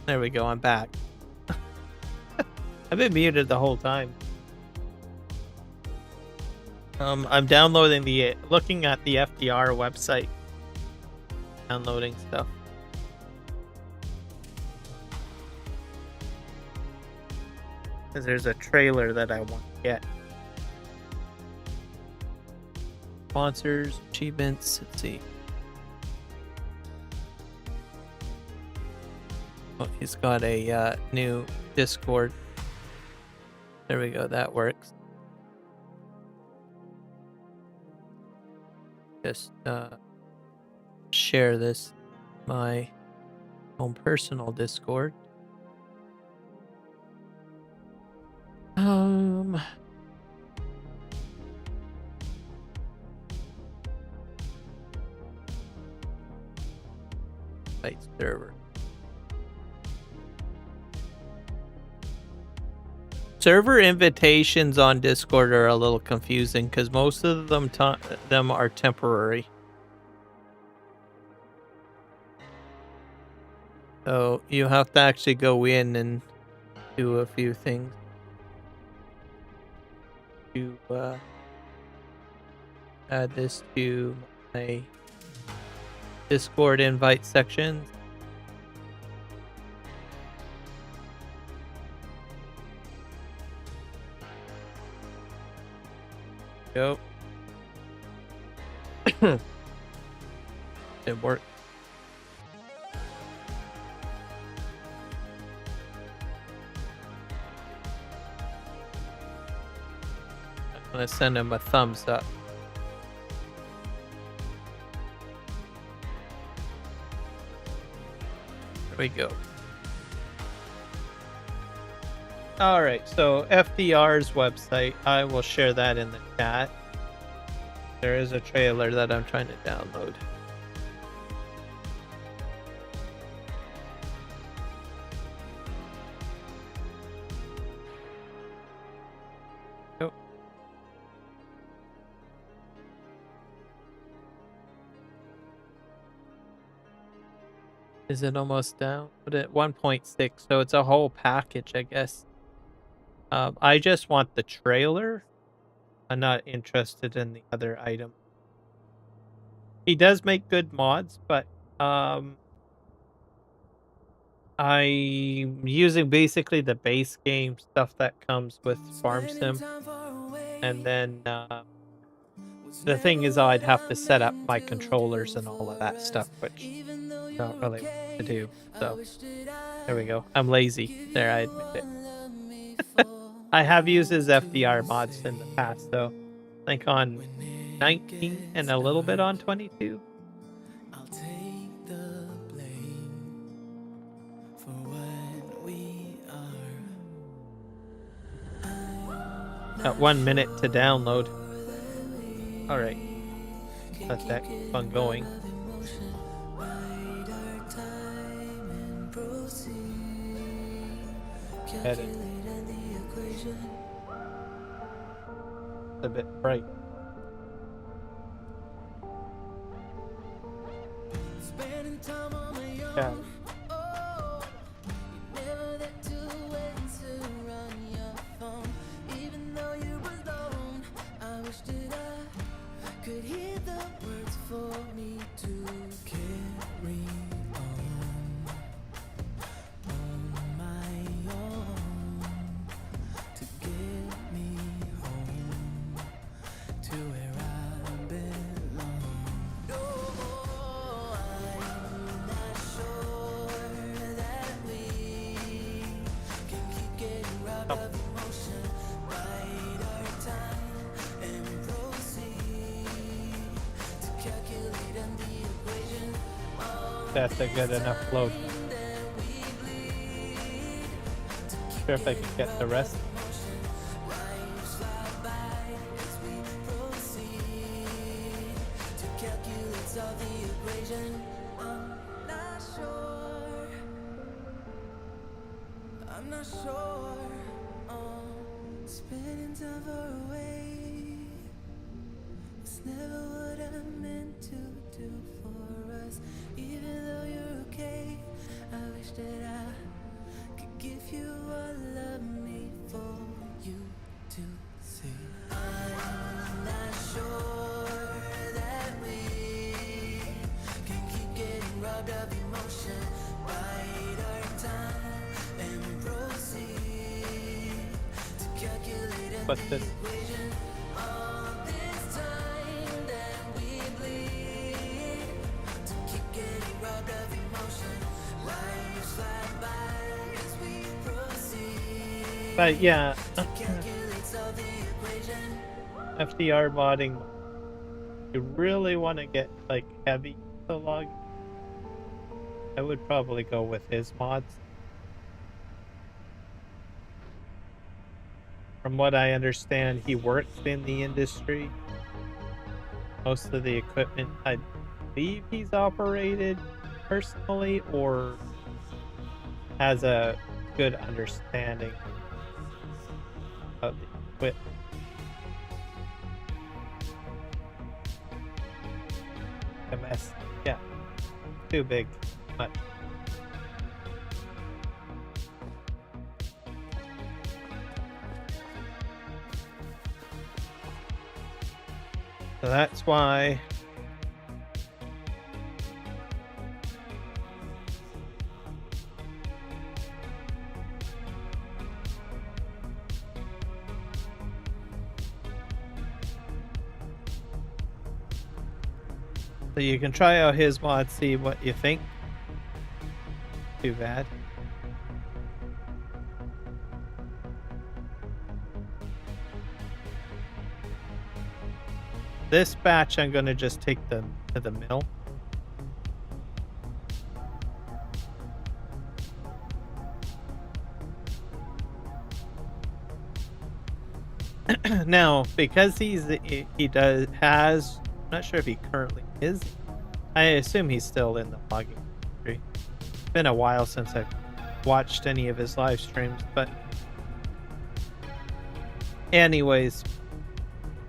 There we go. I'm back. I've been muted the whole time. I'm downloading looking at the FDR website. Downloading stuff. Because there's a trailer that I want to get. Sponsors, achievements, let's see. Oh, he's got a new Discord. There we go, that works. Just share this my own personal Discord. Site server. Server invitations on Discord are a little confusing because most of them are temporary. So you have to actually go in and do a few things to add this to my Discord invite section. Go. It worked. I'm gonna send him a thumbs up. There we go. All right, so FDR's website, I will share that in the chat. There is a trailer that I'm trying to download. Oh. Is it almost down? But at 1.6, so it's a whole package, I guess. I just want the trailer. I'm not interested in the other item. He does make good mods, but I'm using basically the base game stuff that comes with Farm Sim. And then the thing is, I'd have to set up my controllers and all of that stuff, which I don't really want to do. So there we go. I'm lazy. There, I admit it. I have used his FDR mods in the past, though. I think on 19 and a little bit on 22. I'll take the blame for what we are. Got 1 minute to download. All right, let that keep on going. Edit. It's a bit bright. Yeah. Could hear the words for me to carry on my own, to get me home to where I belong. No, I'm not sure that we can keep getting robbed of emotion. Bide our time and proceed to calculate on the equation. That's a good enough load. Sure if I can get the rest. I'm not sure. Spending time far away. It's never what I meant to do for us. Even though you're okay, put this. But yeah, FDR modding. You really want to get like heavy to log, I would probably go with his mods. From what I understand, he works in the industry. Most of the equipment, I believe he's operated personally or has a good understanding of the equipment. MS, yeah, too big, but so that's why so you can try out his mod, see what you think. Too bad. This batch I'm gonna just take them to the mill. Now, because he has, I'm not sure if he currently is. I assume he's still in the logging industry. It's been a while since I've watched any of his live streams, but anyways,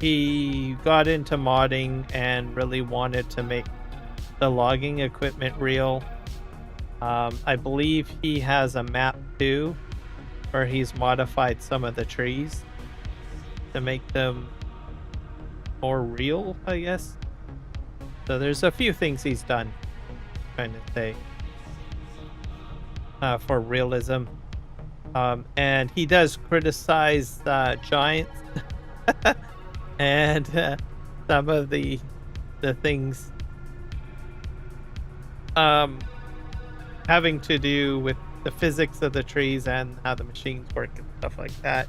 he got into modding and really wanted to make the logging equipment real. I believe he has a map too, where he's modified some of the trees to make them more real, I guess. So there's a few things he's done, trying to say, for realism. And he does criticize giants and some of the things having to do with the physics of the trees and how the machines work and stuff like that.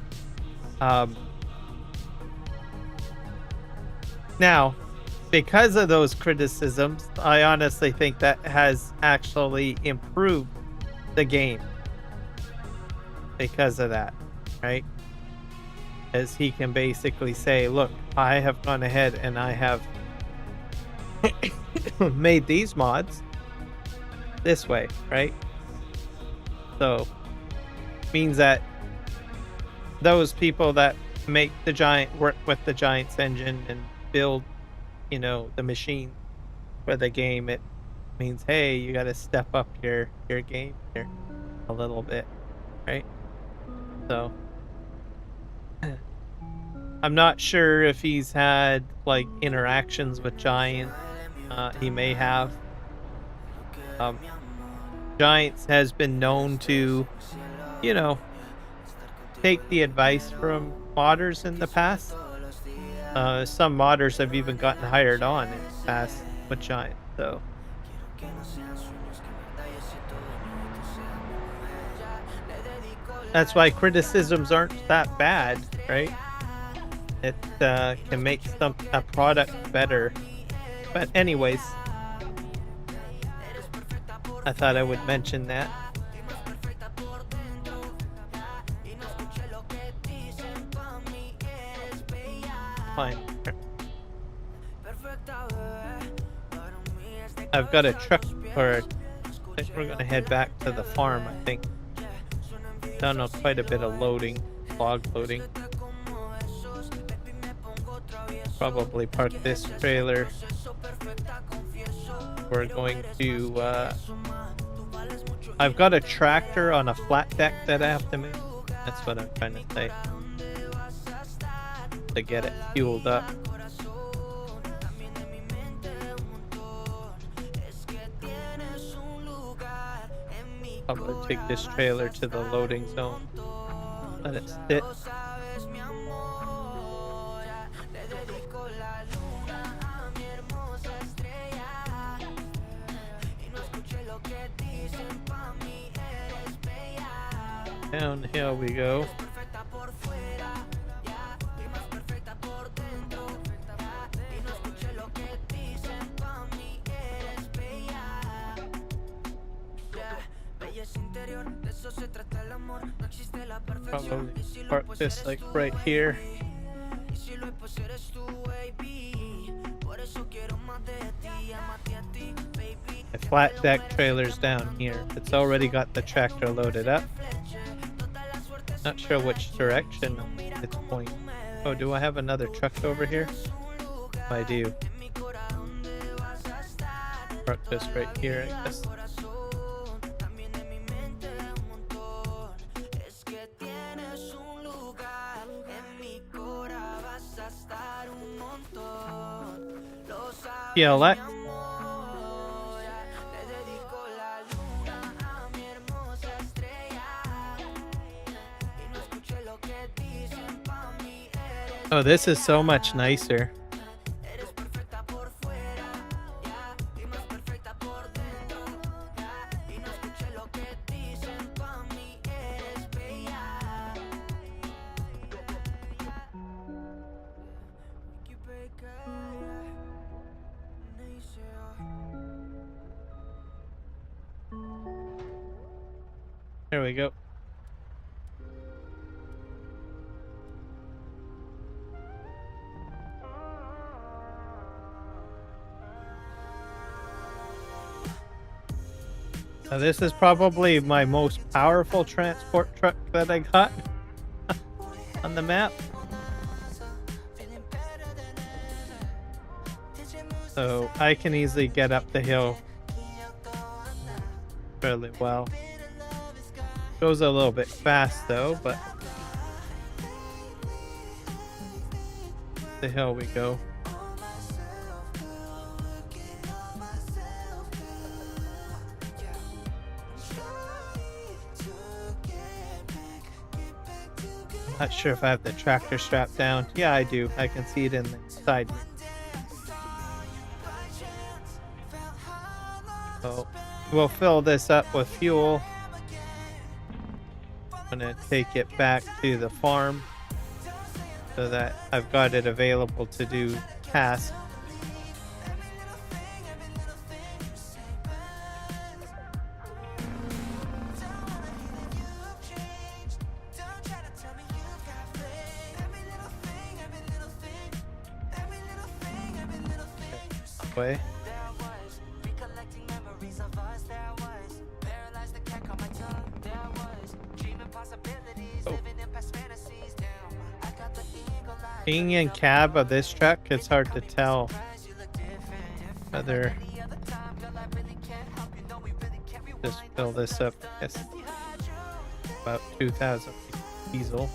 Now, because of those criticisms, I honestly think that has actually improved the game because of that, right? As he can basically say, look, I have gone ahead and I have made these mods this way, right? So, means that those people that make the giant work with the Giants engine and build, you know, the machine for the game, it means, hey, you got to step up your game here a little bit, right? So I'm not sure if he's had like interactions with Giants. He may have. Giants has been known to, you know, take the advice from modders in the past. Some modders have even gotten hired on in the past with Giants, so that's why criticisms aren't that bad, right? It can make a product better. But anyways, I thought I would mention that. Fine. I've got a truck, or I think we're gonna head back to the farm, I think. Done quite a bit of loading, log loading. Probably park this trailer. We're going to, I've got a tractor on a flat deck that I have to move. That's what I'm trying to say. To get it fueled up. I'm gonna take this trailer to the loading zone. Let it sit. Downhill we go. Probably park this like right here. My flat deck trailer's down here. It's already got the tractor loaded up. Not sure which direction it's pointing. Oh, do I have another truck over here? I do. Park this right here, I guess. PLX. Oh, this is so much nicer. There we go. Now this is probably my most powerful transport truck that I got on the map. So I can easily get up the hill fairly well. Goes a little bit fast though, but the hill we go. Not sure if I have the tractor strapped down. Yeah, I do. I can see it in the side. So we'll fill this up with fuel. I'm gonna take it back to the farm so that I've got it available to do tasks. Way. Oh. Being in cab of this truck, it's hard to tell whether just fill this up. Yes, about 2,000 diesel.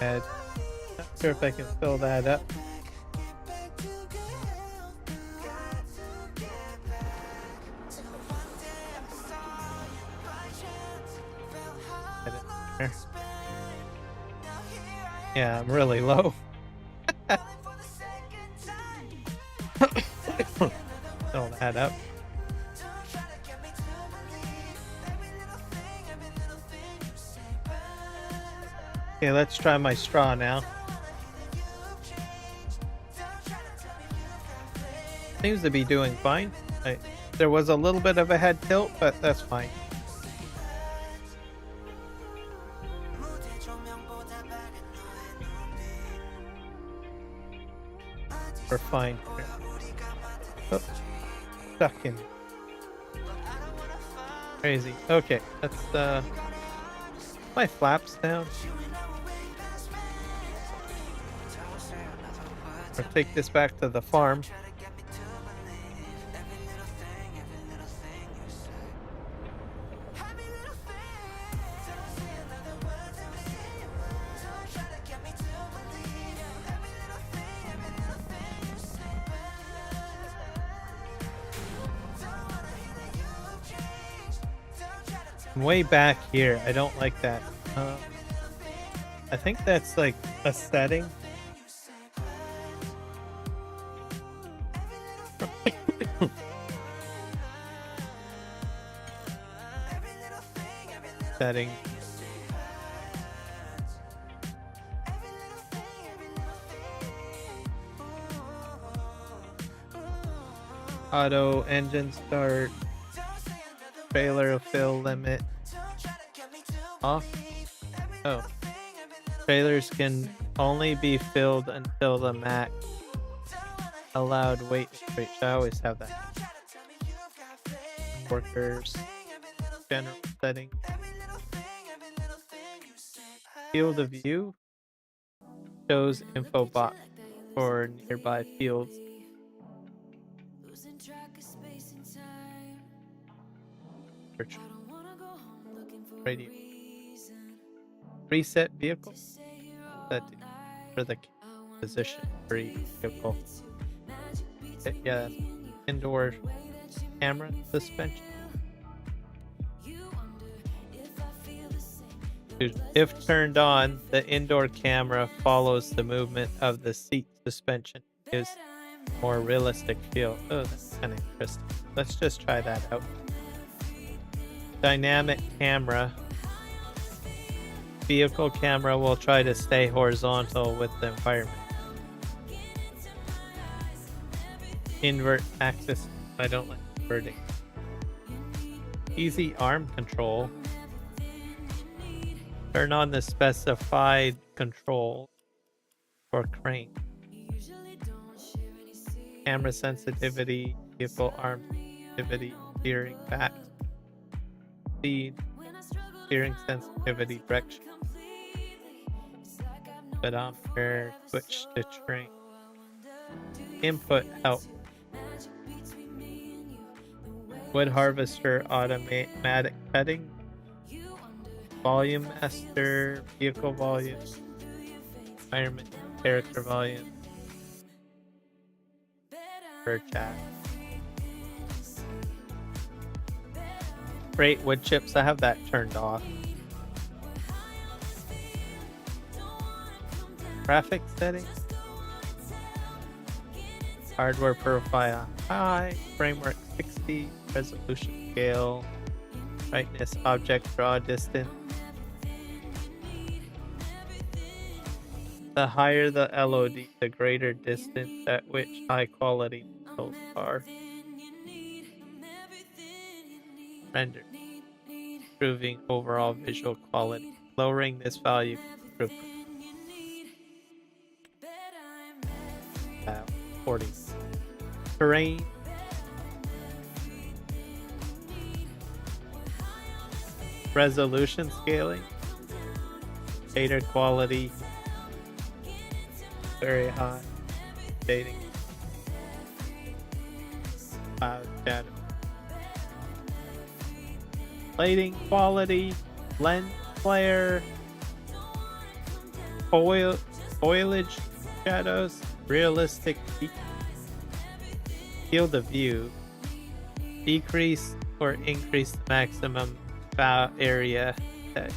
Not sure if I can fill that up. Yeah, I'm really low. Fill that up. Okay, let's try my straw now. Seems to be doing fine. There was a little bit of a head tilt, but that's fine. We're fine. Oh, stuck in. Crazy. Okay, let's my flaps down. Or take this back to the farm. Way back here, I don't like that. I think that's like a setting. setting. Auto engine start. Trailer fill limit off. Oh. Trailers can only be filled until the max allowed weight reach. I always have that. Workers. General setting. Field of view shows info box for nearby fields. Radio. Preset vehicle set for the position for each vehicle. Yeah, indoor camera suspension. If turned on, the indoor camera follows the movement of the seat suspension. Gives more realistic feel. Oh, that's kind of interesting. Let's just try that out. Dynamic camera. Vehicle camera will try to stay horizontal with the environment. Invert axis. I don't like inverting. Easy arm control. Turn on the specified control for crane. Camera sensitivity, vehicle arm sensitivity, steering back, speed, steering sensitivity, direction. Speedometer, switch to train. Input help. Wood harvester, automatic cutting. Volume master, vehicle volume, environment, character volume, per chat. Freight wood chips, I have that turned off. Graphic settings. Hardware profile high, framework 60, resolution scale, brightness, object draw distance. The higher the LOD, the greater distance at which high quality pixels are rendered, improving overall visual quality. Lowering this value can improve 40. Terrain. Resolution scaling. Data quality. Very high. Dating. Cloud shadow. Lighting quality. Lens flare. Foliage shadows. Realistic field of view. Decrease or increase the maximum area that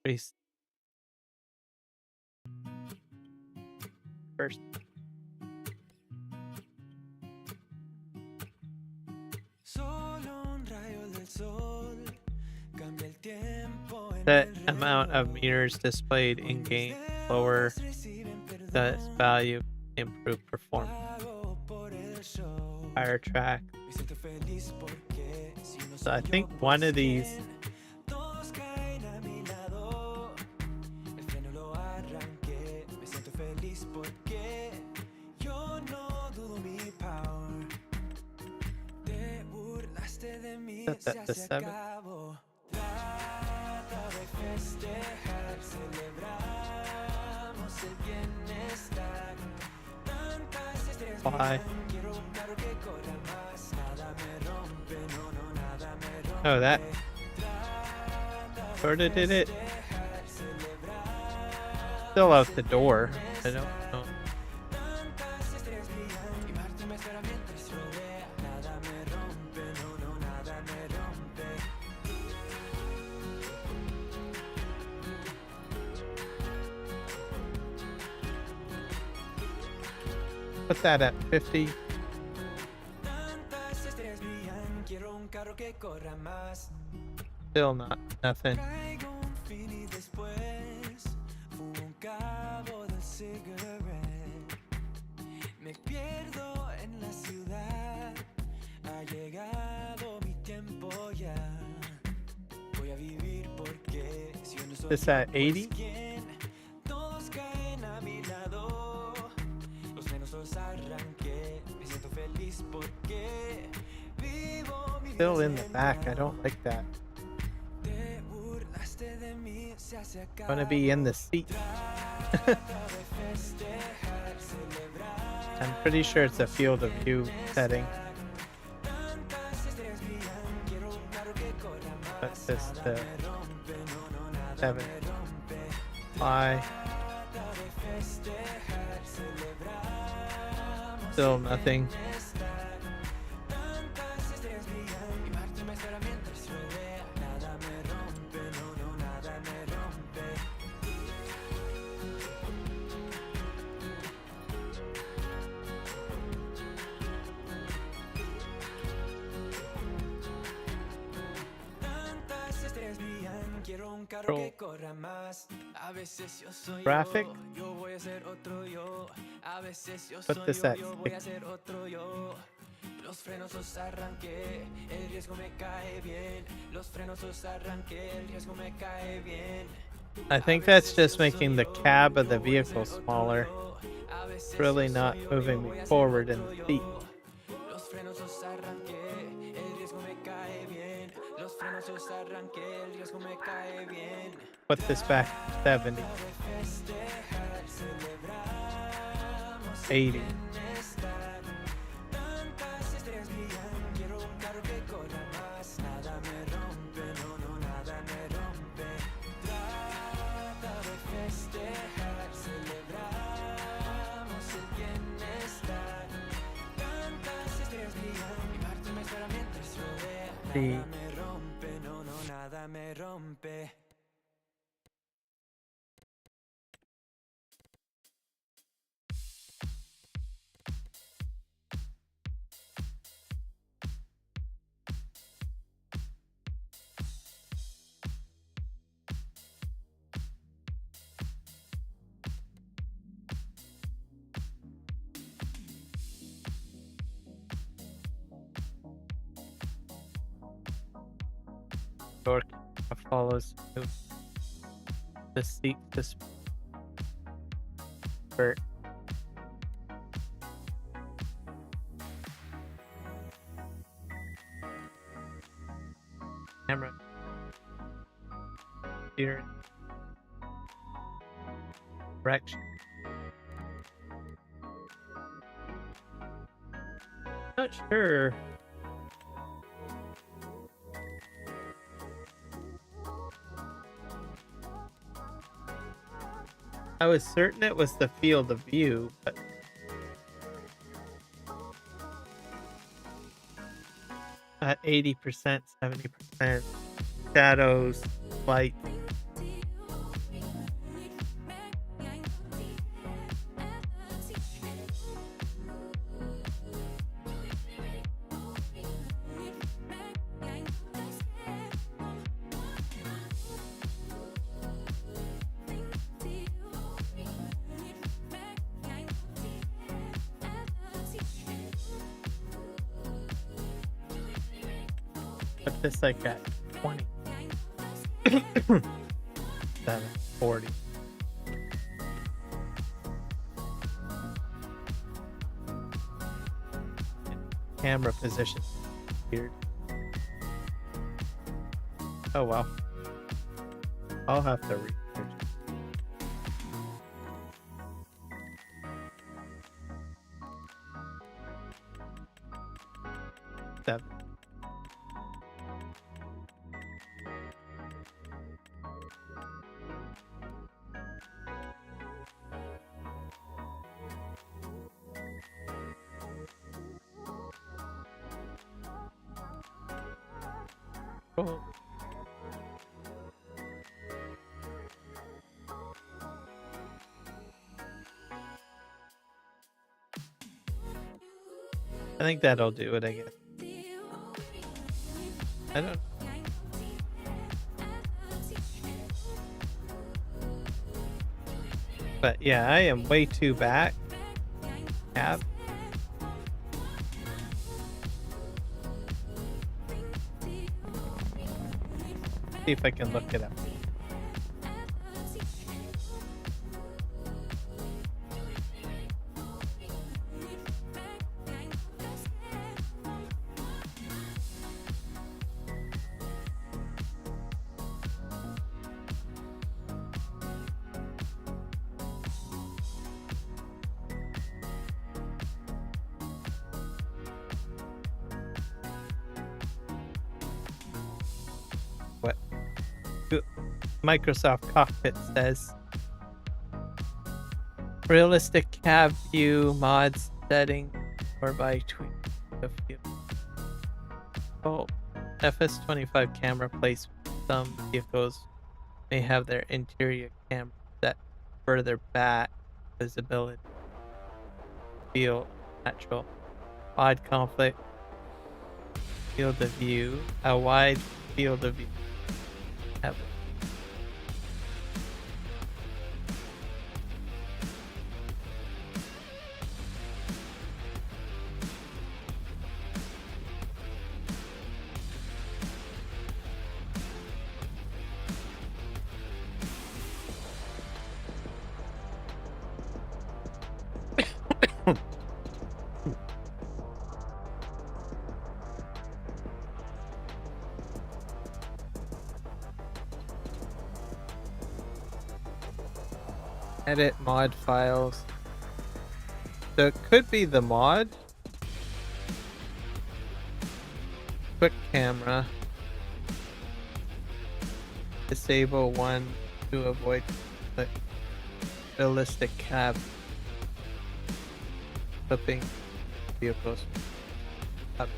increase first. The amount of meters displayed in game, lower the value, improve performance. Higher track. So I think one of these set that to 7. Why? Oh, that sort of did it. Still out the door. I don't know. Put that at 50. Still not nothing. Me pierdo en la ciudad, ha llegado mi tiempo ya. Voy a vivir porque si yo no soy This at 80? quien, todos caen a mi lado. Los frenos los arranqué, me siento feliz porque vivo mi vida. Still in the back. I don't like that. Te burlaste de mí, se hace acá. I want to be in the seat. I'm pretty sure it's a field of view setting. But this to 7. Why? Still nothing. Graphic. Put this at 6. Los frenos los arranqué, el riesgo me cae bien. Los frenos los arranqué, el riesgo me cae bien. I think that's just making the cab of the vehicle smaller. It's really not moving me forward in the seat. Los frenos los arranqué, el riesgo me cae bien. Los frenos los arranqué, el riesgo me cae bien. Put this back to 70. 80. The door follows the seat this spurt. Camera. Steering. Direction. Not sure. I was certain it was the field of view, but at 80%, 70%, shadows, light. Put this like at 20. 7, 40. Camera position. Weird. Oh well. I'll have to research. Seven. Cool. I think that'll do it, I guess. I don't. But yeah, I am way too back. Cab. See if I can look it up. What Microsoft Cockpit says. Realistic cab view mods setting or by tweak the view. Oh, FS25 camera placement. Some vehicles may have their interior camera set further back. Visibility. Feel natural. Odd conflict. Field of view. A wide field of view. Have it. Edit mod files. So it could be the mod. Quick camera. Disable one to avoid the realistic cab. Flipping vehicles up.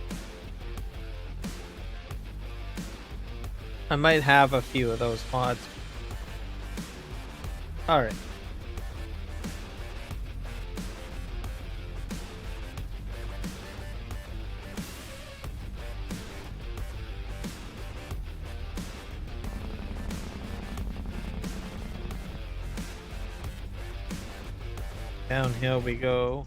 I might have a few of those mods. Alright. Downhill we go.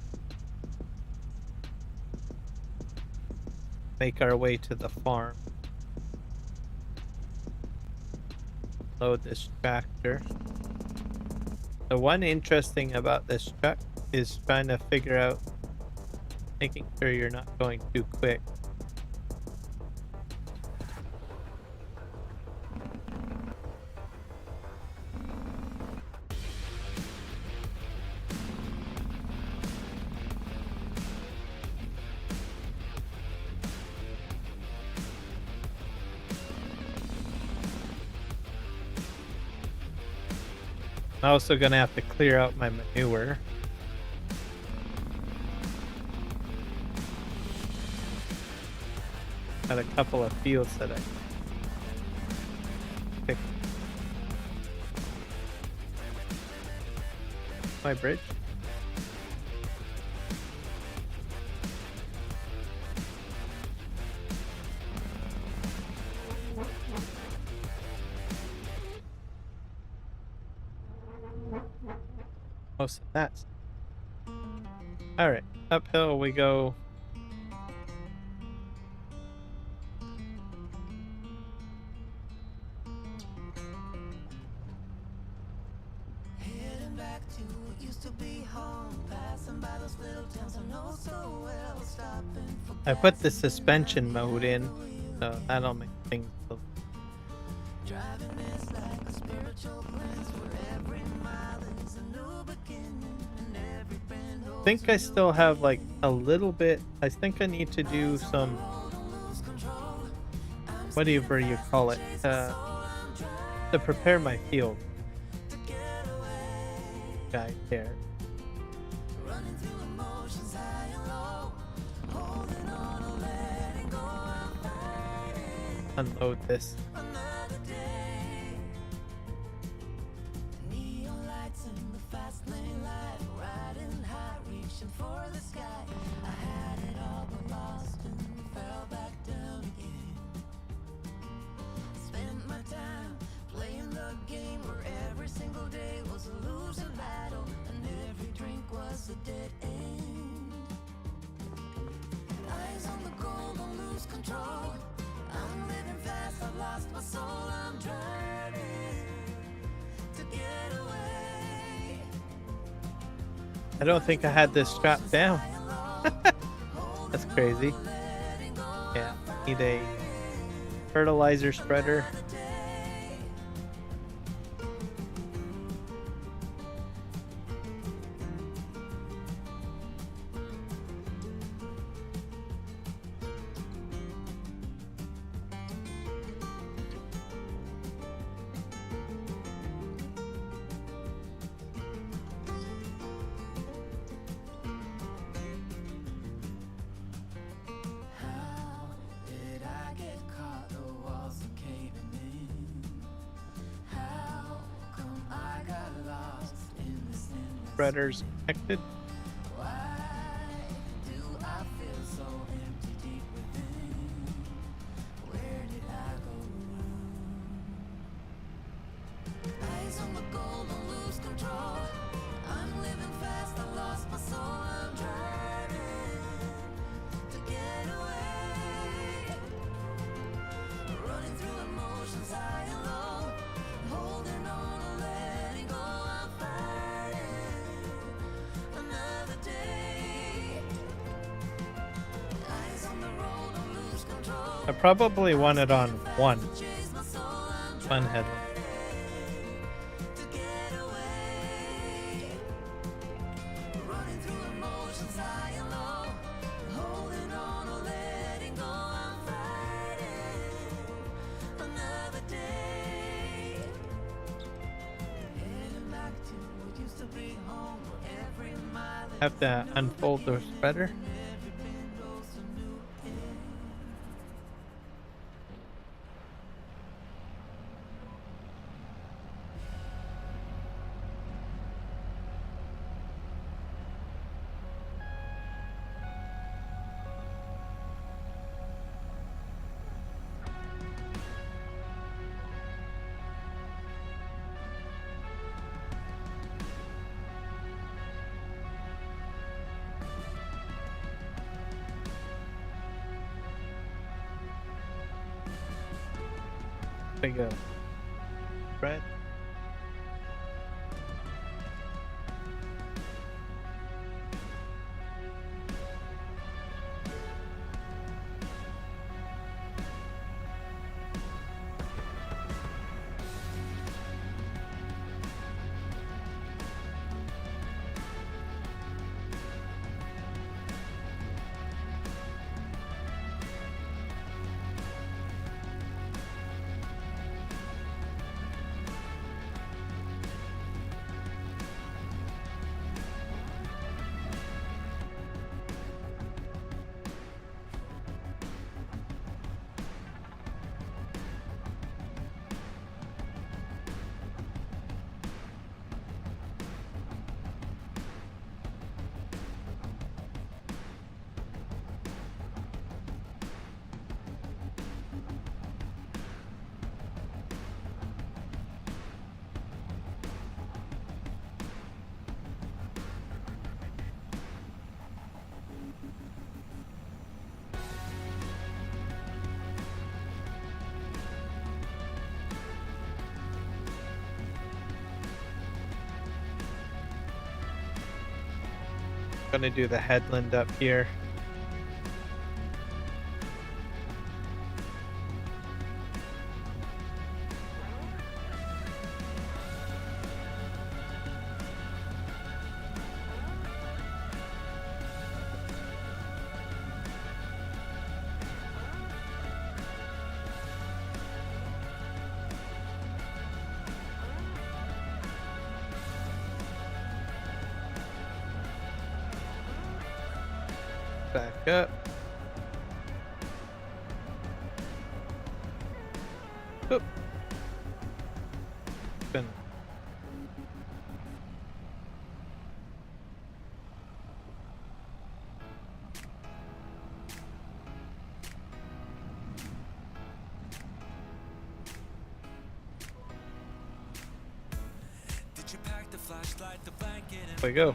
Make our way to the farm. Load this tractor. The one interesting about this truck is trying to figure out, making sure you're not going too quick. I'm also gonna have to clear out my manure. Got a couple of fields that I picked. My bridge. Most of that. Alright, uphill we go. Heading back to what used to be home, passing by those little towns I know so well, stopping for I put the suspension mode in, so that'll make things a little. driving is like a spiritual cleanse where every mile is a new beginning and every bend I think I still have like a little bit. I think I need to do some, whatever you call it, to prepare my field. Guy there. running through emotions high and low, holding on or letting go, I'm fighting Unload this. another day. Neon lights in the fast lane life, riding high, reaching for the sky. I had it all but lost and fell back down again. a dead end. Eyes on the goal, don't lose control. I'm living fast, I've lost my soul. I'm driving to get away. I don't think I had this strapped down. That's crazy. Yeah, need a fertilizer spreader. Spreaders connected. I probably want it on one headline. Have to unfold the spreader. There you go. Spread. Gonna do the headland up here. Back up. Oop. Spin. There we go.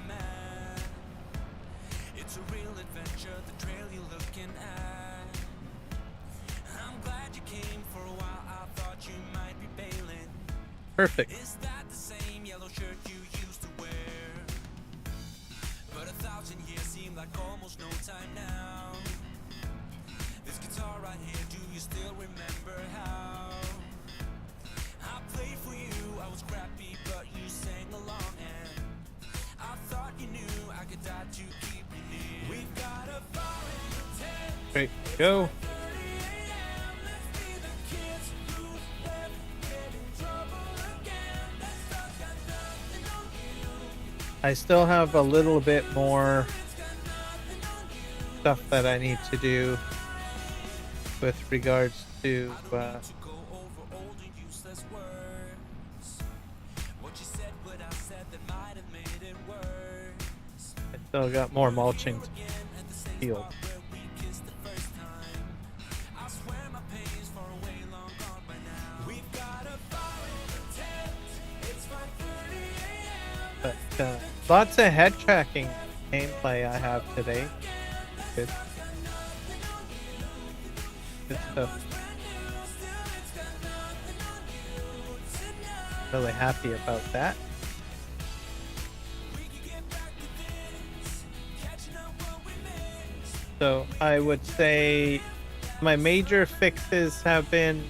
Perfect. Great. Go. I still have a little bit more stuff that I need to do with regards to I still got more mulching to field. But lots of head tracking gameplay I have today. Good. Good stuff. Really happy about that. So I would say my major fixes have been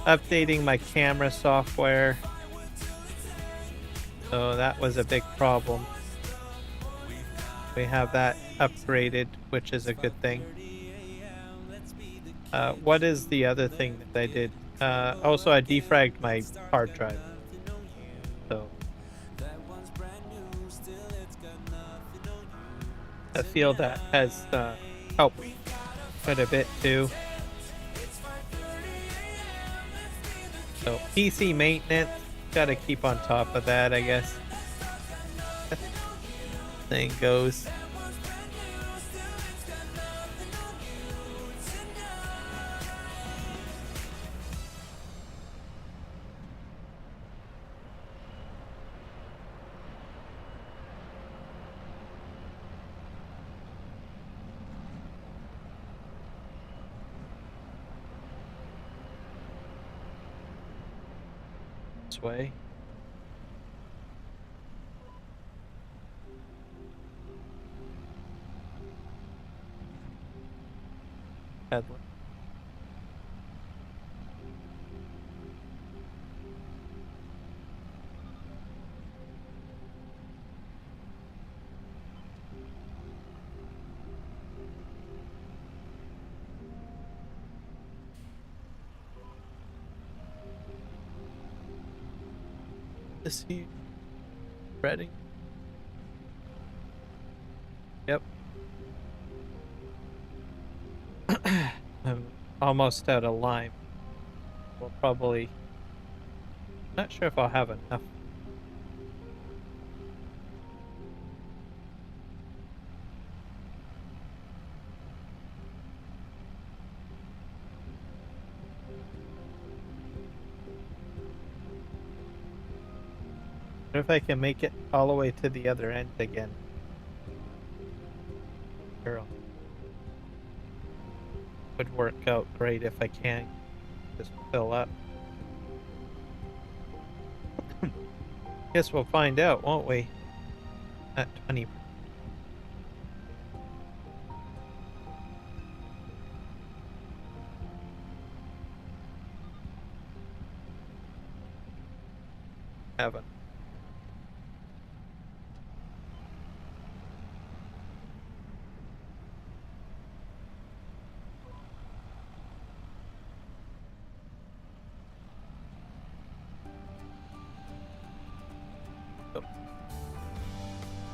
updating my camera software. So that was a big problem. We have that upgraded, which is a good thing. What is the other thing that I did? Also, I defragged my hard drive. So I feel that has helped quite a bit too. So PC maintenance, gotta keep on top of that, I guess. Thing goes. Way. Headland. Is he ready? Yep. I'm almost out of lime. We'll probably... Not sure if I'll have enough. What if I can make it all the way to the other end again? Girl. Would work out great if I can just fill up. Guess we'll find out, won't we? At 20. Haven't.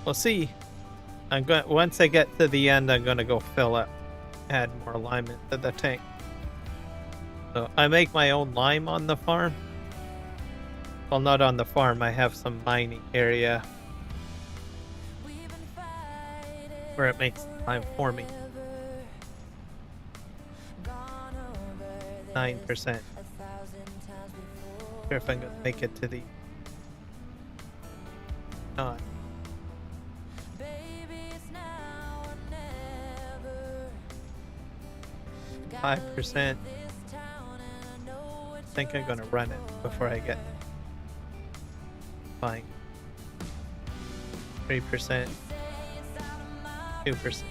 We'll see. I'm going once I get to the end, I'm gonna go fill up, add more lime into the tank. So I make my own lime on the farm. Well, not on the farm. I have some mining area where it makes lime for me. 9%. Sure if I'm gonna make it to the. Not. 5%. I think I'm gonna run it before I get fine. 3%, 2%.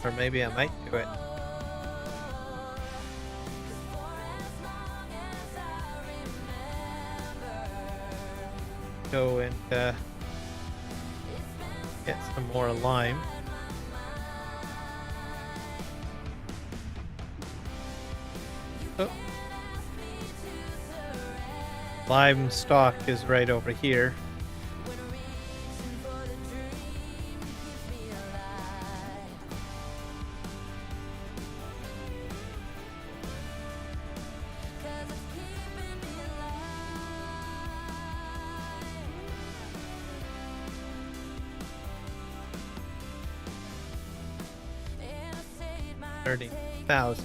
Or maybe I might do it. Go and get some more lime. Oh. Lime stock is right over here. $30,000.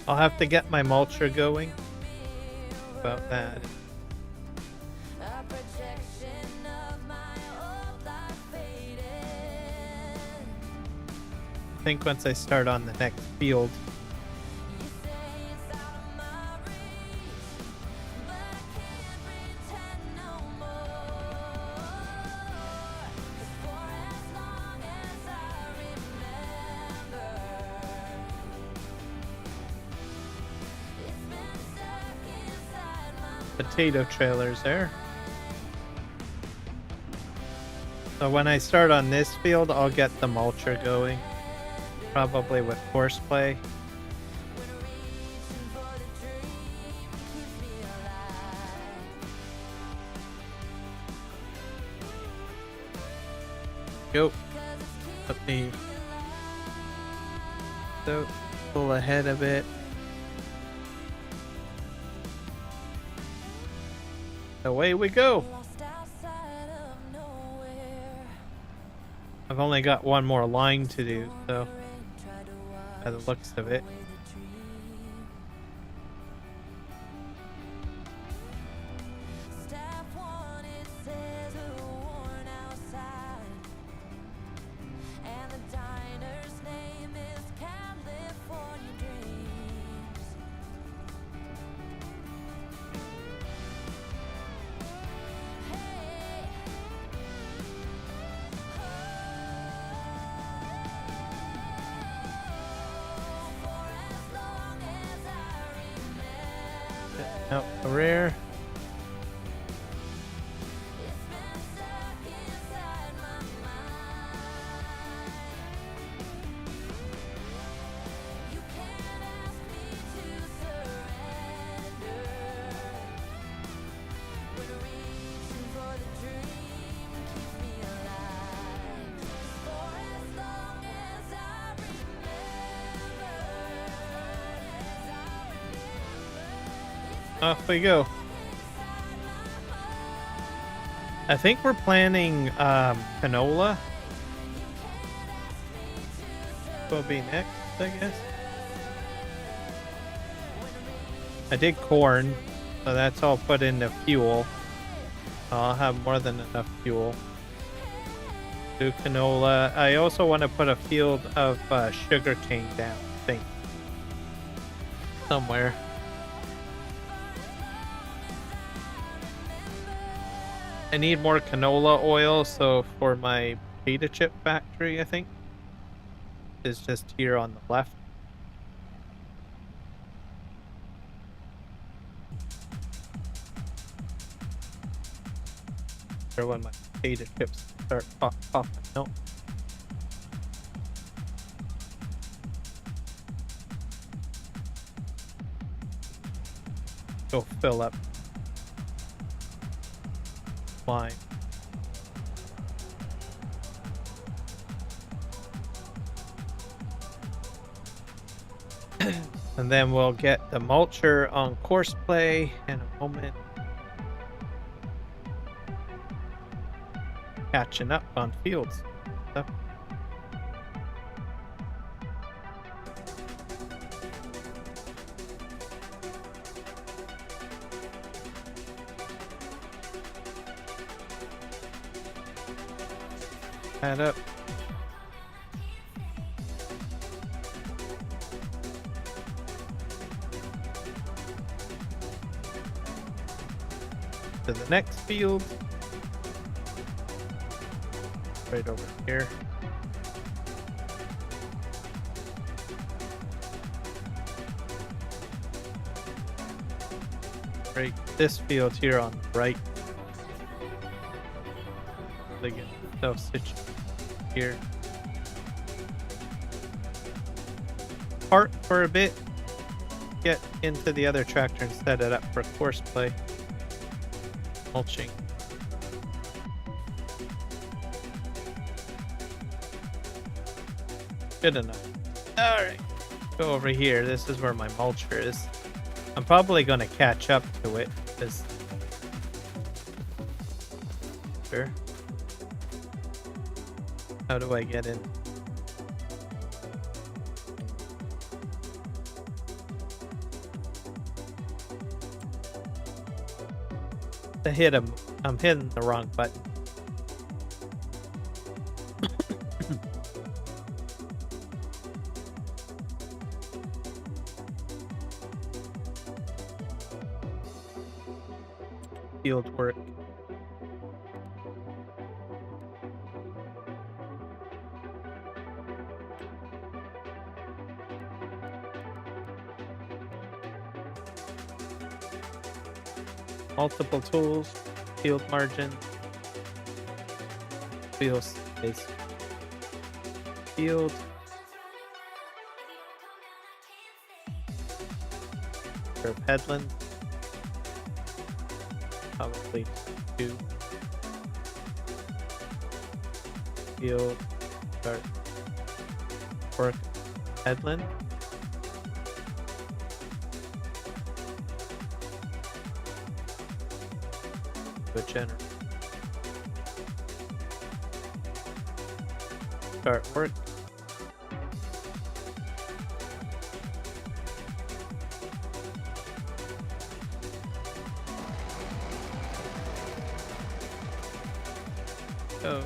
I'll have to get my mulcher going. About that. I think once I start on the next field. Potato trailers there. So when I start on this field, I'll get the mulcher going. Probably with horseplay. Go. Let me pull ahead a bit. Away we go. I've only got one more line to do, so by the looks of it. Out the rear. Off we go. I think we're planning canola. Will be next, I guess. I did corn, so that's all put into fuel. I'll have more than enough fuel. Do canola. I also want to put a field of sugar cane down, I think. Somewhere. I need more canola oil, so for my potato chip factory, I think, is just here on the left. Or when my potato chips start popping out. Go fill up. Line. And then we'll get the mulcher on courseplay in a moment. Catching up on fields. Stuff. Add up. To the next field. Right over here. Right, this field here on the right. They get self stitched here. Park for a bit. Get into the other tractor and set it up for course play. Mulching. Good enough. Alright. Go over here. This is where my mulcher is. I'm probably going to catch up to it. Because... Sure. How do I get in? To hit him, I'm hitting the wrong button. Field work. Multiple tools, field margin, field space, field, for headland, probably 2, field, start, work, headland. Generator. Start work. So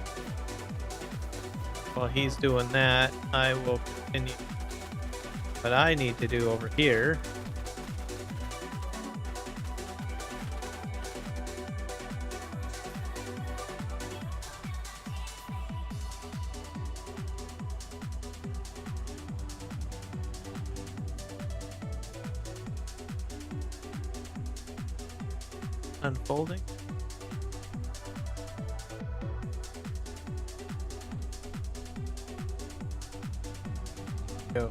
while he's doing that, I will continue what I need to do over here. Unfolding. Go.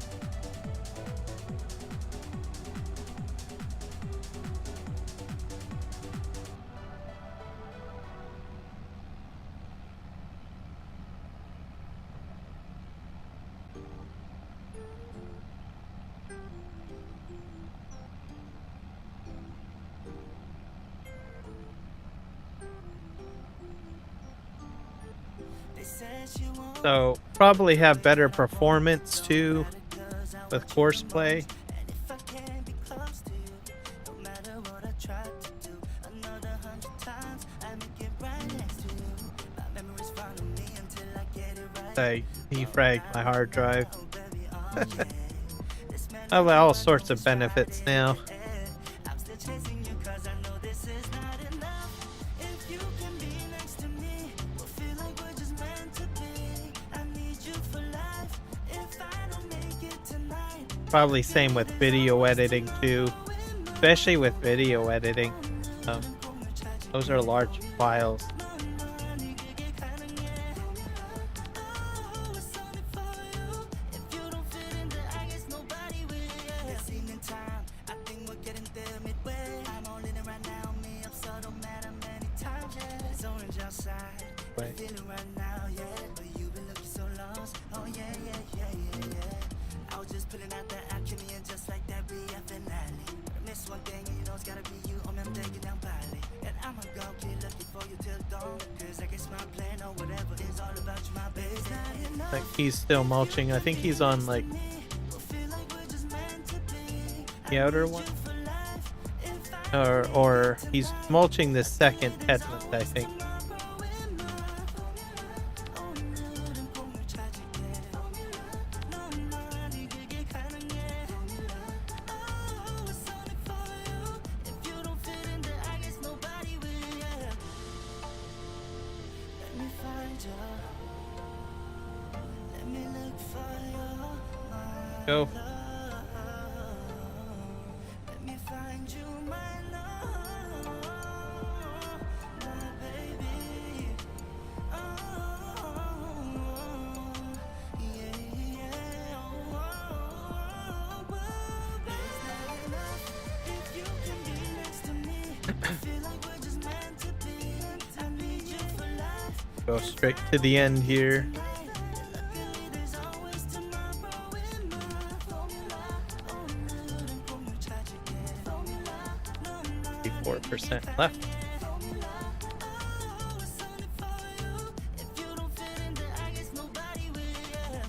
So probably have better performance too with course play. I defragged my hard drive. I have all sorts of benefits now. Probably same with video editing too, especially with video editing. Those are large files. Like he's still mulching. I think he's on like the outer one, or he's mulching the second headland, I think. Go. Let me find you, my love, my baby. Yeah, yeah. Is that enough? If you can be next to me, I feel like we're just meant to be. I need you for life. Go straight to the end here. Luckily, there's always tomorrow in my formula. Oh, no, don't me try to get formula. No, no. 4% left. Oh, it's only for you. If you don't fit in there, I guess nobody will. Yeah.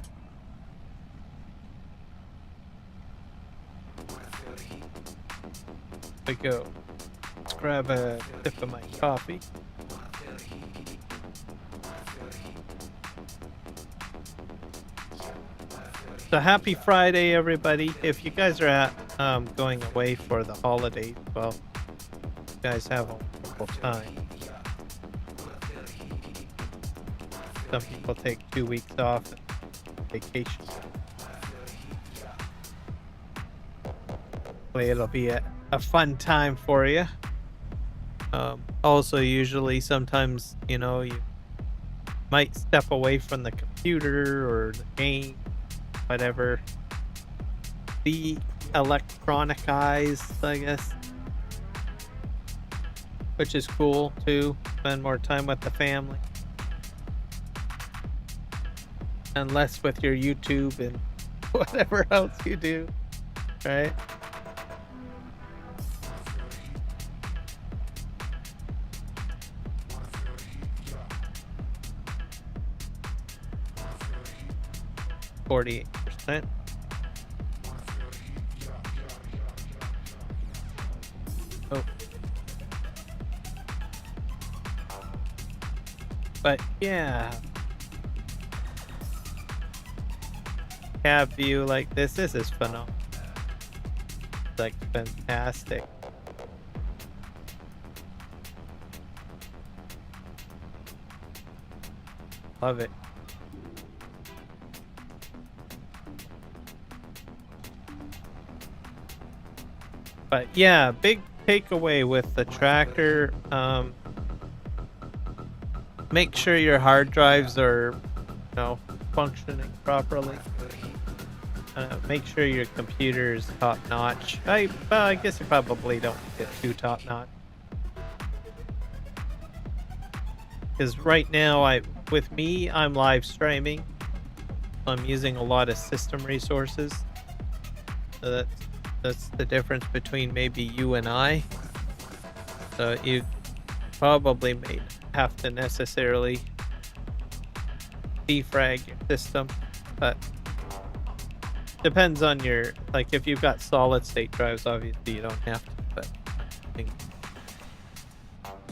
We go. Let's grab a sip of my coffee. So happy Friday, everybody. If you guys are at going away for the holidays, well, you guys have a wonderful time. Some people take 2 weeks off and vacation. Hopefully it'll be a fun time for you. Also, usually sometimes, you know, you might step away from the computer or the game, whatever. De-electronicize, I guess. Which is cool too. Spend more time with the family. And less with your YouTube and whatever else you do. Right? %. Oh. But yeah. Cab view like this is phenomenal. It's like fantastic. Love it. But yeah, big takeaway with the tractor. Make sure your hard drives are, you know, functioning properly. Make sure your computer is top notch. Well, I guess you probably don't get too top notch. Because right now, with me, I'm live streaming. I'm using a lot of system resources. So that's the difference between maybe you and I. So you probably may have to necessarily defrag your system, but depends on your, like, if you've got solid state drives, obviously you don't have to, but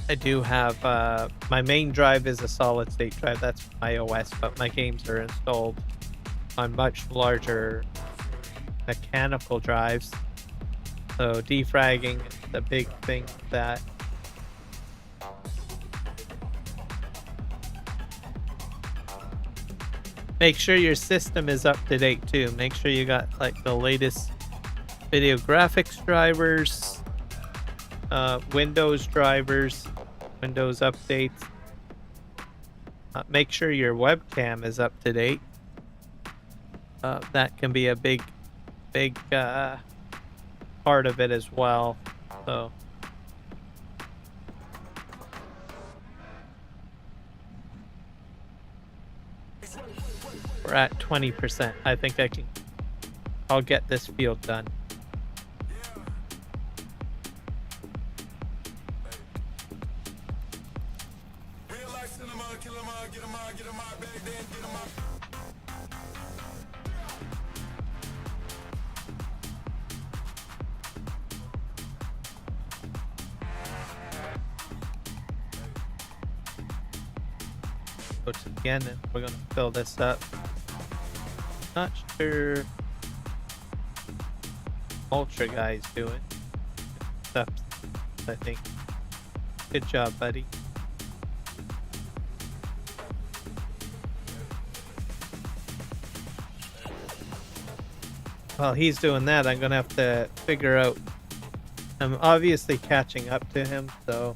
I do have my main drive is a solid state drive. That's iOS, but my games are installed on much larger mechanical drives. So defragging is the big thing with that. Make sure your system is up to date too. Make sure you got like the latest video graphics drivers, Windows drivers, Windows updates. Make sure your webcam is up to date. That can be a big part of it as well. So we're at 20%. I think I'll get this field done. Go to again, and we're gonna fill this up. Not sure Ultra guy's doing. Stuff, I think. Good job, buddy. While he's doing that, I'm gonna have to figure out. I'm obviously catching up to him, so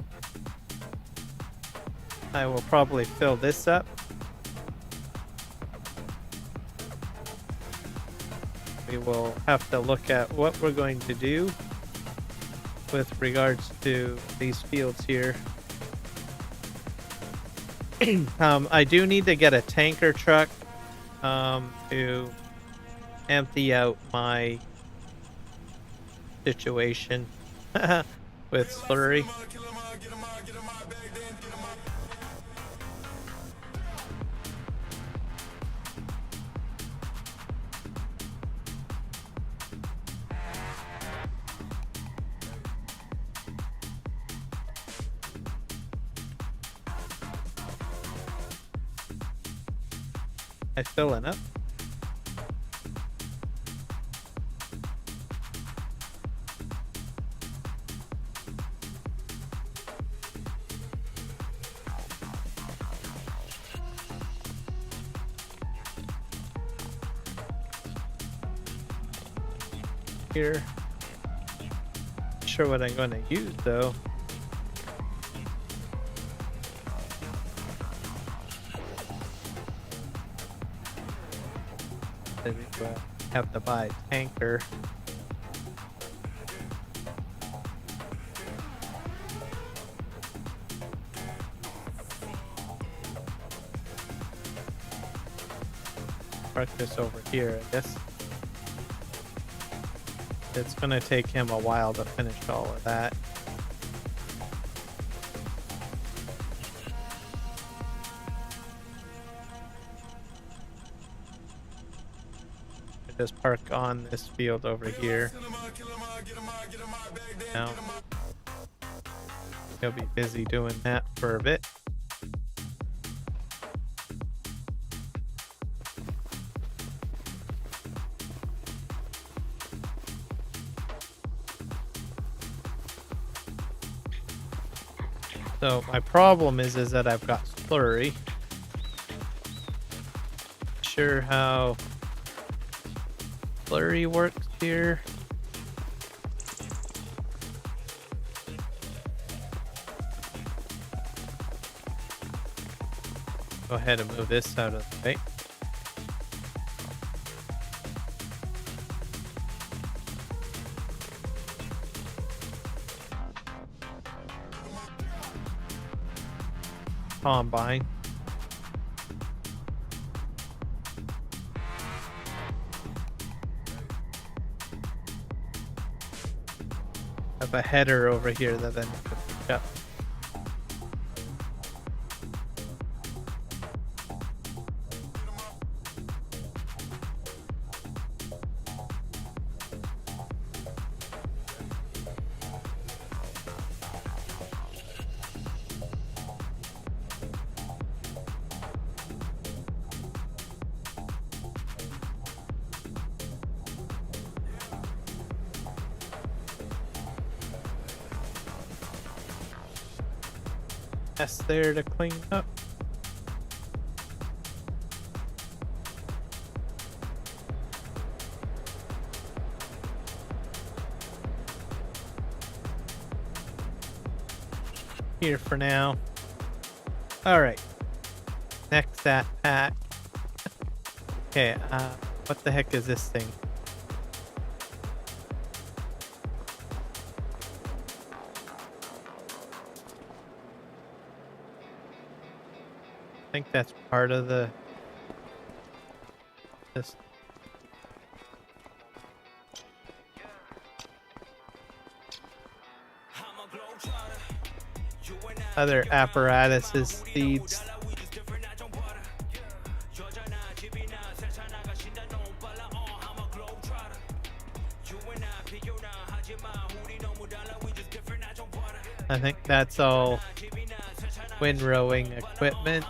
I will probably fill this up. We will have to look at what we're going to do with regards to these fields here. I do need to get a tanker truck to empty out my situation with slurry. I filling up. Here. Not sure what I'm going to use though. Have to buy a tanker. Park this over here, I guess. It's gonna take him a while to finish all of that. Just park on this field over here. Now he'll be busy doing that for a bit. So my problem is that I've got slurry. Not sure how slurry works here. Go ahead and move this out of the way. Combine. Have a header over here that I need to pick up. That's there to clean up. Here for now. All right. Next that pack. Okay, what the heck is this thing? I think that's part of this. Other apparatuses, seeds. I think that's all windrowing equipment.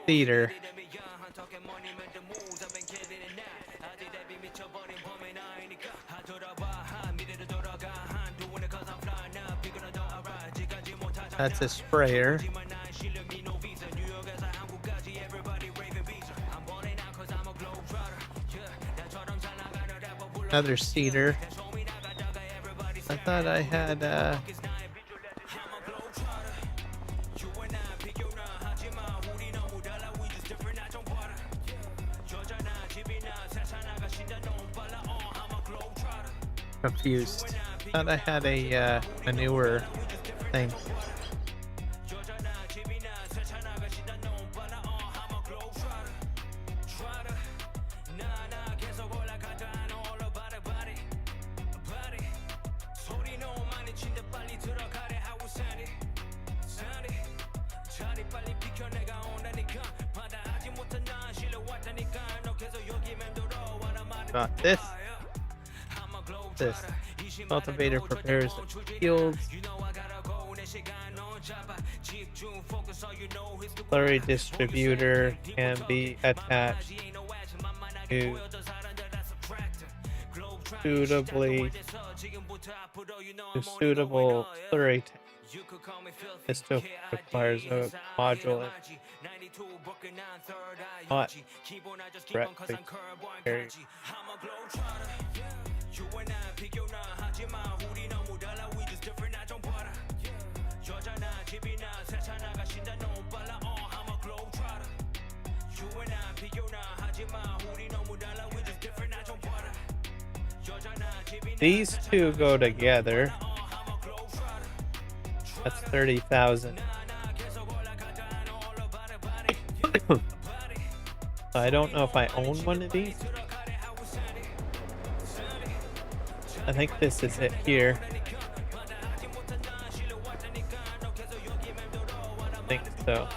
Theater. That's a sprayer. Another cedar. I thought I had confused. Thought I had a newer thing. Got this. This cultivator prepares the fields. Slurry distributor can be attached to suitable slurry tank. This still requires a module and not directly carried. These two go together. That's 30,000. I don't know if I own one of these. I think this is it here. I think so.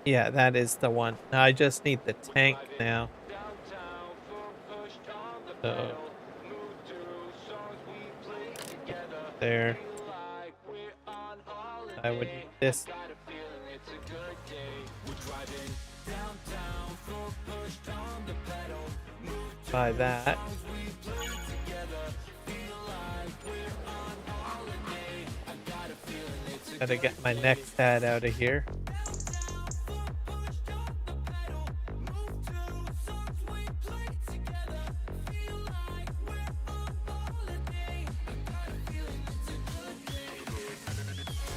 Yeah, that is the one. Now I just need the tank now. So there. I would need this. Buy that. Gotta get my next ad out of here.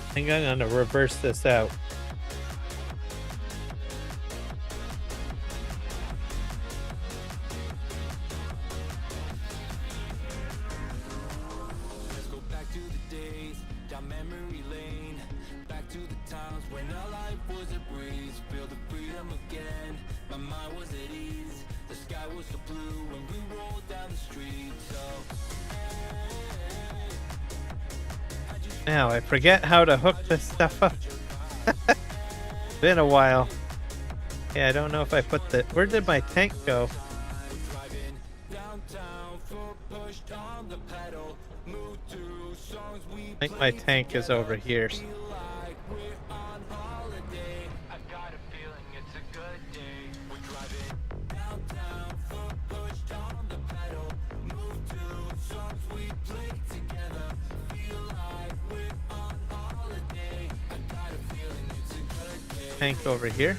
I think I'm gonna reverse this out. Let's go back to the days, down memory lane, back to the times when our life was a breeze. Feel the freedom again, my mind was at ease. The sky was so blue when we rolled down the street. So Now I forget how to hook this stuff up. Been a while. Yeah, I don't know if I put the. Where did my tank go? I think my tank is over here. Tank over here.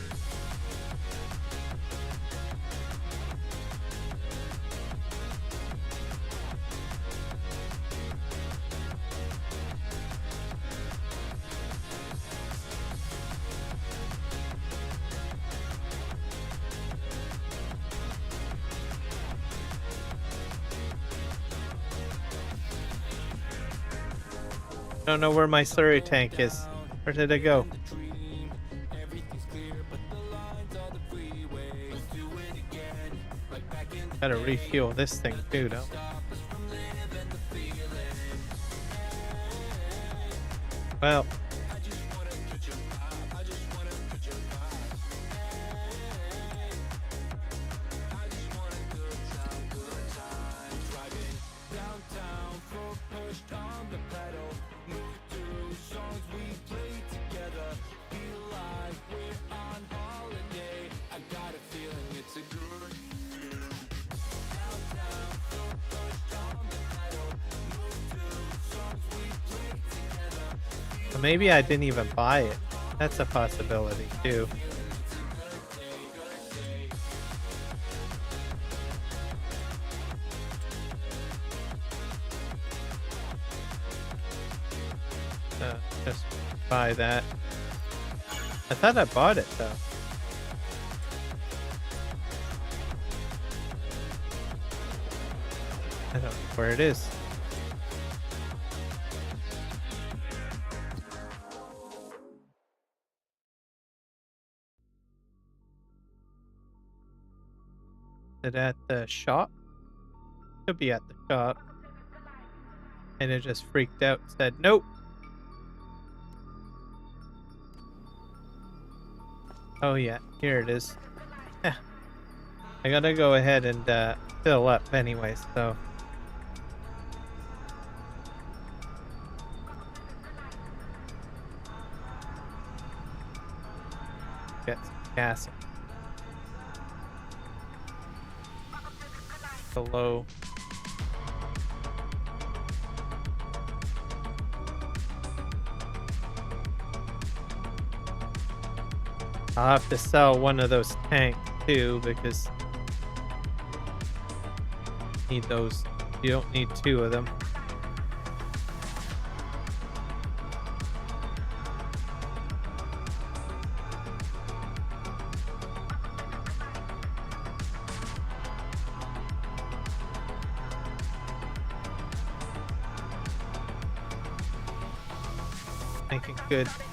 Don't know where my slurry tank is. Where did it go? Gotta refuel this thing too, though. Well, maybe I didn't even buy it. That's a possibility too. buy that. I thought I bought it though. I don't know where it is. Is it at the shop? Could be at the shop. And it just freaked out and said, nope. Oh yeah, here it is. I gotta go ahead and fill up anyway, so. Get some gas. Below. I'll have to sell one of those tanks too because you need those. You don't need two of them. Making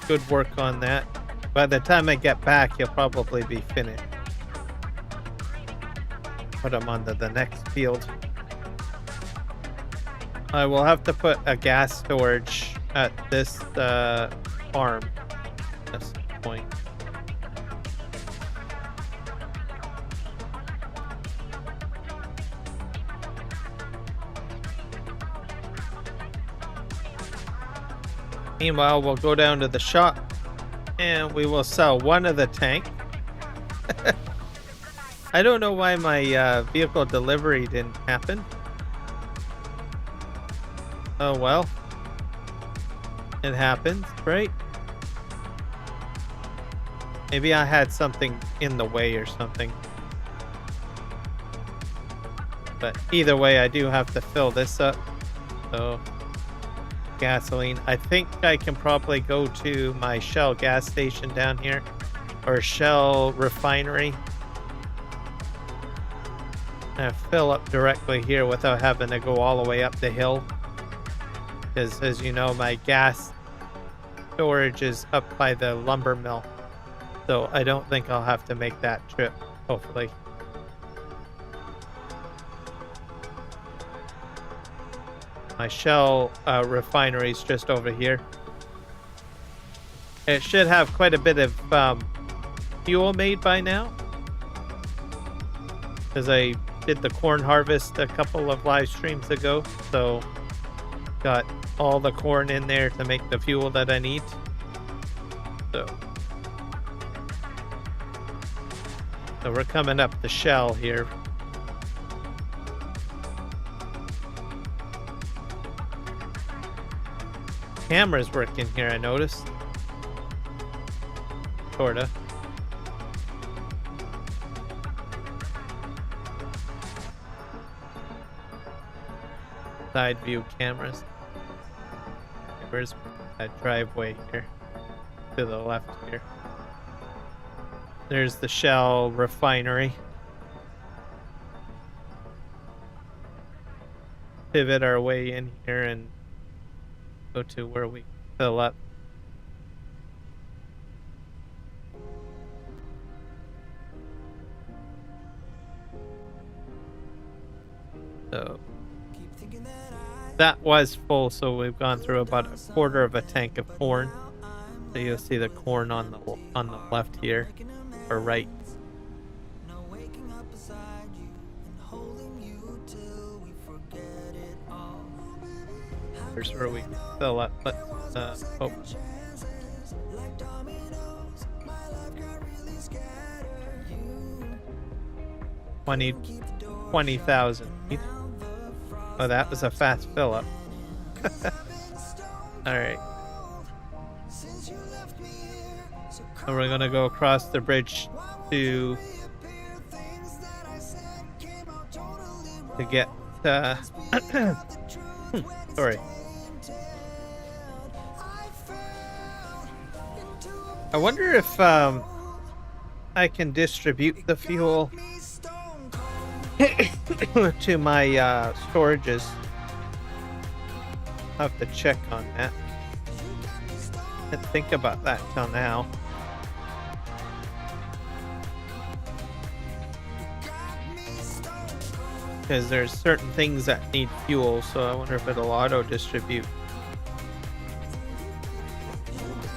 good work on that. By the time I get back, you'll probably be finished. Put them onto the next field. I will have to put a gas storage at this farm at this point. Meanwhile, we'll go down to the shop and we will sell one of the tank. I don't know why my vehicle delivery didn't happen. Oh well. It happens, right? Maybe I had something in the way or something. But either way, I do have to fill this up. So, gasoline. I think I can probably go to my Shell gas station down here. Or Shell refinery. And fill up directly here without having to go all the way up the hill. Because as you know, my gas storage is up by the lumber mill. So I don't think I'll have to make that trip, hopefully. My Shell refinery is just over here. It should have quite a bit of fuel made by now. Because I did the corn harvest a couple of live streams ago. So got all the corn in there to make the fuel that I need. So we're coming up the Shell here. Camera's working here, I noticed. Sorta. Side view cameras. Where's that driveway here? To the left here. There's the Shell refinery. Pivot our way in here and go to where we fill up. So that was full, so we've gone through about a quarter of a tank of corn. So you'll see the corn on the left here, or right. Here's where we fill up. Let's oh. 20,000. Oh, that was a fast fill up. All right. And we're gonna go across the bridge to get sorry. I wonder if I can distribute the fuel to my storages. I'll have to check on that. Didn't think about that till now. Because there's certain things that need fuel, so I wonder if it'll auto distribute.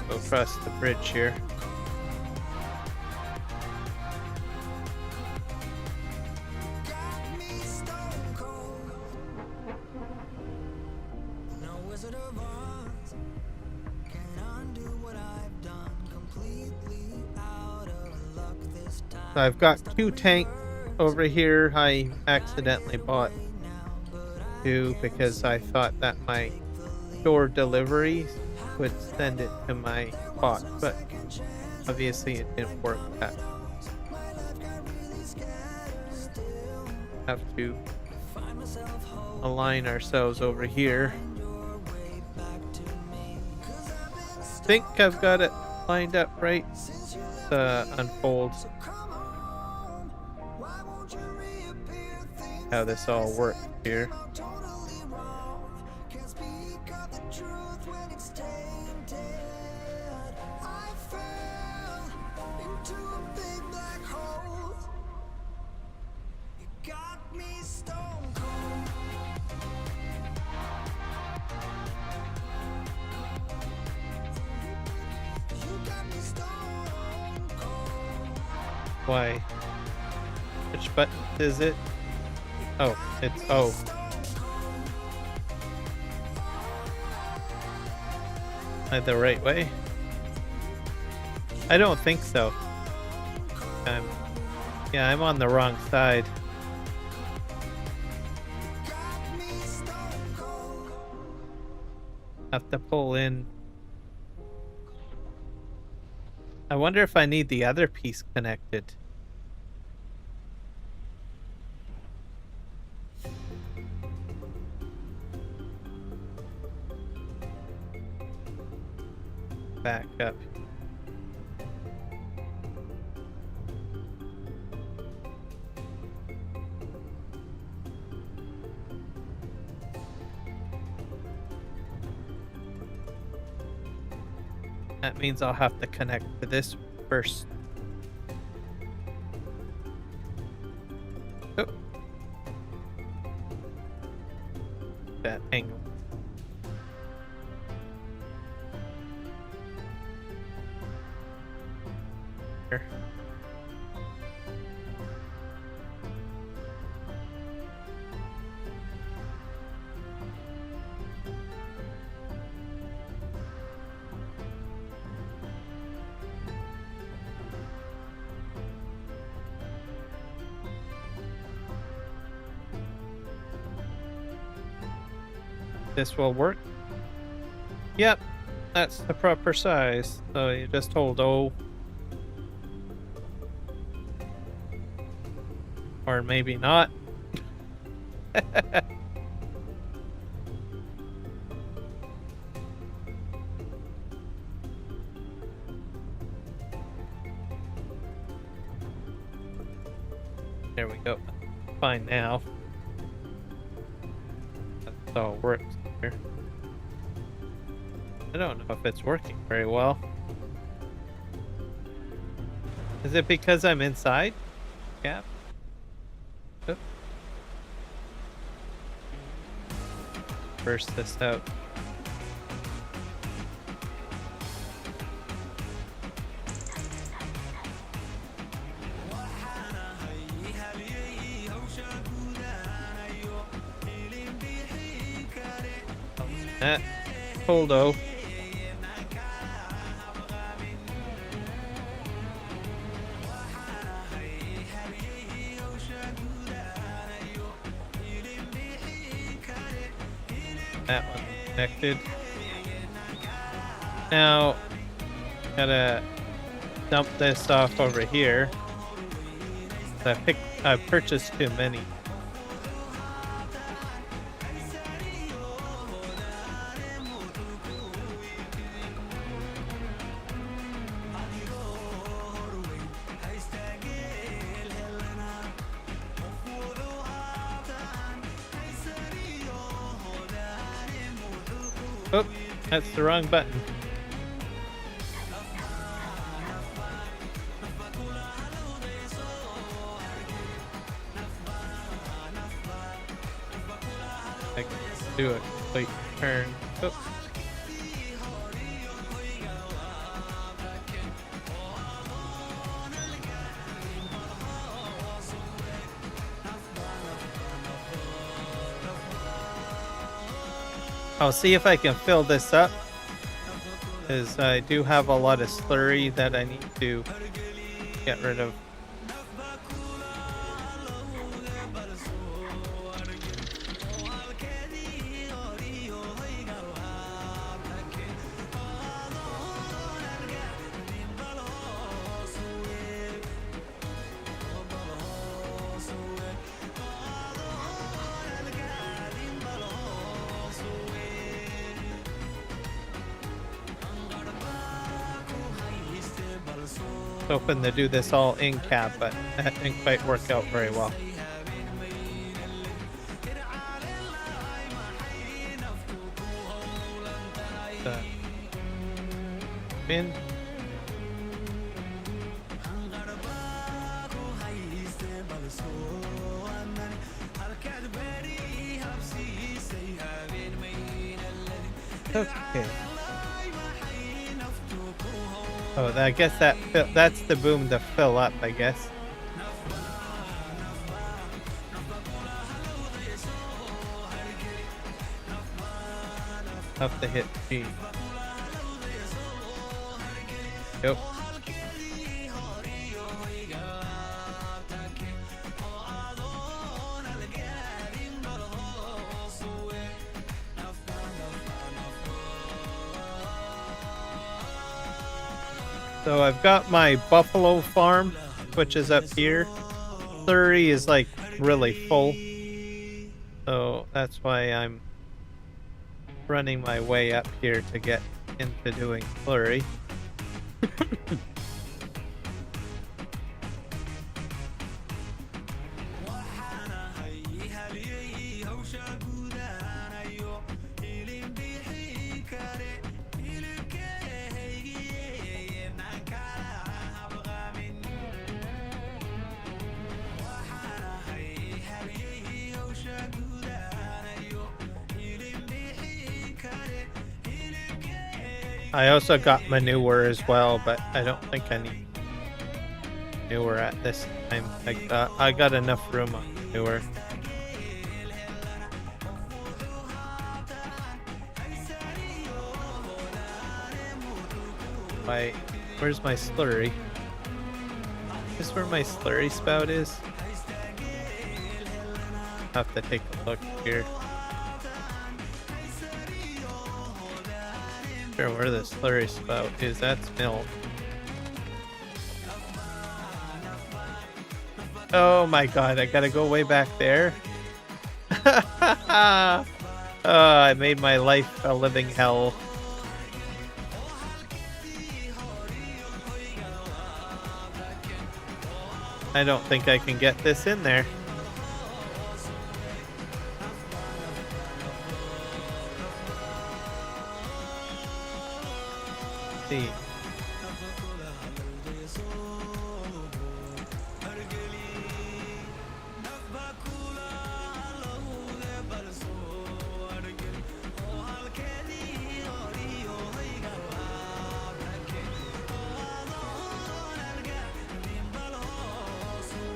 Go across the bridge here. So I've got 2 tanks over here. I accidentally bought 2 because I thought that my store deliveries would send it to my spot, but obviously it didn't work that. Have to align ourselves over here. Think I've got it lined up right. Unfold how this all works here. Why? Which button is it? Oh, it's O. Am I the right way? I don't think so. Yeah, I'm on the wrong side. Have to pull in. I wonder if I need the other piece connected. Back up. That means I'll have to connect to this first. Oh. That angle. Here. This will work. Yep, that's the proper size. So you just hold O. Or maybe not. There we go. Fine now. That's all it works here. I don't know if it's working very well. Is it because I'm inside? Yeah. Oop. Burst this out. That pulled O. That one connected. Now, gotta dump this off over here. I purchased too many. Oh, that's the wrong button. I can do a complete turn. Oh. I'll see if I can fill this up, because I do have a lot of slurry that I need to get rid of. Hoping to do this all in cab, but that didn't quite work out very well. In. Okay. Oh, I guess that's the boom to fill up, I guess. Have to hit G. Yep. So I've got my buffalo farm, which is up here. 30 is like really full. So that's why I'm running my way up here to get into doing slurry. I also got manure as well, but I don't think I need manure at this time. I got enough room on manure. Where's my slurry? Is this where my slurry spout is? I'll have to take a look here. Sure where the slurry spout is. That's milk. Oh my god, I gotta go way back there. Oh, I made my life a living hell. I don't think I can get this in there. See.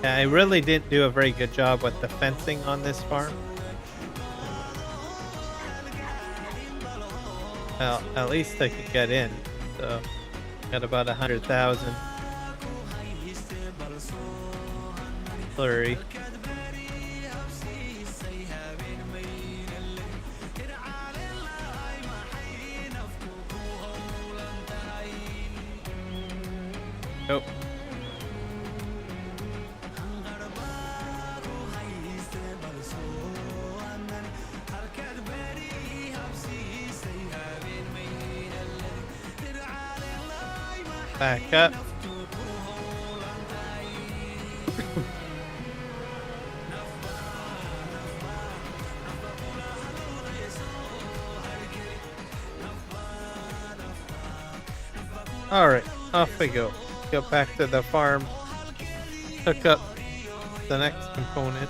Yeah, I really didn't do a very good job with the fencing on this farm. Well, at least I could get in. So, got about 100,000 slurry. Nope. Back up. Alright, off we go. Go back to the farm. Hook up the next component.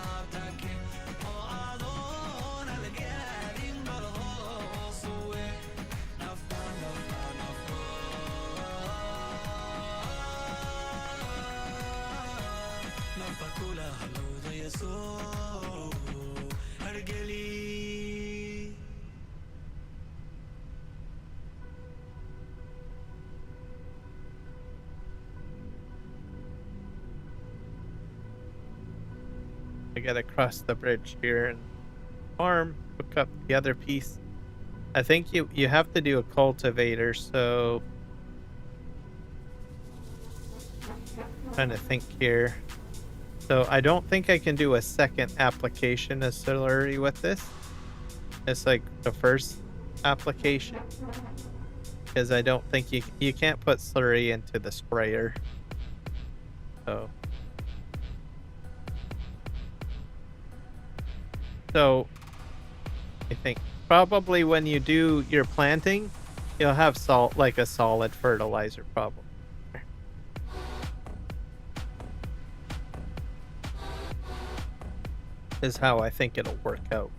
I gotta cross the bridge here and farm, hook up the other piece. I think you have to do a cultivator, so I'm trying to think here. So I don't think I can do a second application of slurry with this. It's like the first application, because I don't think you can't put slurry into the sprayer. So I think probably when you do your planting, you'll have salt, like a solid fertilizer problem. Is how I think it'll work out.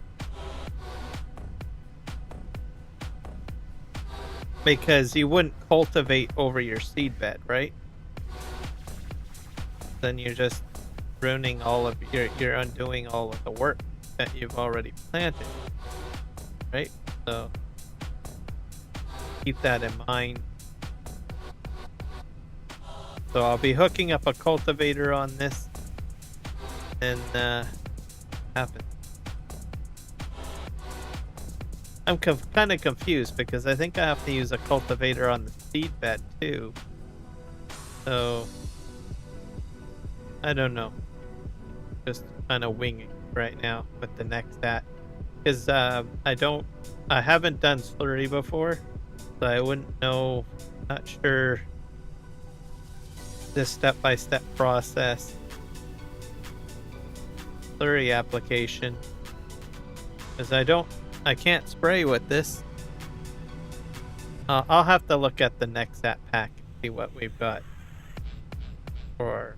Because you wouldn't cultivate over your seed bed, right? Then you're just ruining all of you're undoing all of the work that you've already planted, right? So keep that in mind. So I'll be hooking up a cultivator on this and happen. I'm kind of confused because I think I have to use a cultivator on the seed bed too. So I don't know. Just kind of winging right now with the next at, because I haven't done slurry before, so I wouldn't know. Not sure this step-by-step process. Slurry application, because I can't spray with this. I'll have to look at the next at pack and see what we've got for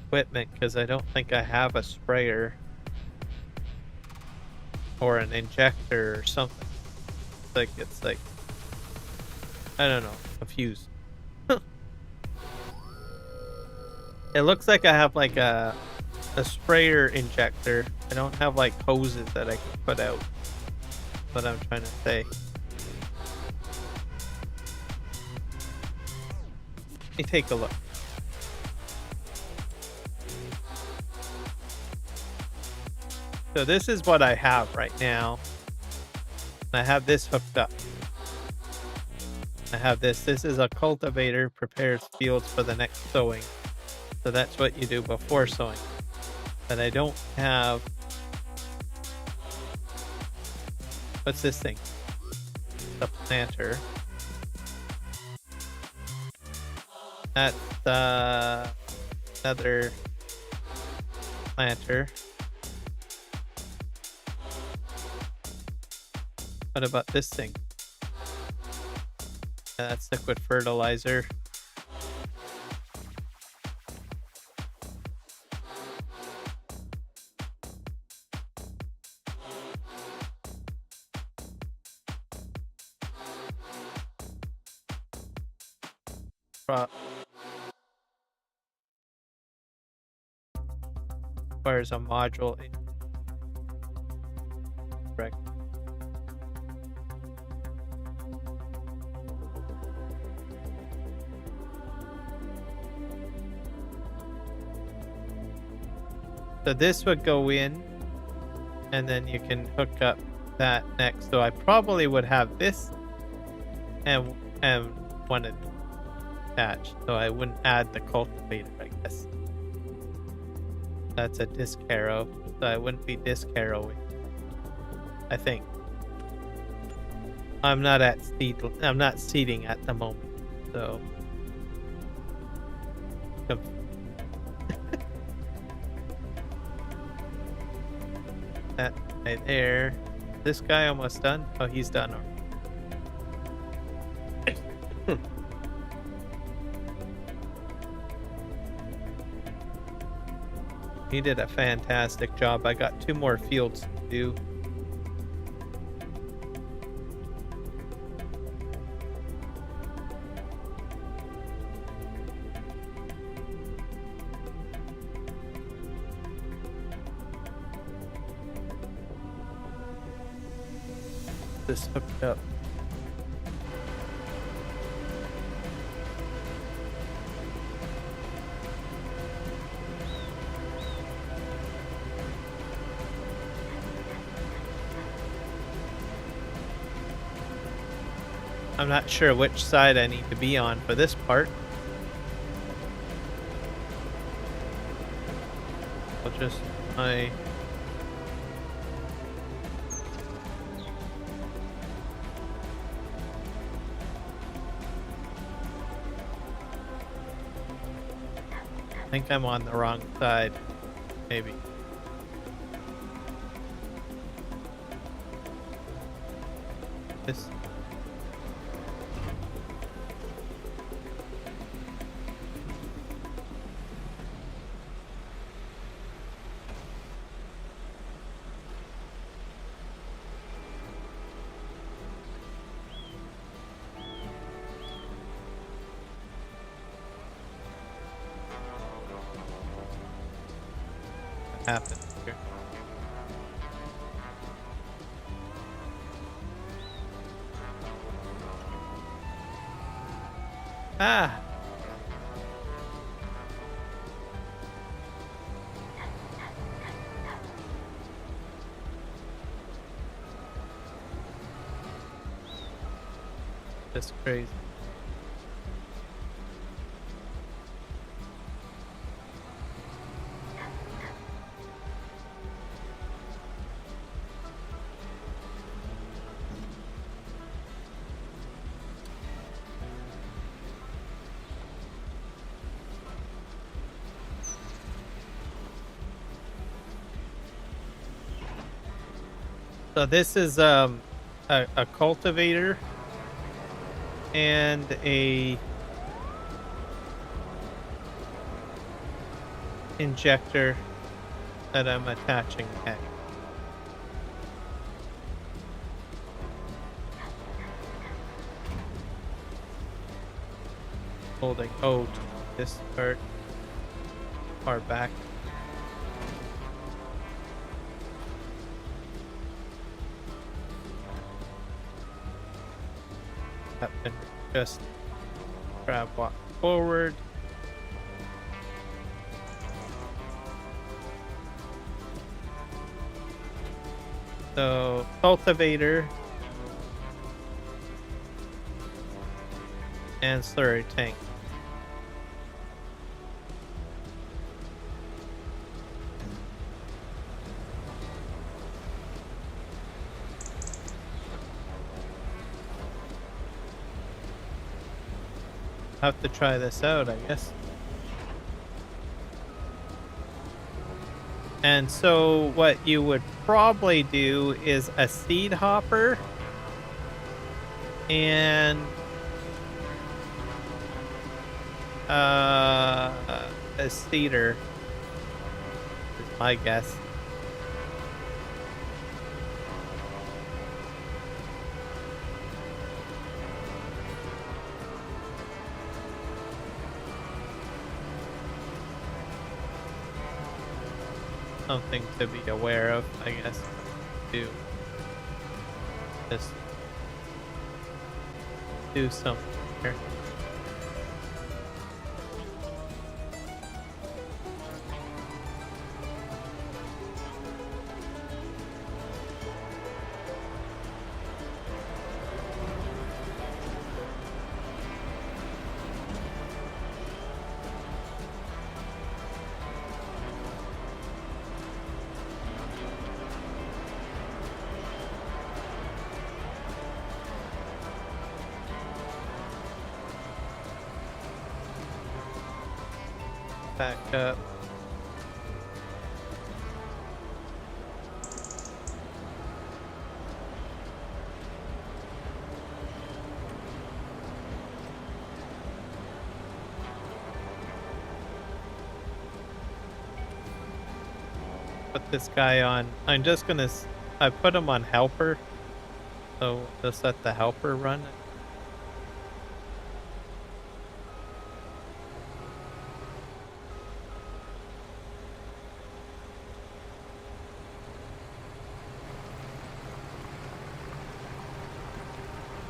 equipment, because I don't think I have a sprayer or an injector or something. It's like I don't know, confused. It looks like I have like a sprayer injector. I don't have like hoses that I can put out. That's what I'm trying to say. Let me take a look. So this is what I have right now. I have this hooked up. I have this. This is a cultivator, prepares fields for the next sowing. So that's what you do before sowing. But I don't have... What's this thing? The planter. That's another planter. What about this thing? Yeah, that's liquid fertilizer. Requires a module in. Correct. So this would go in, and then you can hook up that next. So I probably would have this and one attached. So I wouldn't add the cultivator, I guess. That's a disc harrow, so I wouldn't be disc harrowing. I think. I'm not seeding at the moment, so that right there. This guy almost done? Oh, he's done already. He did a fantastic job. I got 2 more fields to do. This hooked up. I'm not sure which side I need to be on for this part. I'll just I think I'm on the wrong side, maybe. This. Happened here. Ah. That's crazy. So this is a cultivator and a injector that I'm attaching next. Holding O to this part far back. And just grab walk forward. So cultivator and slurry tank. Have to try this out, I guess. And so what you would probably do is a seed hopper and a seeder is my guess. Something to be aware of, I guess. Do just do something here. Back up. this guy on. I'm just gonna. I put him on helper, so just let the helper run.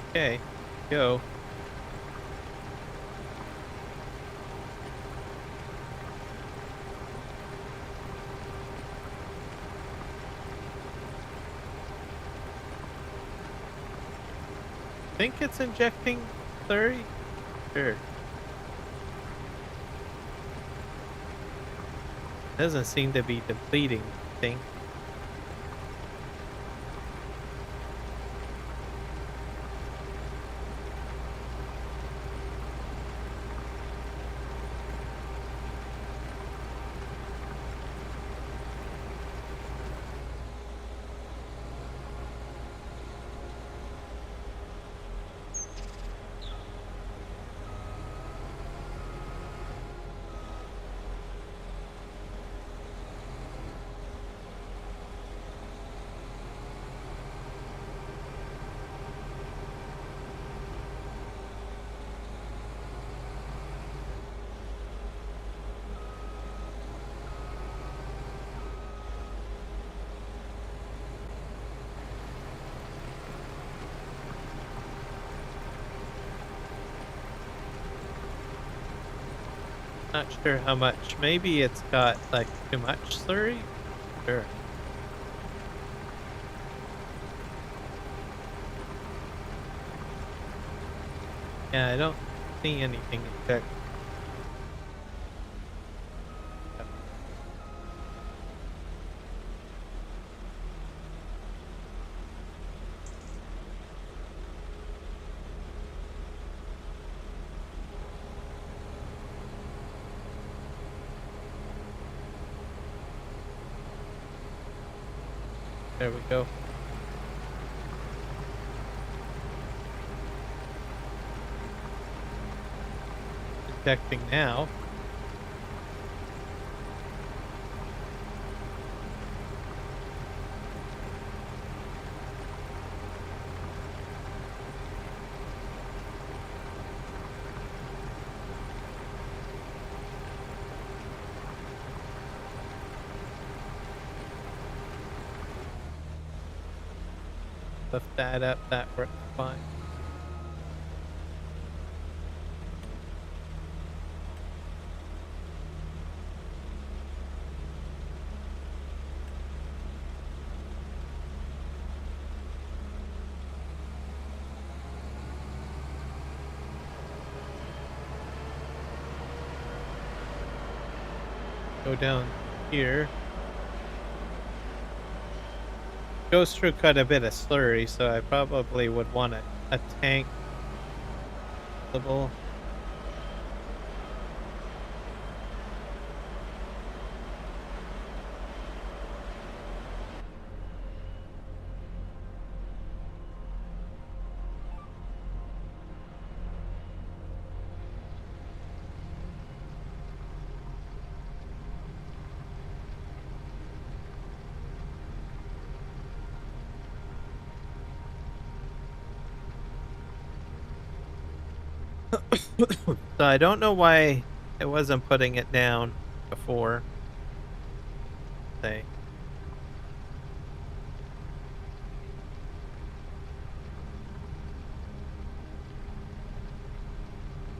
Okay, go. Think it's injecting 30? Sure. Doesn't seem to be depleting thing. Not sure how much. Maybe it's got like too much slurry? Sure. Yeah, I don't see anything inject. There we go. Detecting now. Lift that up, that works fine. Go down here. Goes through quite a bit of slurry, so I probably would want a tank. Possible. So I don't know why it wasn't putting it down before. Say.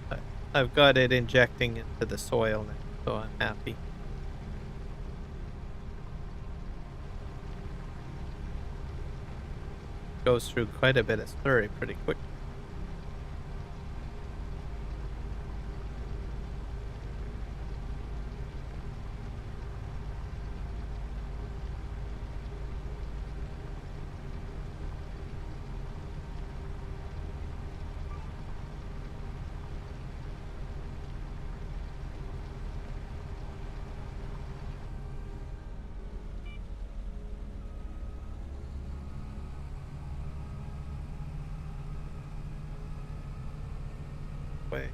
But I've got it injecting into the soil now, so I'm happy. Goes through quite a bit of slurry pretty quick. Way.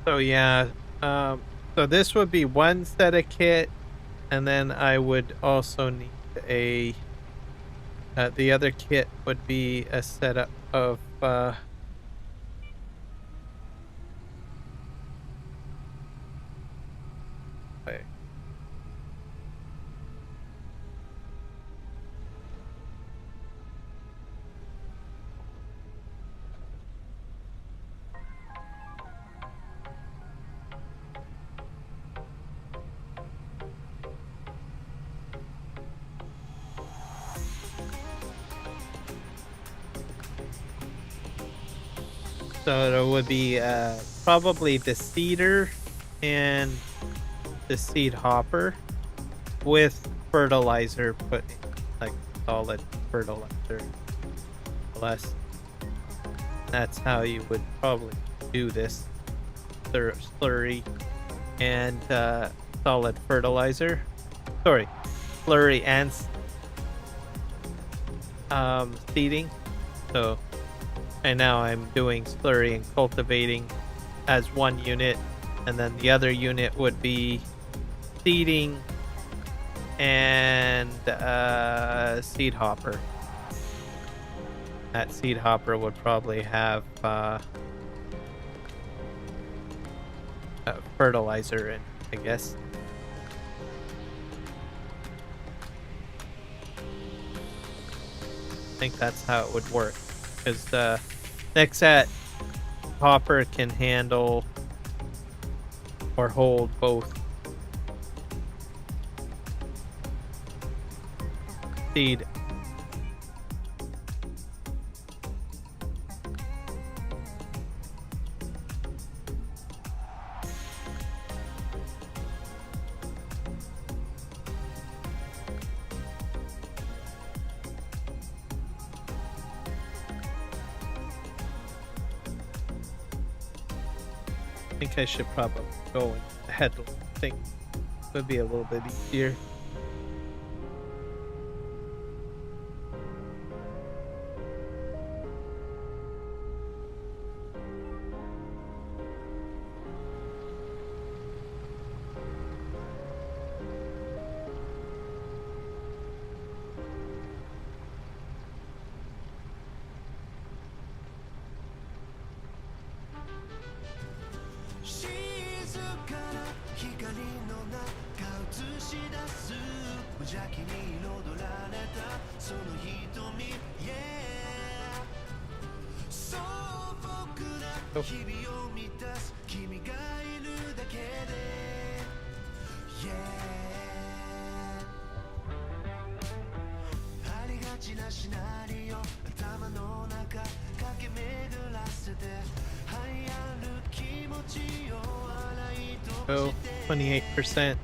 So yeah, so this would be one set of kit, and then I would also need a the other kit would be a setup of wait. So it would be probably the seeder and the seed hopper with fertilizer put in, like solid fertilizer. Less. That's how you would probably do this slurry and solid fertilizer. Sorry, slurry and seeding. So right now I'm doing slurry and cultivating as one unit, and then the other unit would be seeding and seed hopper. That seed hopper would probably have fertilizer in, I guess. I think that's how it would work, because the Nexat hopper can handle or hold both seed. I think I should probably go and headlight. I think it would be a little bit easier. Oh, 28%.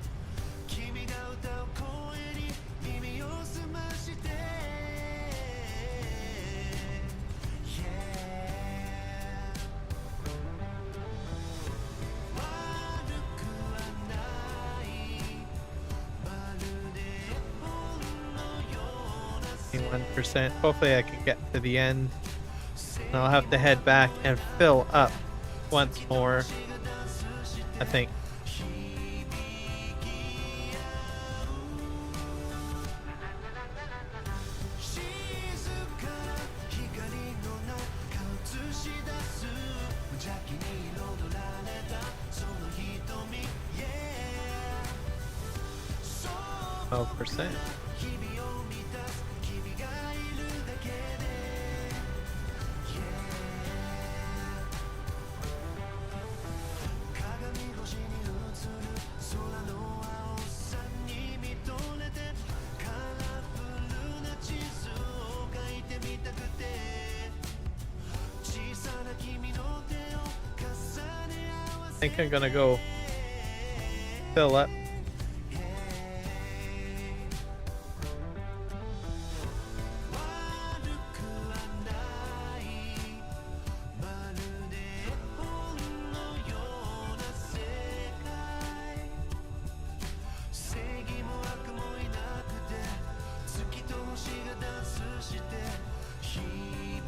%. Hopefully I can get to the end. And I'll have to head back and fill up once more, I think. %. I think I'm gonna go fill up.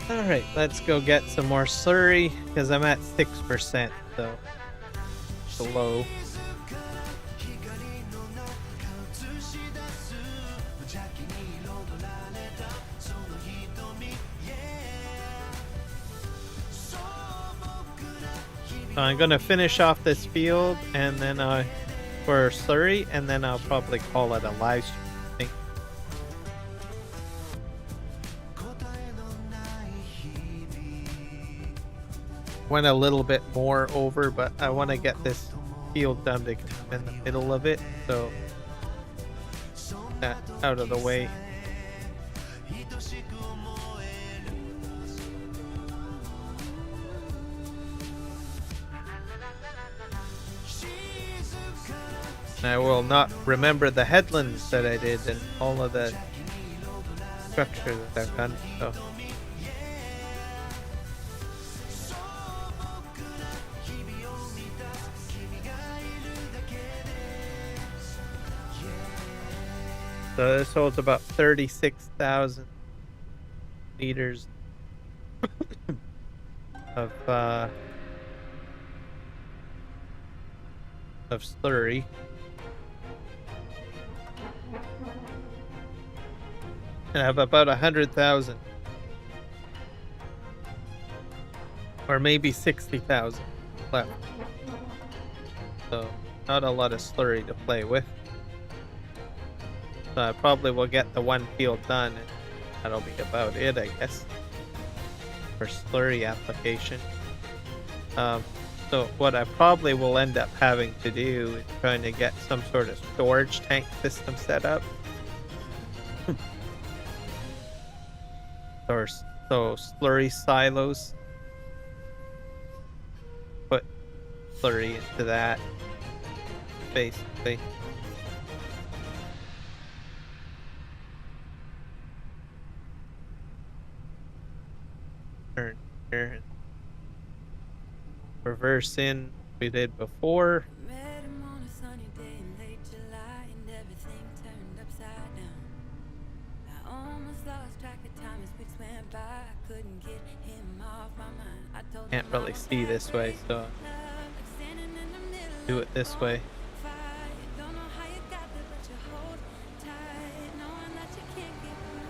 All right, let's go get some more slurry because I'm at 6%. So to low. So I'm gonna finish off this field and then for slurry, and then I'll probably call it a live stream. I think. Went a little bit more over, but I want to get this field done to come in the middle of it, so that out of the way. And I will not remember the headlands that I did and all of the structure that I've done, so. So this holds about 36,000 liters of slurry. And I have about 100,000, or maybe 60,000 left. So not a lot of slurry to play with. So I probably will get the one field done, and that'll be about it, I guess, for slurry application. So what I probably will end up having to do is trying to get some sort of storage tank system set up. Or so slurry silos. Put slurry into that, basically. Turn here and reverse in we did before. Met him on a sunny day in late July, and everything turned upside down. I almost lost track of time as weeks went by. I couldn't get him off my mind. I told Can't him I really was see this that way, great so love, like standing in the middle do of it this the way. fire. Don't know how you got there, but you hold tight, knowing that you can't get through.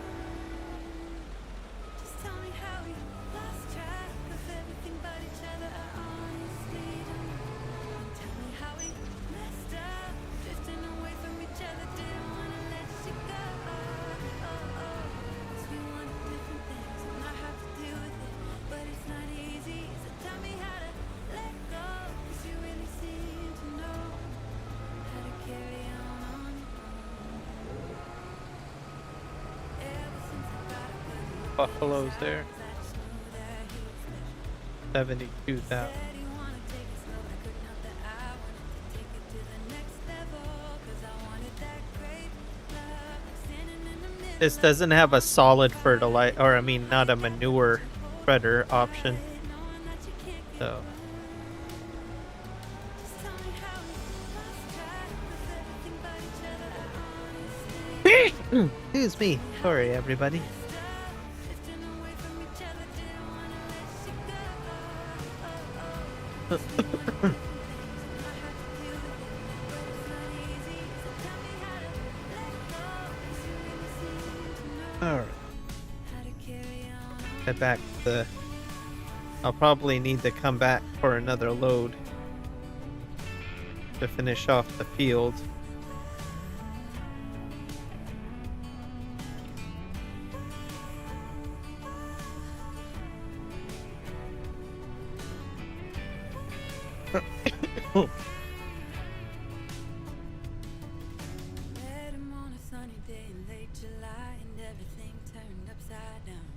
Just tell me how we lost track of everything but each other. I honestly don't know. And tell me how we messed up, drifting away from each other. Didn't wanna let you go. 'Cause we wanted different things, and I have to deal with it, but it's not easy. So tell me how to let go, 'cause you really seem to know how to carry on your own. Ever since I got a good Buffaloes there. I just knew that he was special. 72,000. Said he wanna take it slow, but I couldn't help that I wanted to take it to the next level, 'cause I wanted that great love, like standing in the middle. This doesn't have a solid fertilizer, or I mean, not a manure spreader option. Knowing that you can't get So Just tell me how we lost track of everything but each other. I honestly excuse me. Sorry, everybody. drifting away from each other. Didn't wanna let you go. 'Cause we wanted different things, and I have to deal with it, but it's not easy. So tell me how to let go, 'cause you really seem to know All right. how to carry on. Head back to the. I'll probably need to come back for another load to finish off the field. Met him on a sunny day in late July, and everything turned upside down.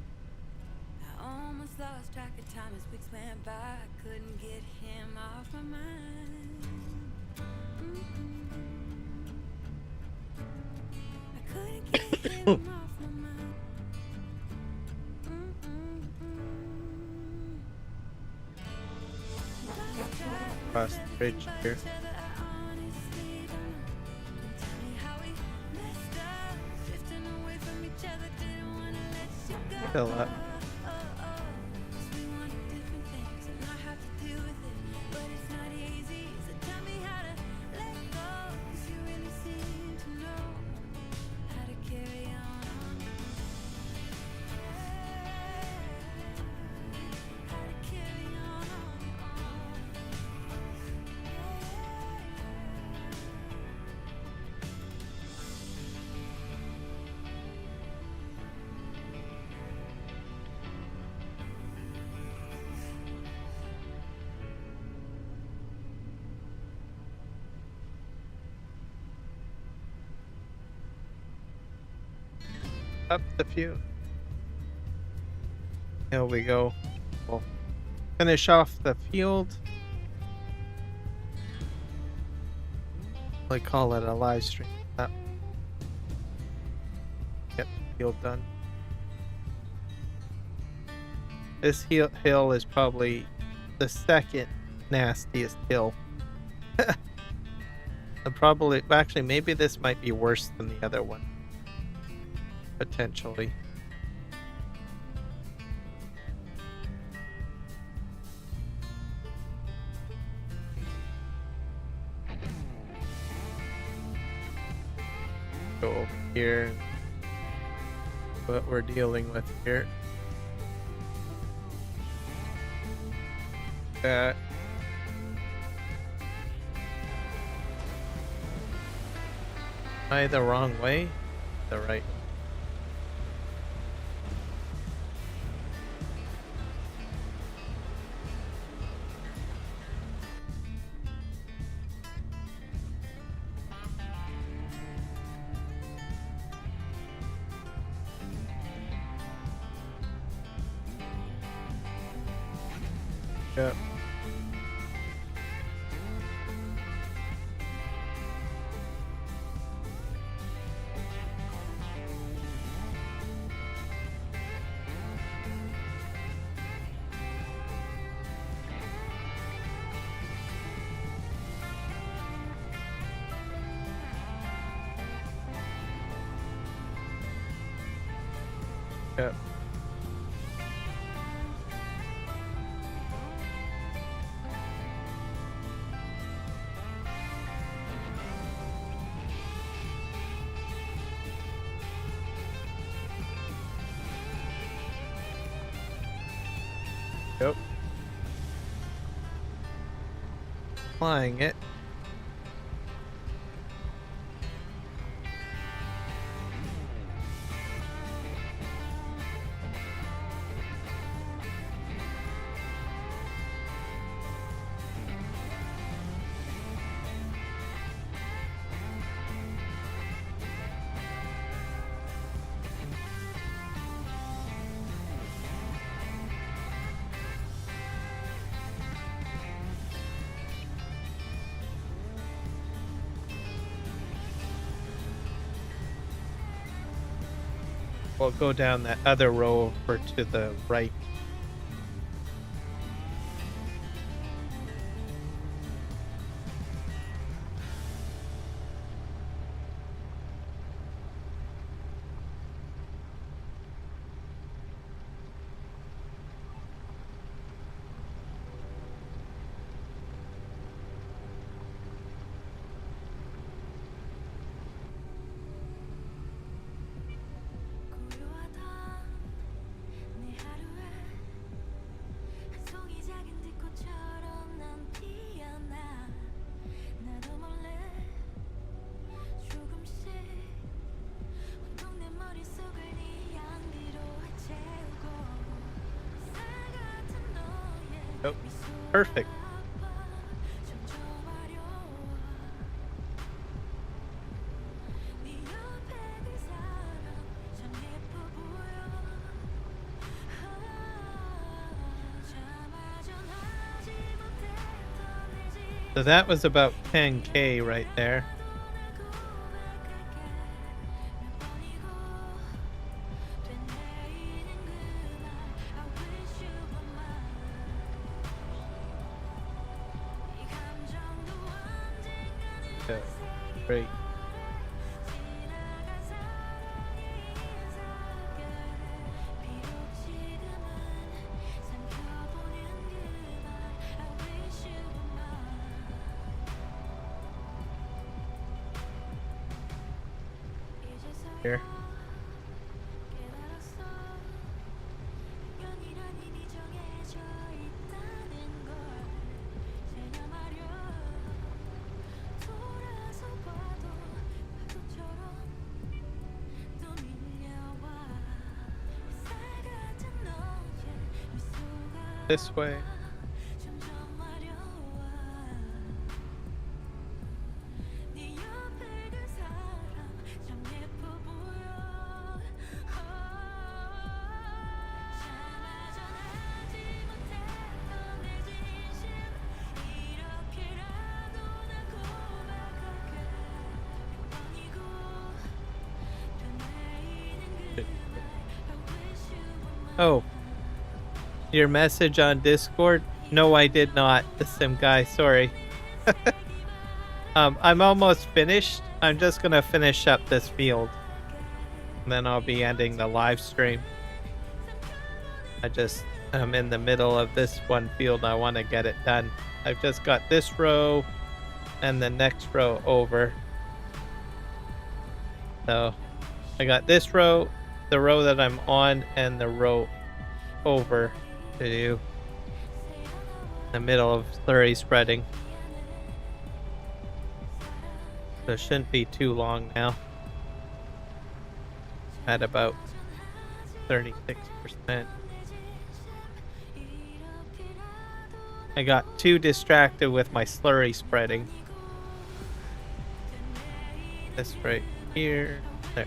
I almost lost track of time as weeks went by. I couldn't get him off my mind. I couldn't get him off my mind. Lost track of Across the bridge everything but here. each other. I honestly don't know. Tell me how we messed up, drifting away from each other. Didn't wanna let you go. Fill up. 'Cause we wanted different things, and I have to deal with it, but it's not easy. So tell Up the few. Here we go. We'll finish off the field. I call it a live stream. Get the field done. This hill is probably the second nastiest hill. And probably, actually, maybe this might be worse than the other one. Potentially. Go over here. What we're dealing with here. That. Am I the wrong way? The right. Yep. Yep. Yep. Flying it. We'll go down that other row over to the right. 고요하던 네 하루에 한 송이 작은 들꽃처럼 난 피어나 나도 몰래 조금씩 온통 내 머릿속을 네 향기로 채우고 쌀 같은 너의 Nope. Perfect. 점점 화려워 네 옆에 그 사람 참 예뻐 보여 참아 전하지 못했던 내 집 So that was about 10K right there. 날 고백할게 몇 번이고 되뇌이는 그날 I wish you were mine 이 감정도 언젠가는 Yeah, 색이 great. 지나간 사랑이 인사하게 비록 지금은 삼켜보는 그날 I wish you were mine Here. 이제서야 깨달았어 인연이란 이미 정해져 있다는 걸 체념하려 돌아서 봐도 파도처럼 또 밀려와 쌀 같은 너의 미소가 This way. 점점 마려워 네 옆에 그 사람 참 예뻐 보여 Oh, your message on Discord? No, I did not. The sim guy, sorry. I'm almost finished. I'm just gonna finish up this field. And then I'll be ending the live stream. I'm in the middle of this one field. I want to get it done. I've just got this row and the next row over. So I got this row, the row that I'm on, and the row over to do. The middle of slurry spreading. So it shouldn't be too long now. At about 36%. I got too distracted with my slurry spreading. This right here. There.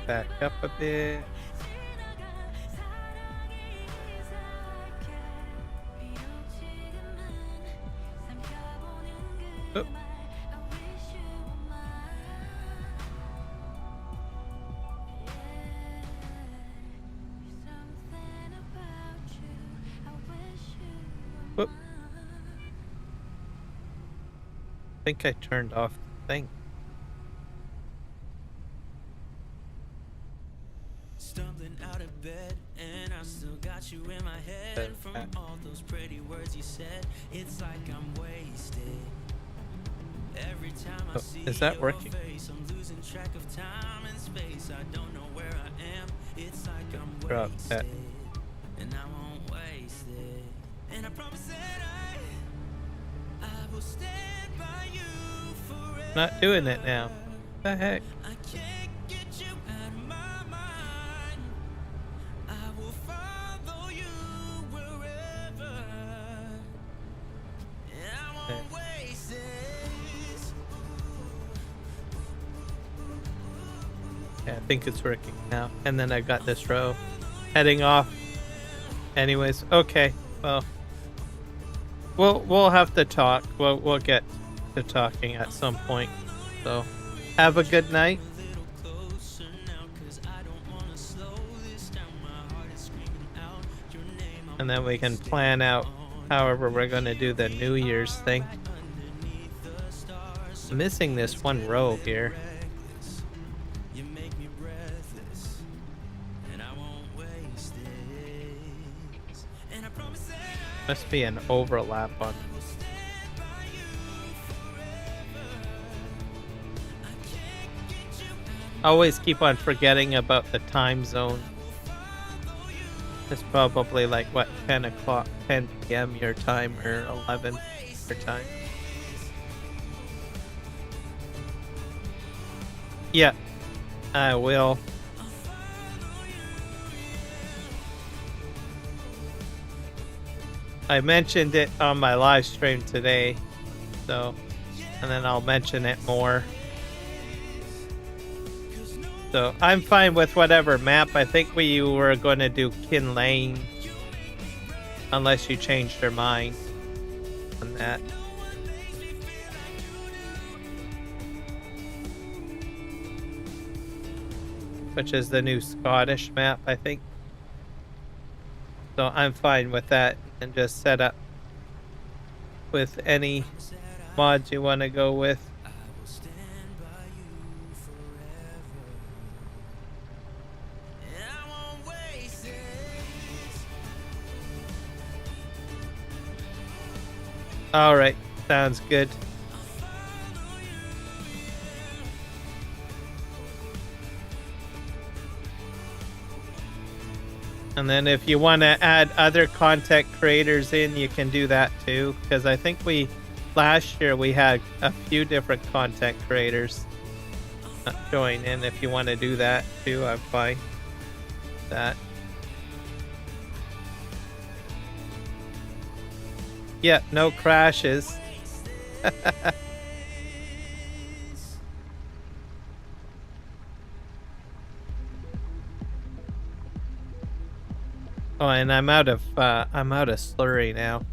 Back up a bit. Oop. Whoop. I think I turned off the thing. Stumbling out of bed, and I still got you in my head. From all those pretty words you said, it's like I'm wasted. Every time I see Is that your working? face, I'm losing track of time and space. I don't know where I am. It's like I'm Drop that. wasted, and I won't waste it. And I promise that I will stand by you forever. Not doing it now. What the heck? I can't get you out of my mind. I will follow you wherever. And I won't waste this. Yeah, I think it's working now. And then I got this row heading off. Anyways, okay. Well, we'll have to talk. We'll get to talking at some point. So, have a good night. And then we can plan out however we're going to do the New Year's thing. I'm missing this one row here. You make me breathless, and I won't waste this. And I promise that Must be an overlap on. I always keep on forgetting about the time zone. It's probably like what, 10 o'clock, 10 p.m. your time, or 11 your time. Yeah, I will. I mentioned it on my live stream today, so, and then I'll mention it more. So I'm fine with whatever map. I think we were going to do Kin Lane, unless you changed your mind on that. Which is the new Scottish map, I think. So I'm fine with that, and just set up with any mods you want to go with. I will stand by you forever. And I won't waste this. All right, sounds good. And then if you want to add other content creators in, you can do that too. Because I think last year we had a few different content creators join in. If you want to do that too, I'm fine with that. Yeah, no crashes. Oh, and I'm out of slurry now.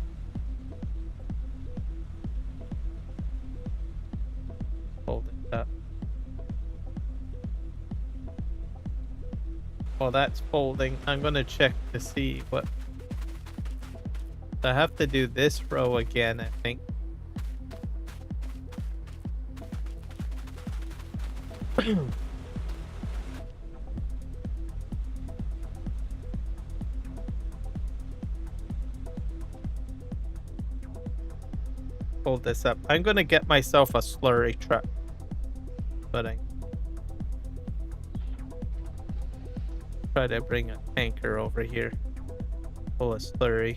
Hold it. While that's folding, I'm gonna check to see what. I have to do this row again, I think. Hold this up. I'm gonna get myself a slurry truck. But I try to bring a tanker over here. Full of slurry.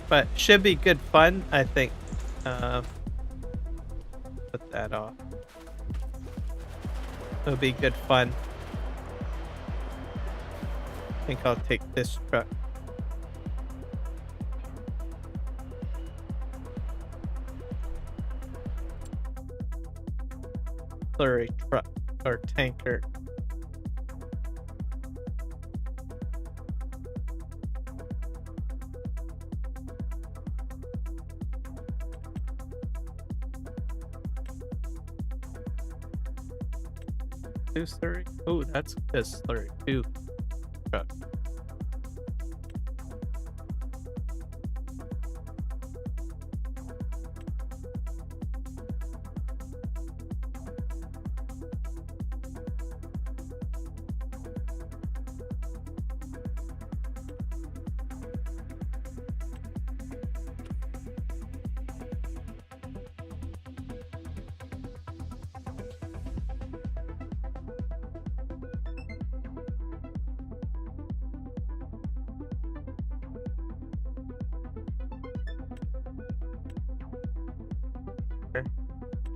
But should be good fun, I think. Put that off. It'll be good fun. I think I'll take this truck. Slurry truck or tanker. Two slurry. Oh, that's a slurry. Two truck.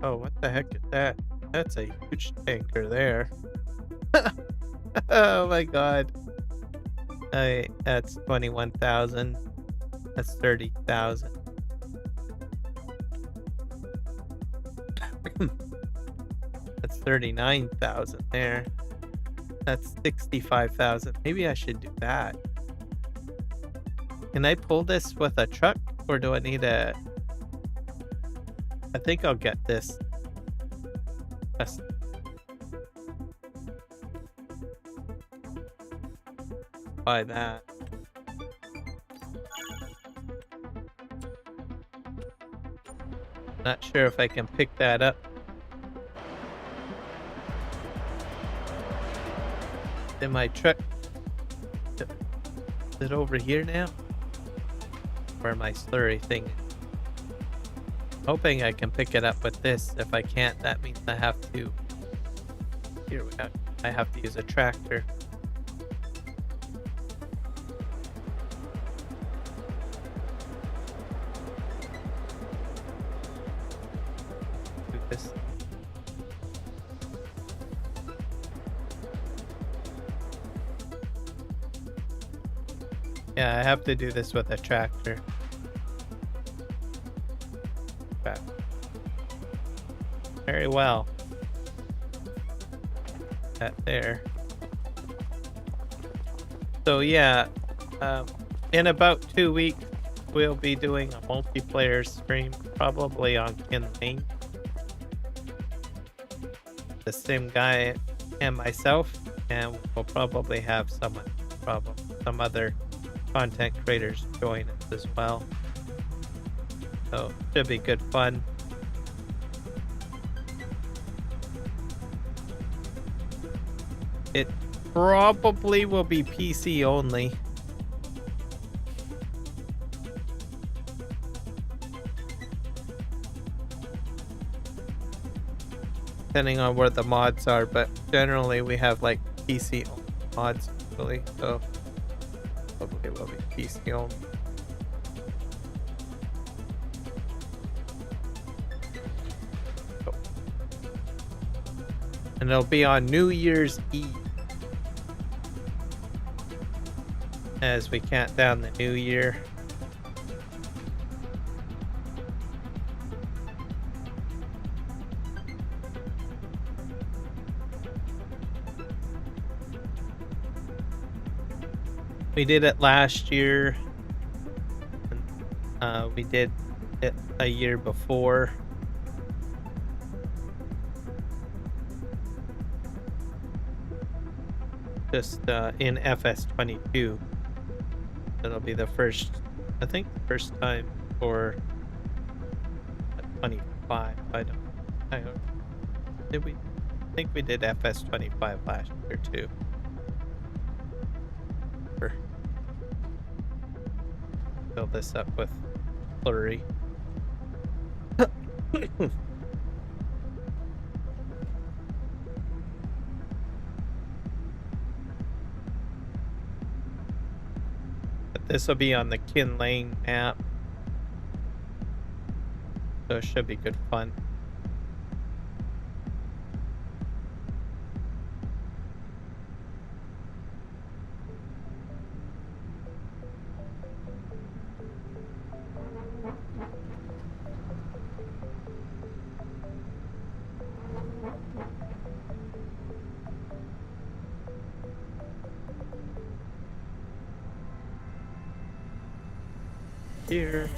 Oh, what the heck is that? That's a huge tanker there. Oh my god. That's 21,000. That's 30,000. That's 39,000 there. That's 65,000. Maybe I should do that. Can I pull this with a truck, or do I need a... I think I'll get this. Buy that. Not sure if I can pick that up. In my truck. Is it over here now? Where my slurry thing is. Hoping I can pick it up with this. If I can't, that means I have to. Here we go. I have to use a tractor. Do this. Yeah, I have to do this with a tractor. Very well. That there. So yeah, in about 2 weeks, we'll be doing a multiplayer stream, probably on Kinlane. The same guy and myself, and we'll probably have some other content creators join us as well. So should be good fun. It probably will be PC only. Depending on where the mods are, but generally we have like PC mods really, so probably will be PC only. And it'll be on New Year's Eve as we count down the new year. We did it last year. We did it a year before. just in FS22. It'll be the first, I think, first time for 25. I don't. Did we? I think we did FS25 last year too. Fill this up with slurry. But this will be on the Kin Lane map, so it should be good fun. Here.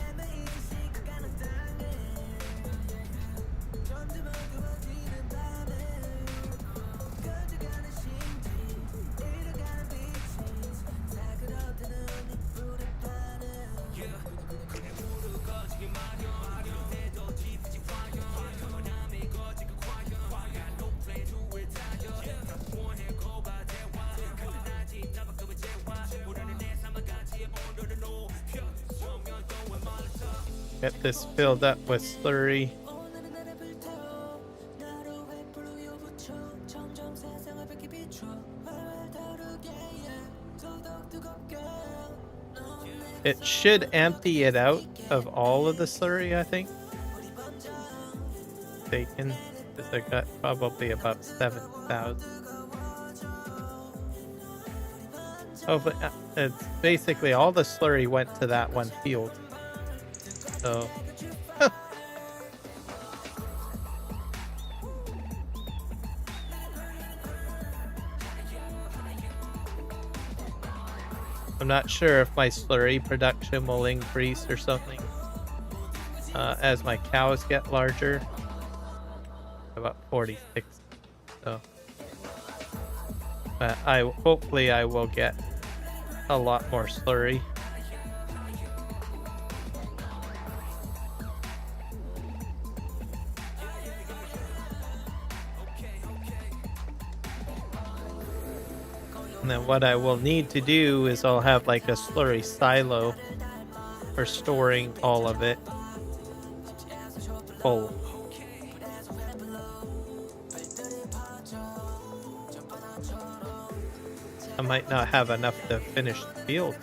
Get this filled up with slurry. It should empty it out of all of the slurry, I think. Taken, because I got probably about 7,000. Oh, but it's basically all the slurry went to that one field. So I'm not sure if my slurry production will increase or something as my cows get larger. About 46. So hopefully I will get a lot more slurry. And then what I will need to do is I'll have like a slurry silo for storing all of it full. I might not have enough to finish the field.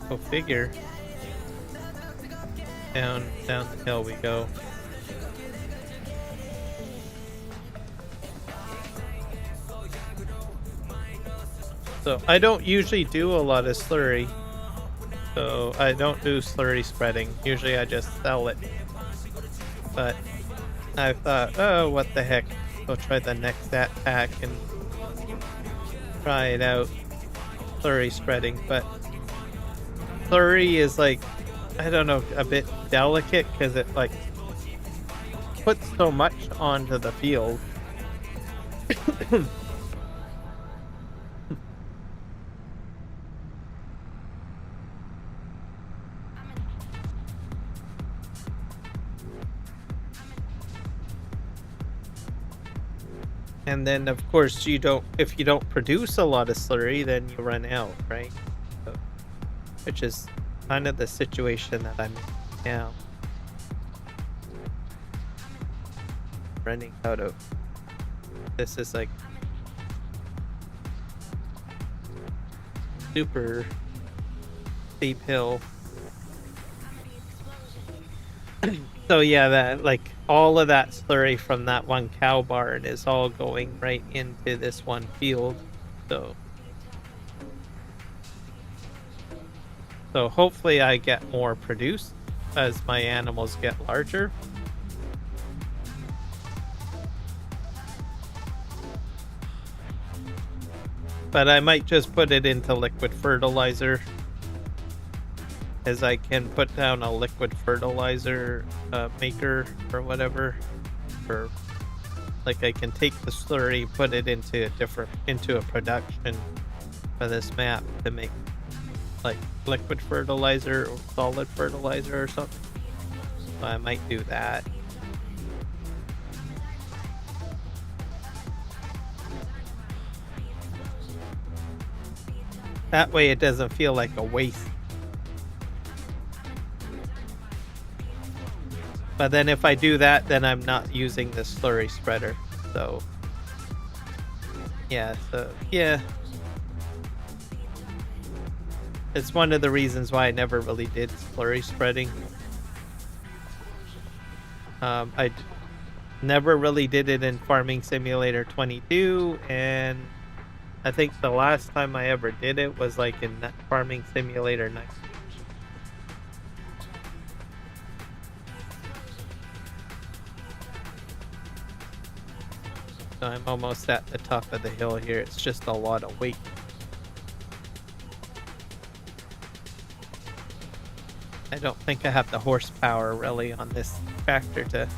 Go figure. Down the hill we go. So I don't usually do a lot of slurry. So I don't do slurry spreading. Usually I just sell it. But I thought, oh, what the heck. I'll try the next pack and try it out. Slurry spreading. But slurry is like, I don't know, a bit delicate because it like puts so much onto the field. And then, of course, if you don't produce a lot of slurry, then you run out, right? So, which is kind of the situation that I'm in now. Running out of. This is like super steep hill. So yeah, that like all of that slurry from that one cow barn is all going right into this one field. So hopefully I get more produced as my animals get larger. But I might just put it into liquid fertilizer, as I can put down a liquid fertilizer maker or whatever for Like I can take the slurry, put it into a production for this map to make like liquid fertilizer or solid fertilizer or something. So I might do that. That way it doesn't feel like a waste. But then if I do that, then I'm not using the slurry spreader. So yeah, it's one of the reasons why I never really did slurry spreading. I never really did it in Farming Simulator 22, and I think the last time I ever did it was like in Farming Simulator 9. So I'm almost at the top of the hill here. It's just a lot of weight. I don't think I have the horsepower really on this tractor to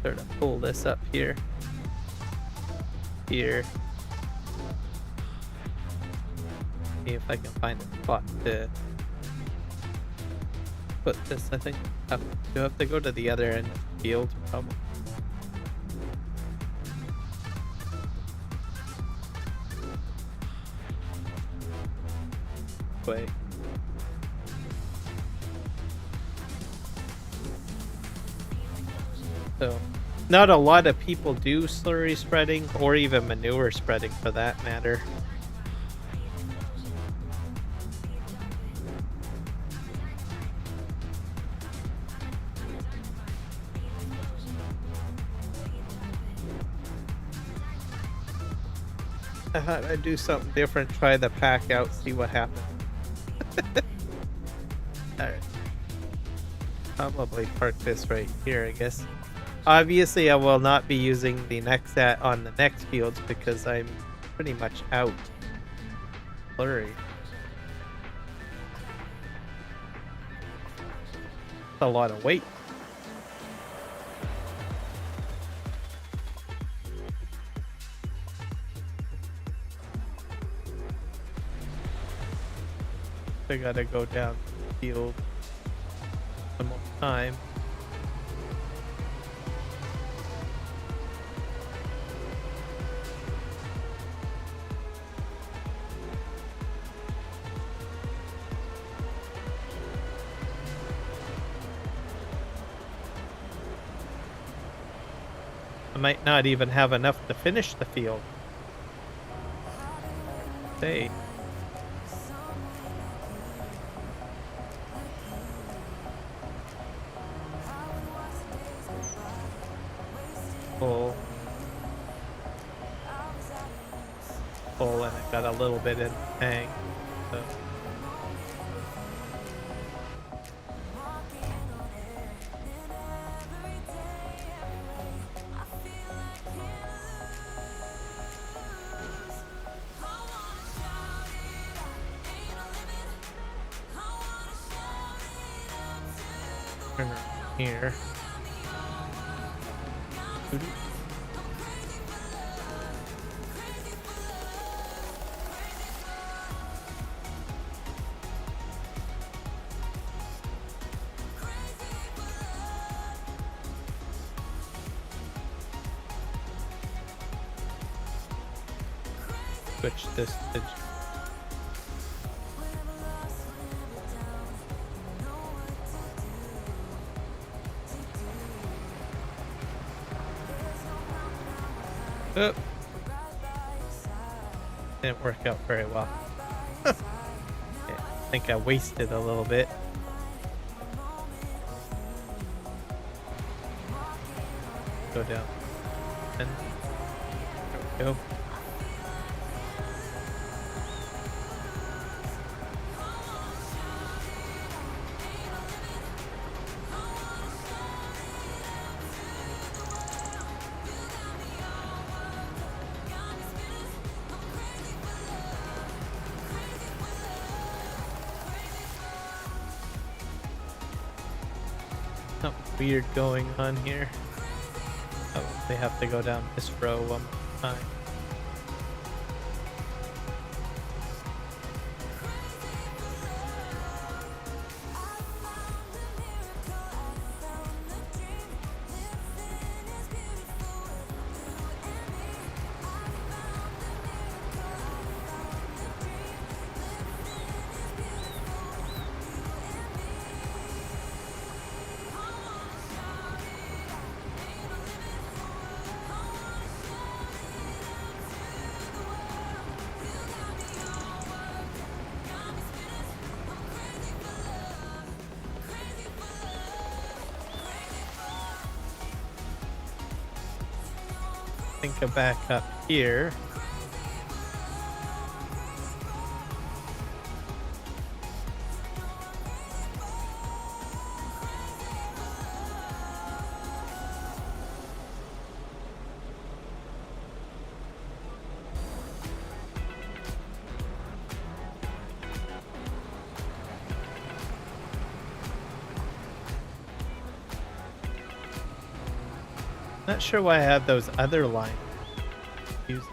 sort of pull this up here. Here. See if I can find a spot to put this. I think I have to go to the other end of the field probably. Way. So, not a lot of people do slurry spreading or even manure spreading for that matter. I thought I'd do something different, try the pack out, see what happens. Alright. Probably park this right here, I guess. Obviously, I will not be using the Nexat on the next fields because I'm pretty much out. Blurry. That's a lot of weight. I gotta go down the field some more time. I might not even have enough to finish the field. Hey. Full, and it got a little bit in the tank. So. Turn around here. Switch this to oh. Didn't work out very well. Yeah, I think I wasted a little bit. Go down. And there we go. Something weird going on here. Oh, They have to go down this row one more time. Think of back up here. Not sure why I have those other lines. Use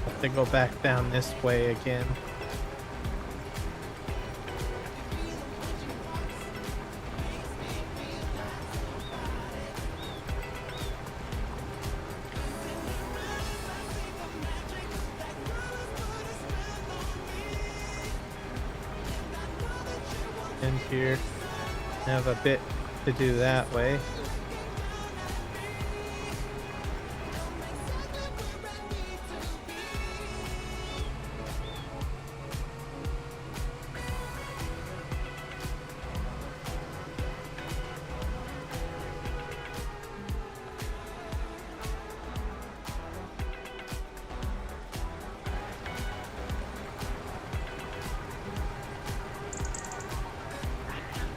have to go back down this way again. In here, have a bit to do that way.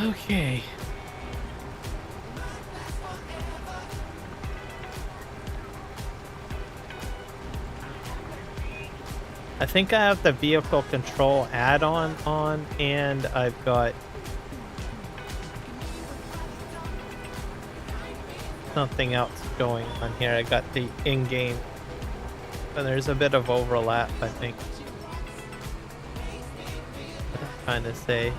Okay. I think I have the vehicle control add-on on, and I've got something else going on here. I got the in-game, so there's a bit of overlap, I think. What I'm trying to say.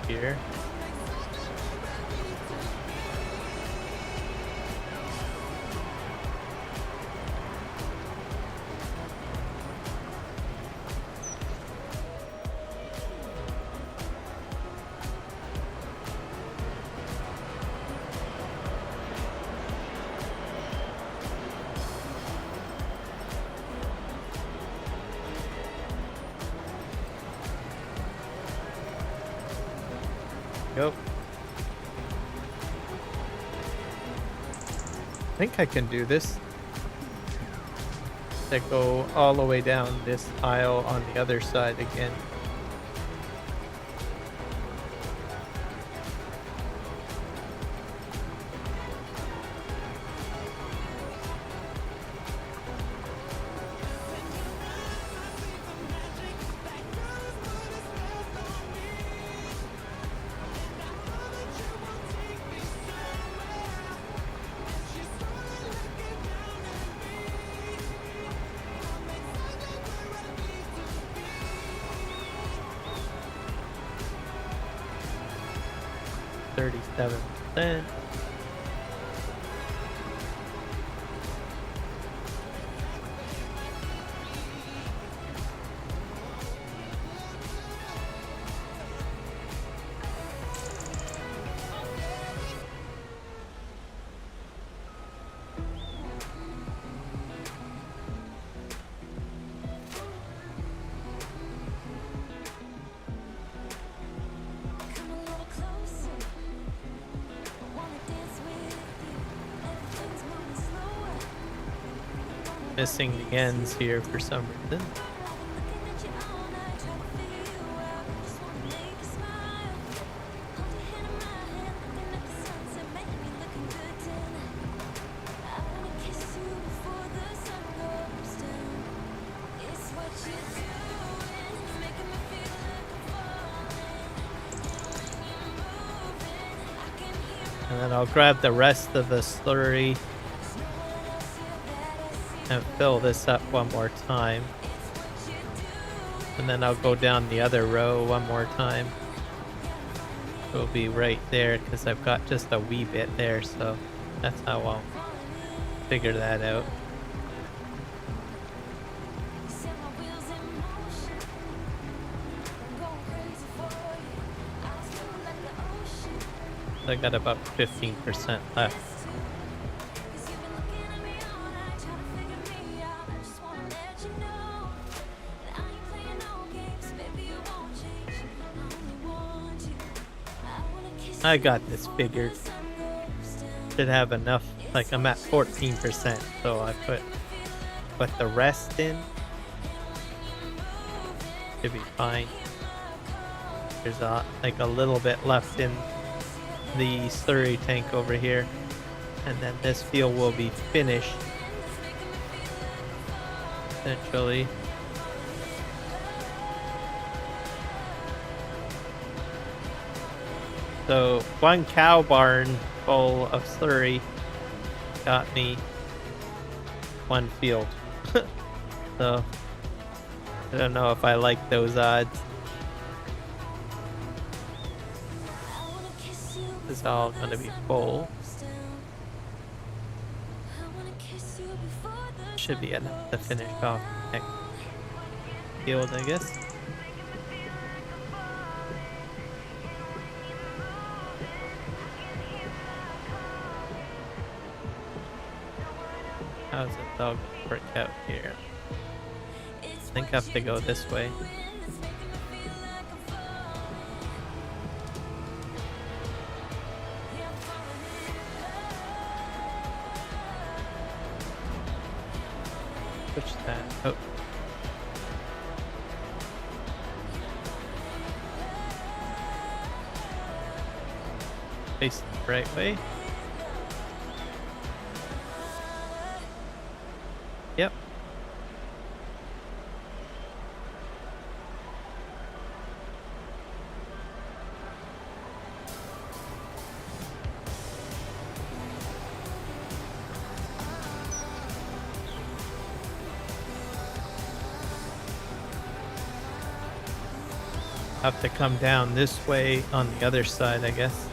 Here. Go. I think I can do this. To go all the way down this aisle on the other side again. %. missing the ends here for some reason. And then I'll grab the rest of the slurry and fill this up one more time. And then I'll go down the other row one more time. It'll be right there because I've got just a wee bit there, so that's how I'll figure that out. I got about 15% left. I got this figured. Should have enough. Like I'm at 14%, so I put the rest in. Should be fine. There's like a little bit left in the slurry tank over here, and then this field will be finished essentially. So one cow barn full of slurry got me one field. So I don't know if I like those odds. It's all going to be full. Should be enough to finish off the next field, I guess. How's it all going to work out here? I think I have to go this way. Push that. Oh. Face the right way. Yep. Have to come down this way on the other side, I guess.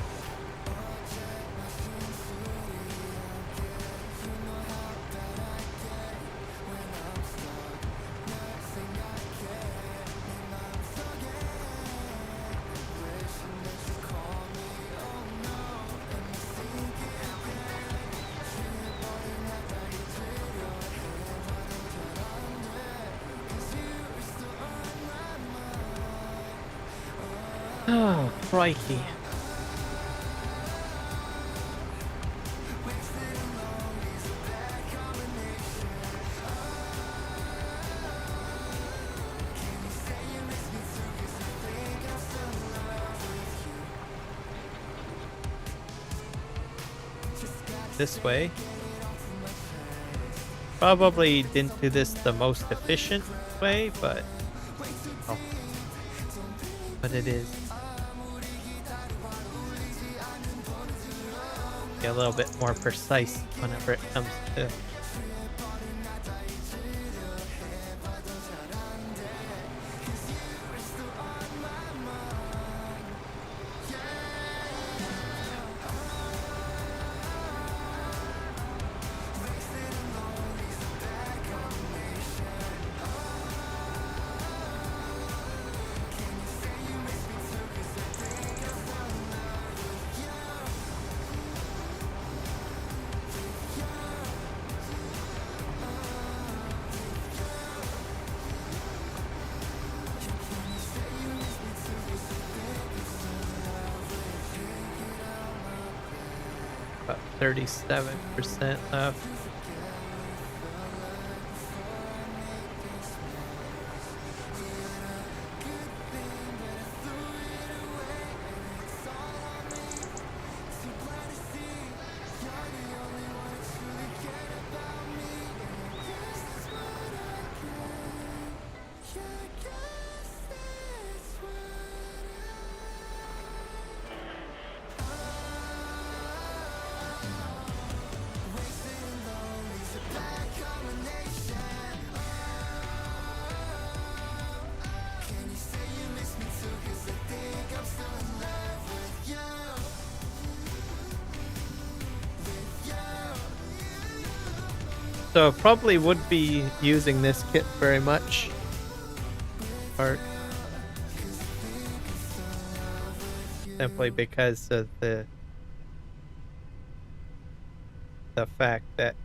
Oh, crikey. This way. Probably didn't do this the most efficient way, but it is. Be a little bit more precise whenever it comes to about 37% left. So probably would be using this kit very much. Or simply because of the fact that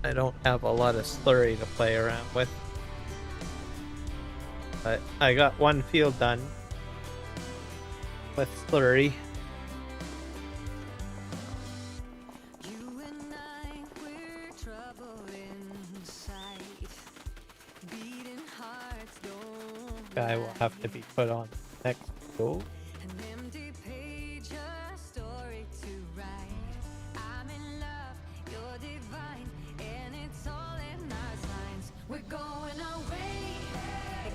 I don't have a lot of slurry to play around with. But I got one field done with slurry. You and I, we're trouble inside. Beating hearts don't Guy will have to be put on next goal. an empty page, a story to write. I'm in love, you're divine, and it's all in our signs. We're going away.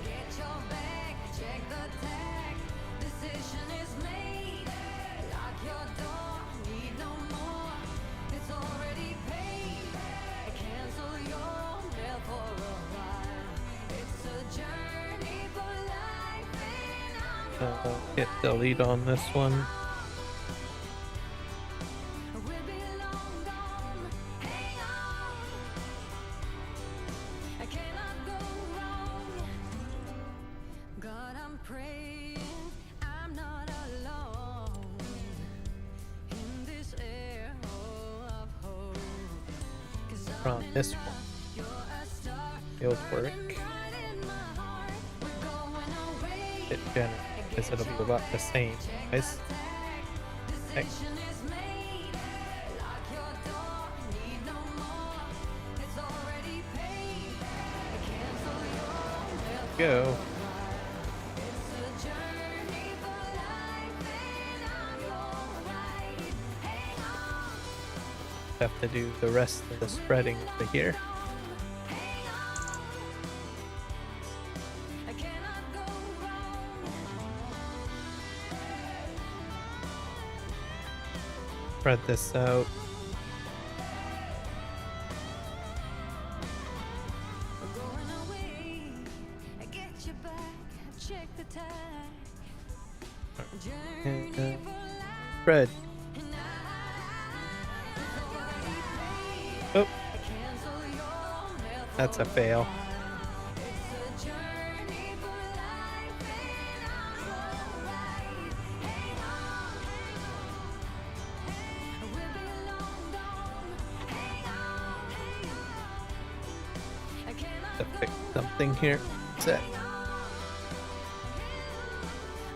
Get your bag, check the tag. Decision is made. Lock your door, need no more. It's already paid. Cancel your mail for a while. It's a journey for life, and I'm Hit delete on this one. we'll be long gone. Hang on, I cannot go wrong. God, I'm praying I'm not alone in this air of hope. 'Cause We're I'm on in this love, one. you're a star, Field work. burning bright in my heart. We're going away. Hit generate because it'll be about the same. Guys. Decision is made. Lock your door, need no more. It's already paid. Cancel your mail for Go. a while. It's a journey for life, and I'm your right. Hang on, Have to do the rest of the spreading over here. hang on. I cannot go wrong. Spread this out. We're going away. I get you back. Check the tag. Journey for life, Spread. and it's already paid. Oh, Cancel your mail for that's a fail. It's a journey for life, and I'm alright. Hang on, we'll be long gone. Hang on, I cannot To go fix something here. Set.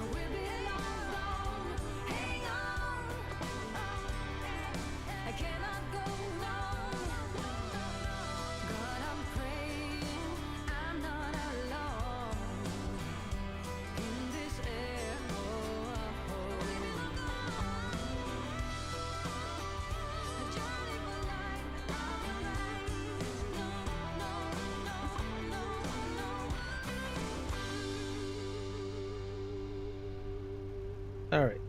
we'll be long gone. Hang on, I cannot go wrong. God, I'm praying I'm not alone in this air of hope. A journey for life, alright. No. All right.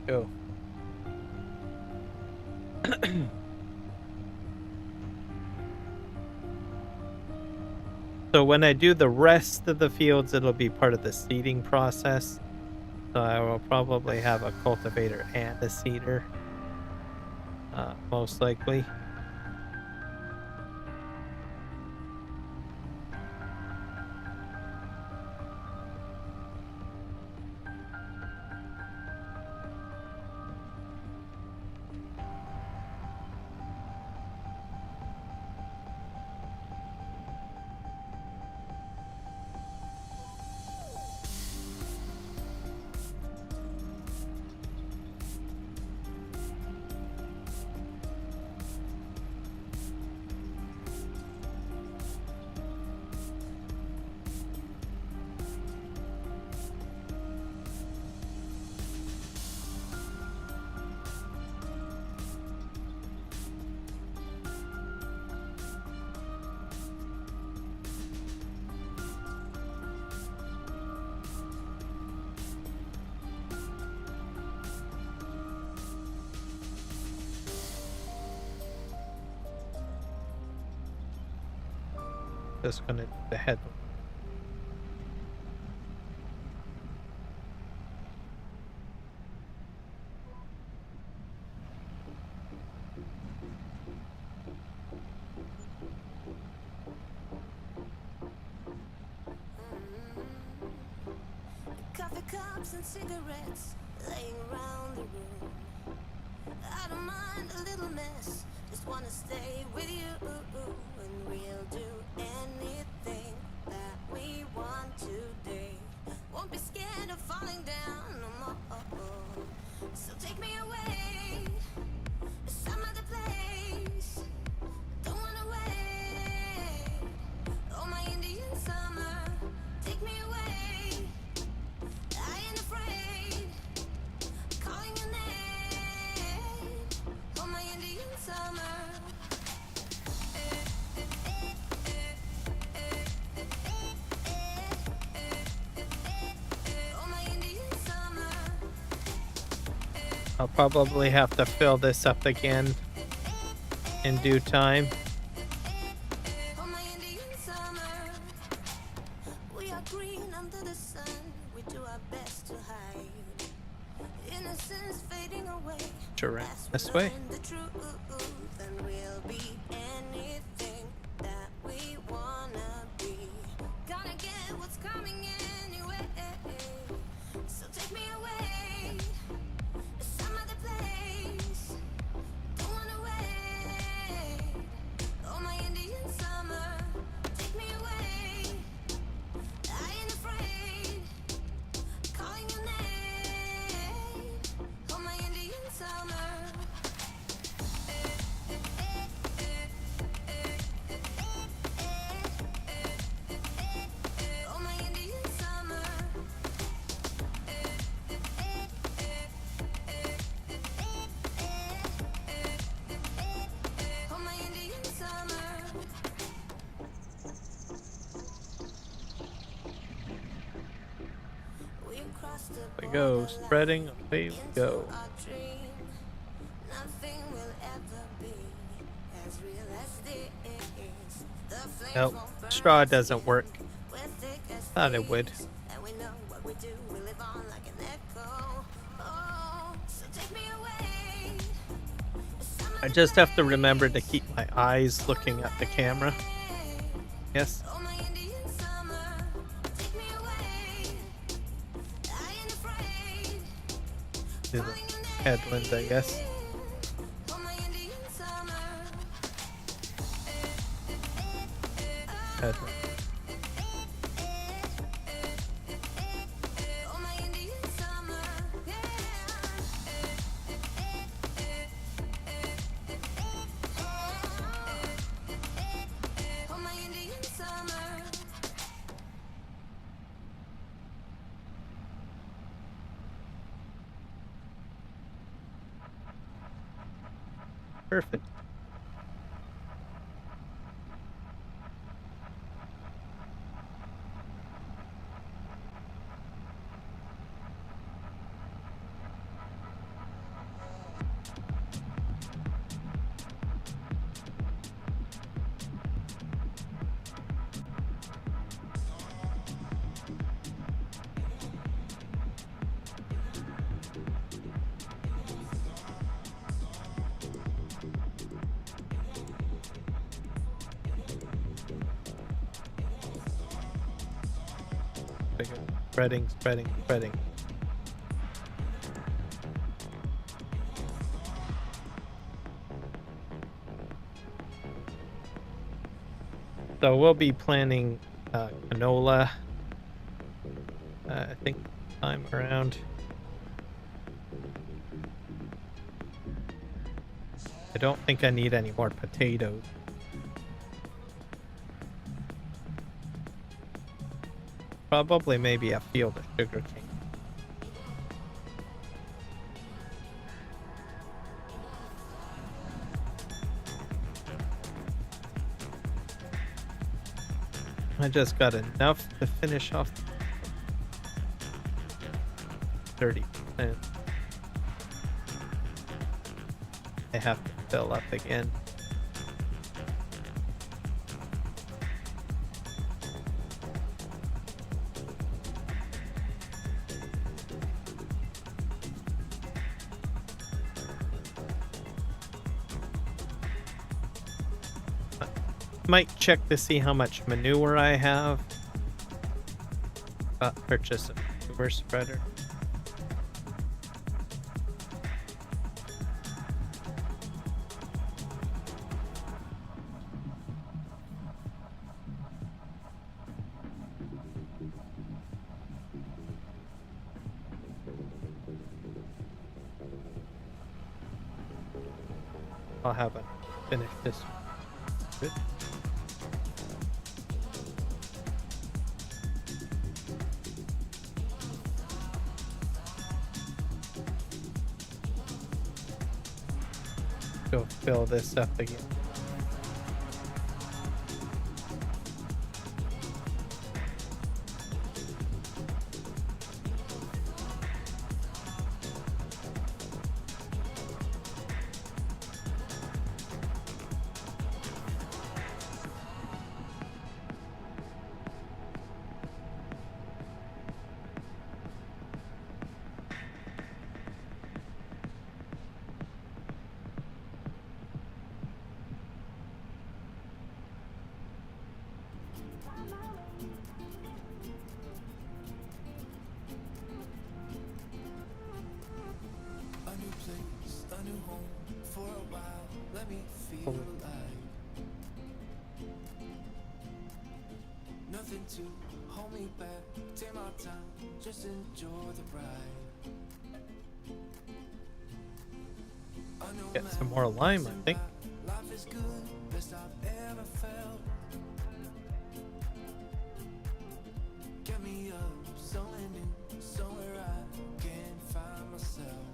Go. So when I do the rest of the fields, it'll be part of the seeding process. So I will probably have a cultivator and a seeder, most likely. Just gonna do the head. Coffee cups and cigarettes laying around the room. I don't mind a little mess, just wanna stay with you, and we'll do anything that we want today. Won't be scared of falling down no more. So take me away, some other place. Don't wanna wait. Oh, my Indian summer, take me away. I ain't afraid, calling your name. Oh, my Indian summer. Oh, my Indian summer. I'll probably have to fill this up again in due time. Oh, my Indian summer. We are green under the sun. We do our best to hide. Innocence fading away. Sure, As we this way. learn the truth, and we'll be anything that we wanna be. Gonna get what's coming anyway. So take me away, some other place. Don't wanna wait. Oh, my Indian summer, take me away. I ain't afraid, calling your name. Oh, my Indian summer. Oh, my Indian summer. Oh, my Indian summer. We crossed the We go, borderline spreading, away we into go. our dream. Nothing will ever be as real as this. The flames Nope, won't burn straw us doesn't in. work. We're thick as Thought it would. thieves, and we know what we do. We live on like an echo. Oh, so take me away. I just have to remember to keep my eyes looking at the camera. Yes. Oh, my Indian summer, take me away. I ain't afraid. To the headland, I guess. Oh, my Indian summer. Headland. Oh, my Indian summer. Oh, my Indian summer. Perfect. Spreading, spreading, spreading. So we'll be planting canola. I think time around. I don't think I need any more potatoes. Probably maybe a field of sugarcane. I just got enough to finish off 30%. I have to fill up again. Might check to see how much manure I have. Purchase a manure spreader. I'll have a finish this one. Good. Go fill this up again. A new place, a new home. For a while, let me feel alive. Nothing to hold me back. Take my time, just enjoy the ride. Get some more lime, I think. Life is good, best I've ever felt. Get me up, somewhere new, somewhere I can find myself.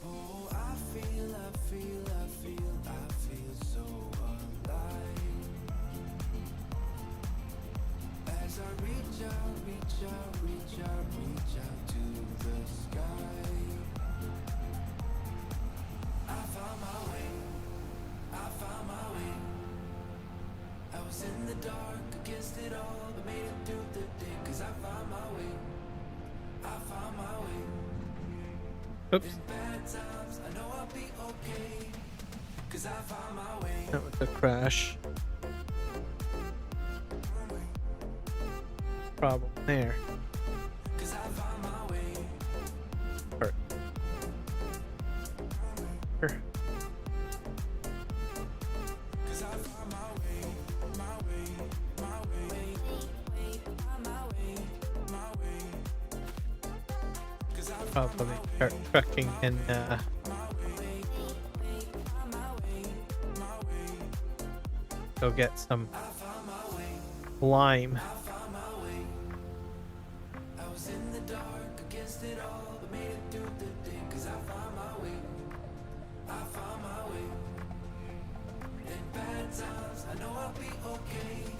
Oh, I feel so alive. As I reach out to the sky. I found my way. I was in the dark against it all, but made it through the day. 'Cause I found my way. Oops. In bad times, I know I'll be okay. 'Cause I found my way. That was a crash. Problem there. 'Cause I found my way. Or- Sure. 'Cause I found my way. Probably start trucking and go get some lime. I was in the dark against it all, but made it through the day. 'Cause I found my way. In bad times, I know I'll be okay.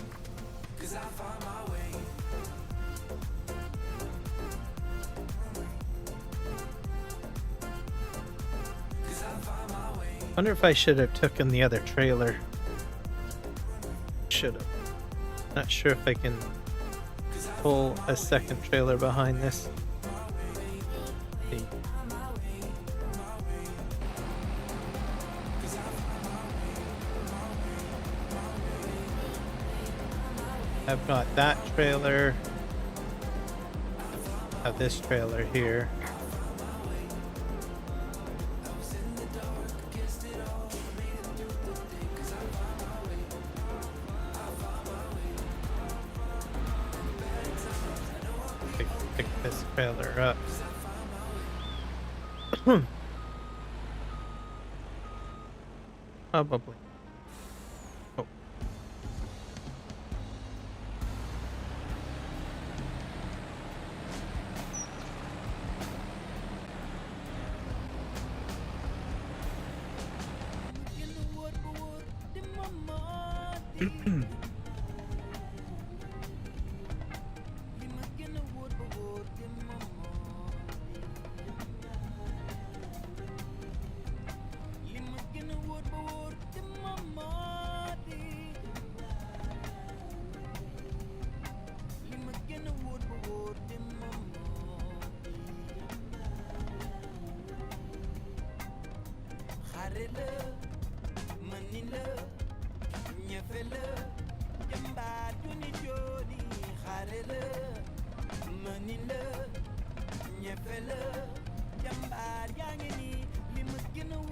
'Cause I found my way. Wonder if I should have taken the other trailer. Should have. Not sure if I can pull a second trailer behind this. See. I've got that trailer. Have this trailer here. Pick this trailer up. Probably. Oh.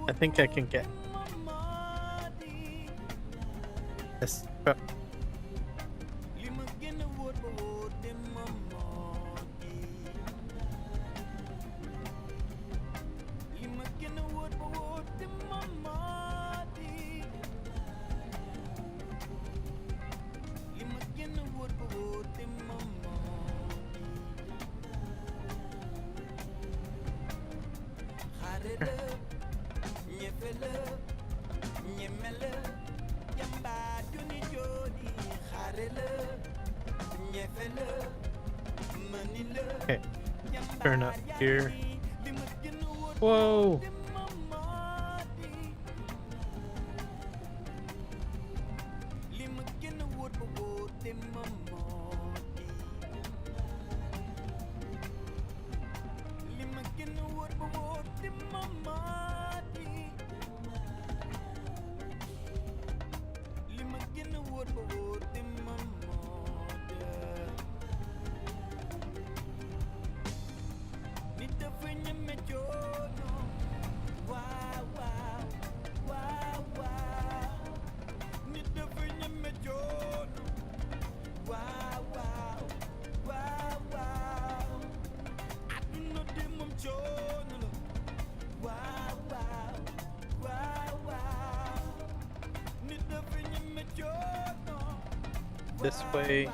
I think I can get this truck. Okay, turn up here. Whoa! This way.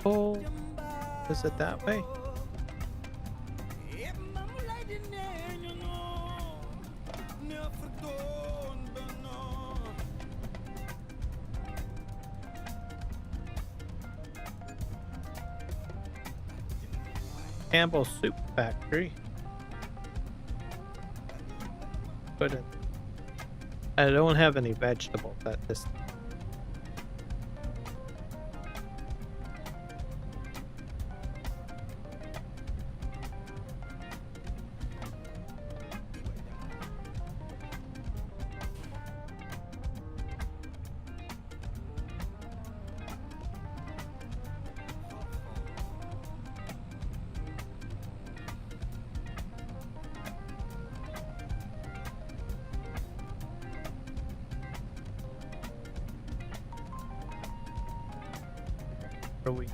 Oh, is it that way? Campbell's Soup Factory. But I don't have any vegetables at this time. Are we?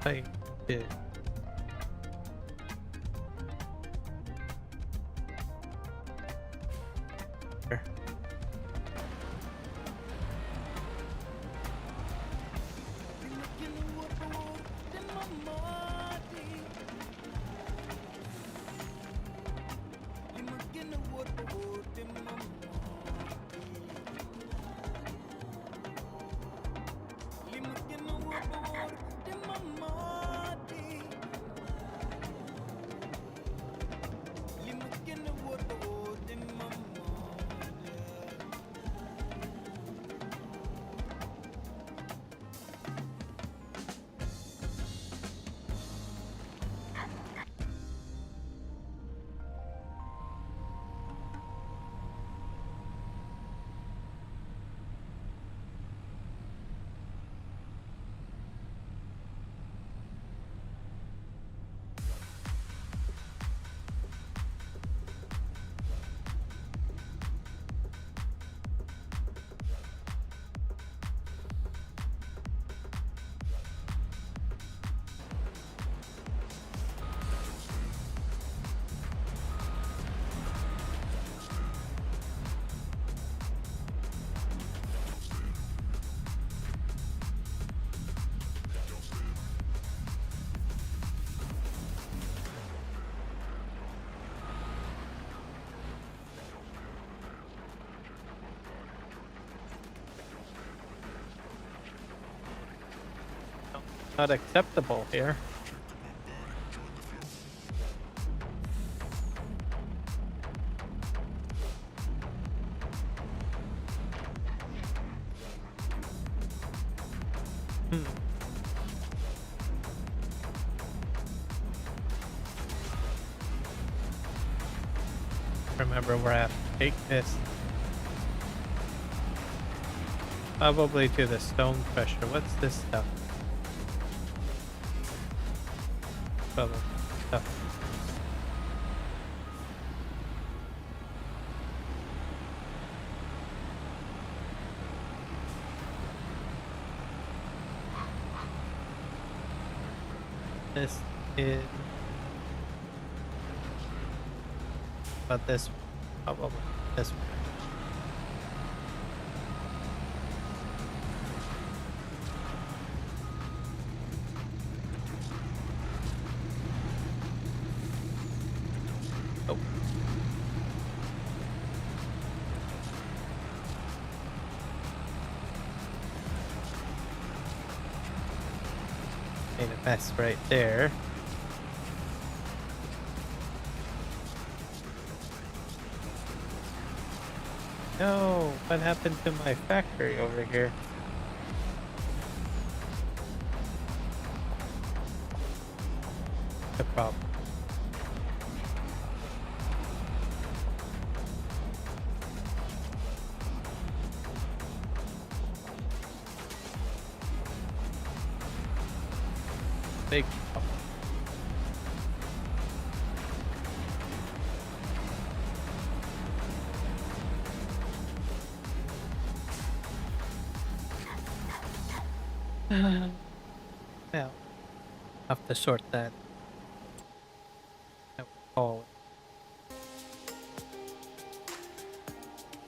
I did. There. Not acceptable here. Hmm. Remember where I have to take this. Probably to the stone crusher. What's this stuff? Probably stuff. This is but this probably this one. Oh. Made a mess right there. No, what happened to my factory over here? The problem. Big problem. Well, have to sort that out. Oh,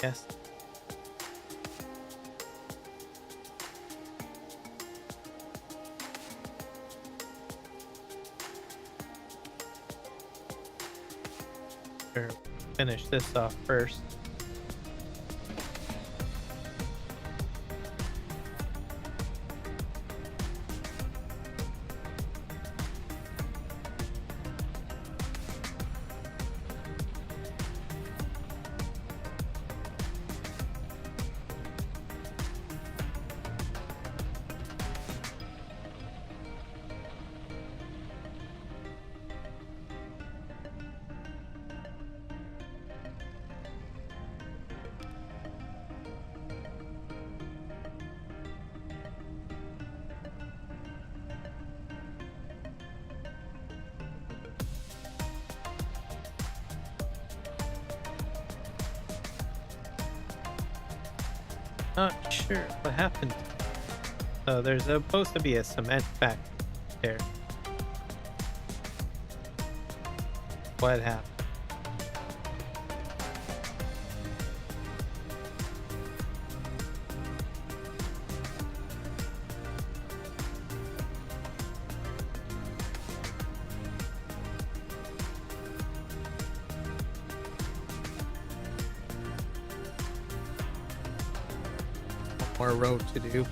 yes. Sure. Finish this off first. Not sure what happened. So there's supposed to be a cement factory there. What happened? More road to do.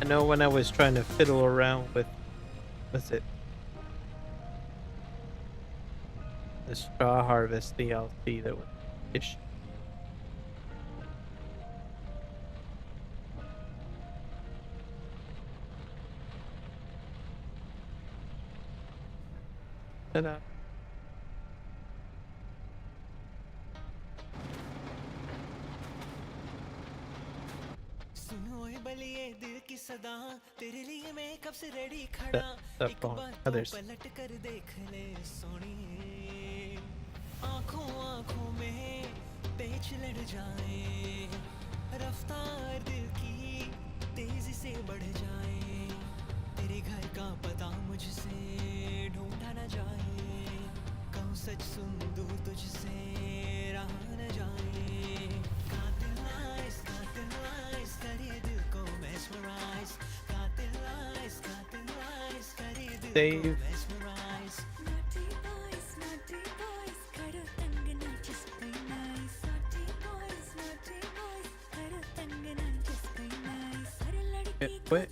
I know when I was trying to fiddle around with, what's it? The Straw Harvest DLC that was issued. Ta-da. The phone. Others. आंखों आंखों में पेच लड़ जाए, रफ्तार दिल की तेजी से बढ़ जाए, तेरे घर का पता मुझसे ढूंढा न जाए, कहूँ सच सुन दूर तुझसे रहा न जाए, save. Hit quit.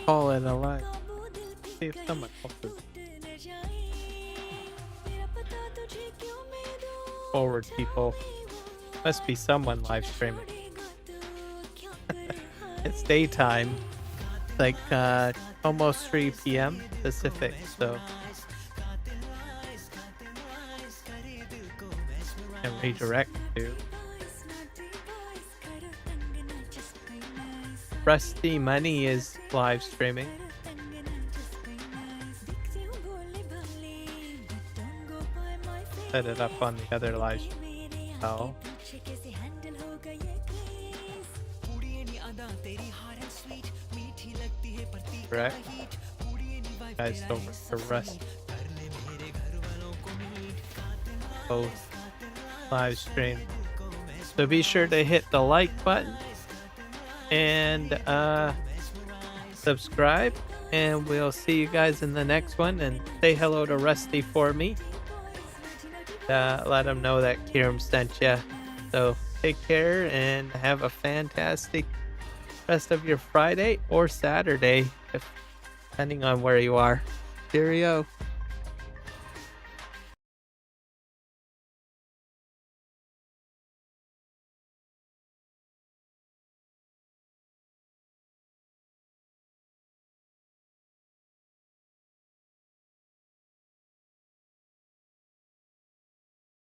Call it a live. See if someone else is forward people. Must be someone live streaming. It's daytime. Like almost 3 p.m. Pacific, so and redirect to Rusty Money is live streaming. Set it up on the other live stream. Oh. Correct. Guys, over to Rust. Both live stream. So be sure to hit the like button and subscribe, and we'll see you guys in the next one. And say hello to Rusty for me. Let him know that Kiram sent you. So take care and have a fantastic rest of your Friday or Saturday, depending on where you are. Cheerio.